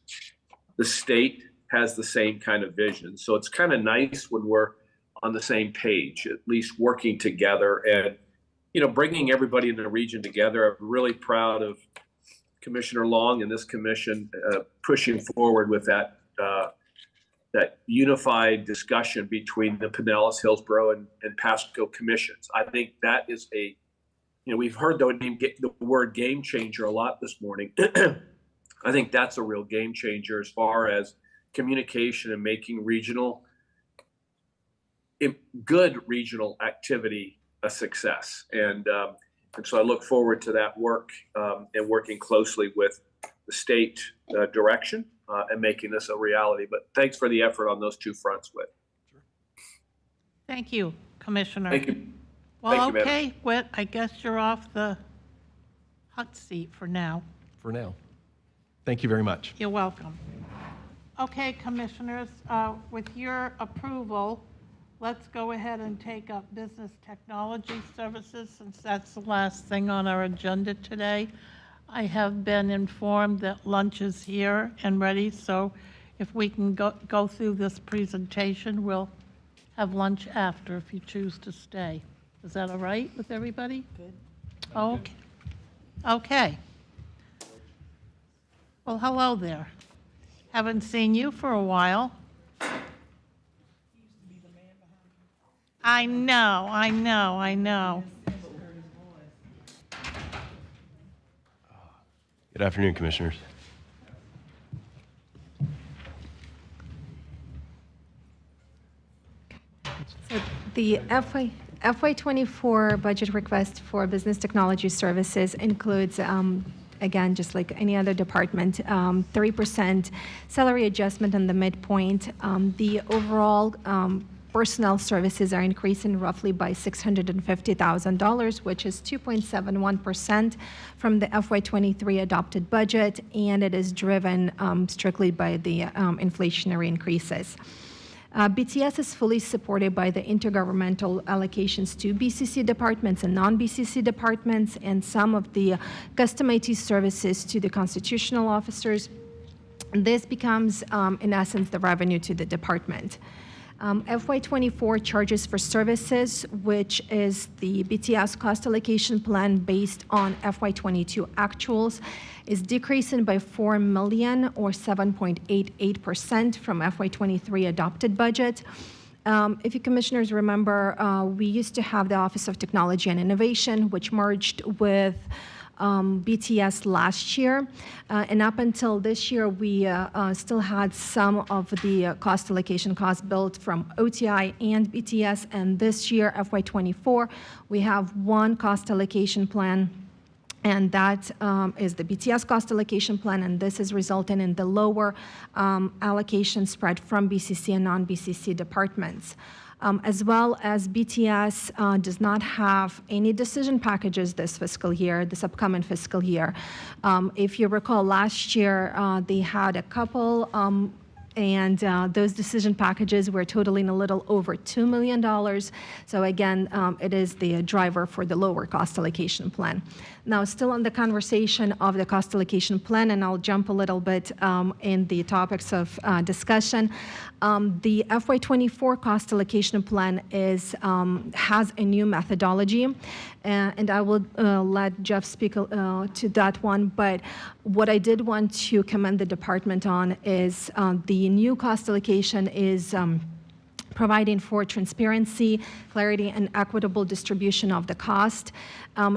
The state has the same kind of vision. So it's kind of nice when we're on the same page, at least working together and, bringing everybody in the region together. I'm really proud of Commissioner Long and this commission pushing forward with that unified discussion between the Pinellas, Hillsborough, and Pasco commissions. I think that is we've heard the word game changer a lot this morning. I think that's a real game changer as far as communication and making good regional activity a success. And so I look forward to that work and working closely with the state direction and making this a reality. But thanks for the effort on those 2 fronts, Whit. Thank you, Commissioner. Thank you. Well, Thank you, okay, Whit, I guess you're off the hot seat for now. For now. Thank you very much. You're welcome. Okay, Commissioners, with your approval, let's go ahead and take up business technology services since that's the last thing on our agenda today. I have been informed that lunch is here and ready, so if we can go through this presentation, we'll have lunch after if you choose to stay. Is that all right with everybody? Good. Okay. Okay. Well, hello there. Haven't seen you for a while. I know. Good afternoon, Commissioners. So the FY24 budget request for business technology services includes, again, just like any other department, 3% salary adjustment on the midpoint. The overall personnel services are increasing roughly by $650,000, which is 2.71% from the FY23 adopted budget, and it is driven strictly by the inflationary increases. BTS is fully supported by the intergovernmental allocations to BCC departments and non-BCC departments, and some of the custom IT services to the constitutional officers. This becomes, in essence, the revenue to the department. FY24 charges for services, which is the BTS cost allocation plan based on FY22 actuals, is decreasing by $4 million or 7.88% from FY23 adopted budget. If you commissioners remember, we used to have the Office of Technology and Innovation, which merged with BTS last year. And up until this year, we still had some of the cost allocation costs built from OTI and BTS. And this year, FY24, we have one cost allocation plan, and that is the BTS cost allocation plan, and this is resulting in the lower allocation spread from BCC and non-BCC departments. As well as BTS does not have any decision packages this fiscal year, this upcoming fiscal year. If you recall, last year they had a couple, and those decision packages were totaling a little over $2 million. So again, it is the driver for the lower cost allocation plan. Now, still on the conversation of the cost allocation plan, and I'll jump a little bit in the topics of discussion. The FY24 cost allocation plan has a new methodology, and I will let Jeff speak to that one. But what I did want to commend the department on is the new cost allocation is providing for transparency, clarity, and equitable distribution of the cost.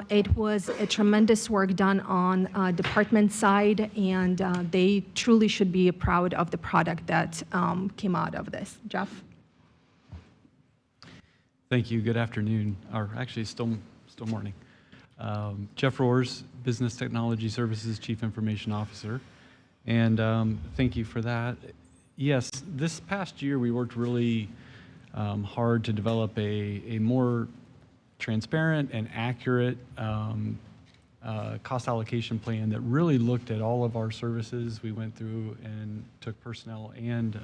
It was a tremendous work done on department side, and they truly should be proud of the product that came out of this. Jeff? Thank you. Good afternoon, or actually still morning. Jeff Roars, Business Technology Services Chief Information Officer, and thank you for that. Yes, this past year we worked really hard to develop a more transparent and accurate cost allocation plan that really looked at all of our services. We went through and took personnel and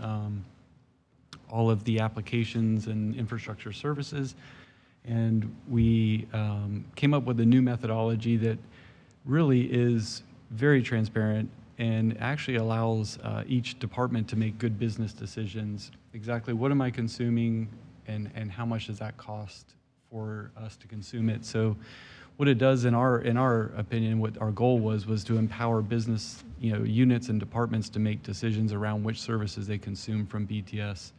all of the applications and infrastructure services, and we came up with a new methodology that really is very transparent and actually allows each department to make good business decisions. Exactly what am I consuming, and how much does that cost for us to consume it? So what it does in our opinion, what our goal was to empower business units and departments to make decisions around which services they consume from BTS,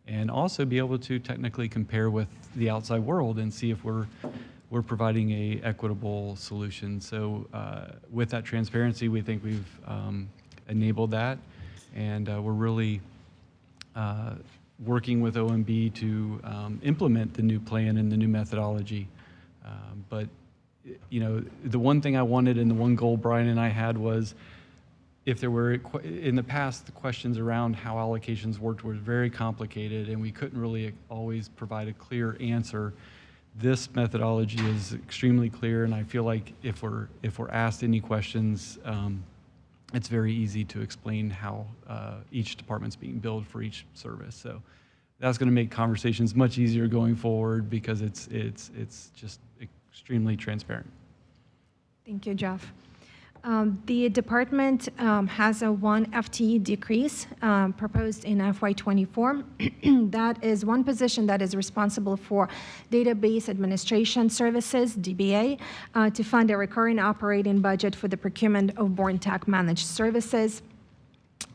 and also be able to technically compare with the outside world and see if we're providing a equitable solution. So with that transparency, we think we've enabled that, and we're really working with OMB to implement the new plan and the new methodology. But the one thing I wanted and the one goal Brian and I had was, if there were, in the past, the questions around how allocations worked were very complicated and we couldn't really always provide a clear answer. This methodology is extremely clear, and I feel like if we're asked any questions, it's very easy to explain how each department's being billed for each service. So that's going to make conversations much easier going forward because it's just extremely transparent. Thank you, Jeff. The department has a 1 FTE decrease proposed in FY24. That is one position that is responsible for database administration services, DBA, to fund a recurring operating budget for the procurement of born tech managed services.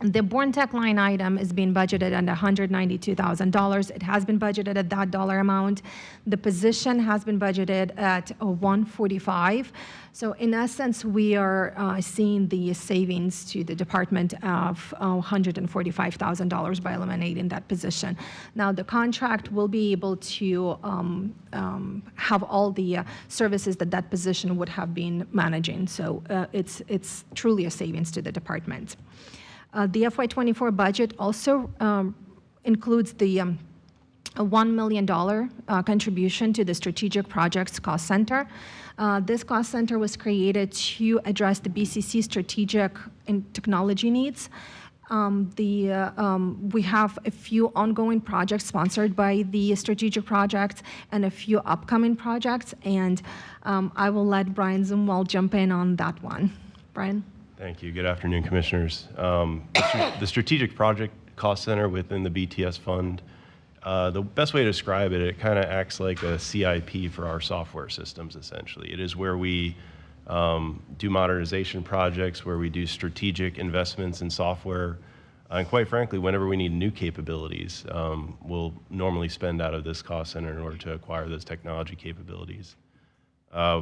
The Born Tech line item is being budgeted at $192,000. It has been budgeted at that dollar amount. The position has been budgeted at $145,000. So in essence, we are seeing the savings to the department of $145,000 by eliminating that position. Now, the contract will be able to have all the services that that position would have been managing. So it's truly a savings to the department. The FY24 budget also includes the a $1 million contribution to the Strategic Projects Cost Center. This cost center was created to address the BCC strategic and technology needs. We have a few ongoing projects sponsored by the strategic projects and a few upcoming projects, and I will let Brian Zumwalt jump in on that one. Brian? Thank you. Good afternoon, Commissioners. The Strategic Project Cost Center within the BTS Fund, the best way to describe it, it kind of acts like a CIP for our software systems, essentially. It is where we do modernization projects, where we do strategic investments in software, and quite frankly, whenever we need new capabilities, we'll normally spend out of this cost center in order to acquire those technology capabilities.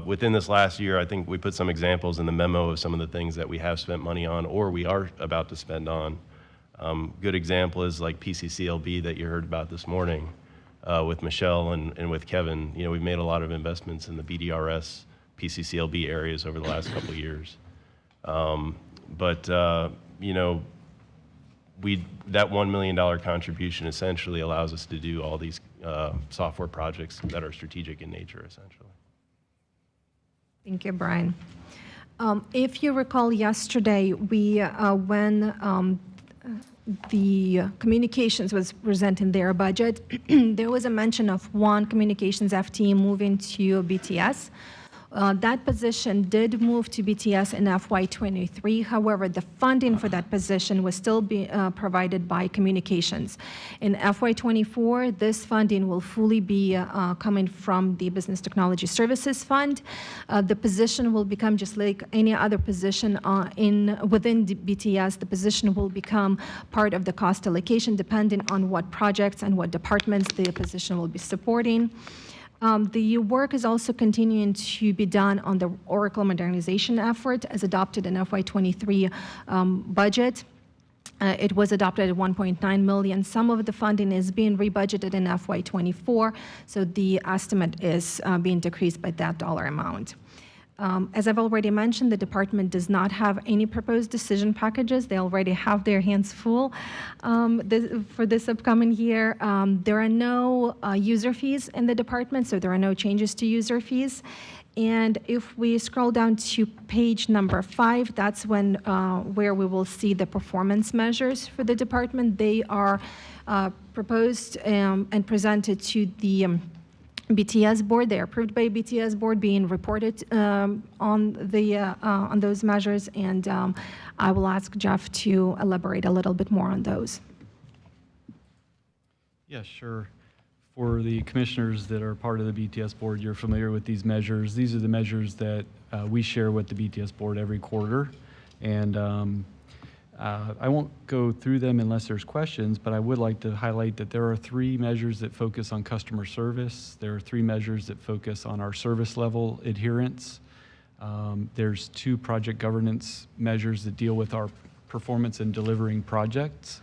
Within this last year, I think we put some examples in the memo of some of the things that we have spent money on or we are about to spend on. Good example is like PCCLB that you heard about this morning with Michelle and with Kevin. You know, we've made a lot of investments in the BDRS, PCCLB areas over the last couple of years. You know, that $1 million contribution essentially allows us to do all these software projects that are strategic in nature, essentially. Thank you, Brian. If you recall yesterday, when the communications was presenting their budget, there was a mention of one communications FTE moving to BTS. That position did move to BTS in FY23. However, the funding for that position was still provided by communications. In FY24, this funding will fully be coming from the Business Technology Services Fund. The position will become just like any other position within the BTS. The position will become part of the cost allocation depending on what projects and what departments the position will be supporting. The work is also continuing to be done on the Oracle modernization effort as adopted in FY23 budget. It was adopted at $1.9 million. Some of the funding is being rebudgeted in FY24, so the estimate is being decreased by that dollar amount. As I've already mentioned, the department does not have any proposed decision packages. They already have their hands full for this upcoming year. There are no user fees in the department, so there are no changes to user fees. And if we scroll down to page number 5, that's when where we will see the performance measures for the department. They are proposed and presented to the BTS board. They are approved by BTS board, being reported on those measures, and I will ask Jeff to elaborate a little bit more on those. Yeah, sure. For the commissioners that are part of the BTS board, you're familiar with these measures. These are the measures that we share with the BTS board every quarter, and I won't go through them unless there's questions, but I would like to highlight that there are 3 measures that focus on customer service. There are 3 measures that focus on our service level adherence. There's 2 project governance measures that deal with our performance in delivering projects.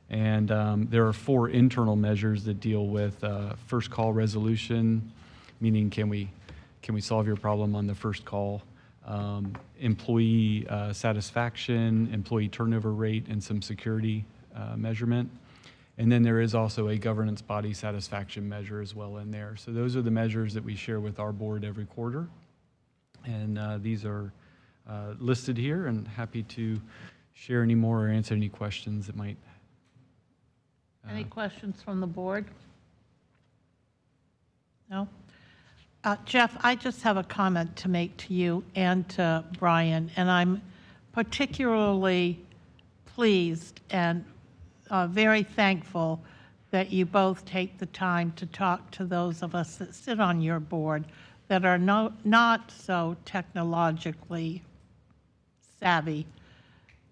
And there are 4 internal measures that deal with first call resolution, meaning can we solve your problem on the first call, employee satisfaction, employee turnover rate, and some security measurement. And then there is also a governance body satisfaction measure as well in there. So those are the measures that we share with our board every quarter. And these are listed here, and happy to share any more or answer any questions that might. Any questions from the board? No? Jeff, I just have a comment to make to you and to Brian, and I'm particularly pleased and very thankful that you both take the time to talk to those of us that sit on your board that are not so technologically savvy.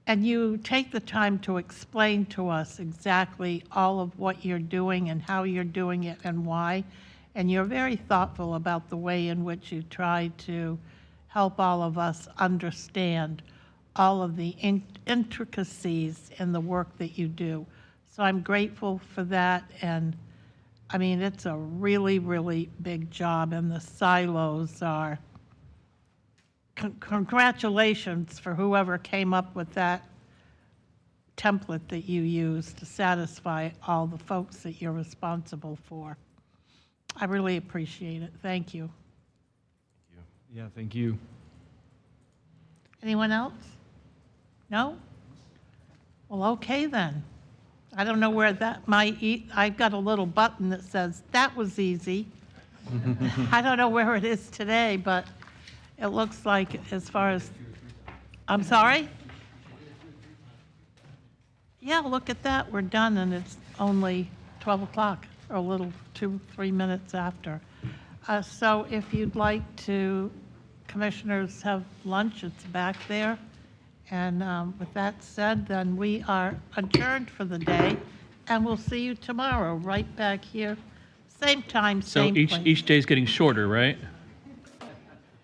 And you take the time to explain to us exactly all of what you're doing and how you're doing it and why. And you're very thoughtful about the way in which you try to help all of us understand all of the intricacies in the work that you do. So I'm grateful for that. And I mean, it's a really, really big job, and the silos are, congratulations for whoever came up with that template that you use to satisfy all the folks that you're responsible for. I really appreciate it. Thank you. Yeah, thank you. Anyone else? No? Well, okay then. I don't know where that might eat. I've got a little button that says, that was easy. I don't know where it is today, but it looks like as far as, I'm sorry? Yeah, look at that. We're done, and it's only 12 o'clock, or a little 2-3 minutes after. So if you'd like to, commissioners, have lunch, it's back there. And with that said, then we are adjourned for the day, and we'll see you tomorrow, right back here, same time, So same place. each day's getting shorter, right?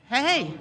Hey.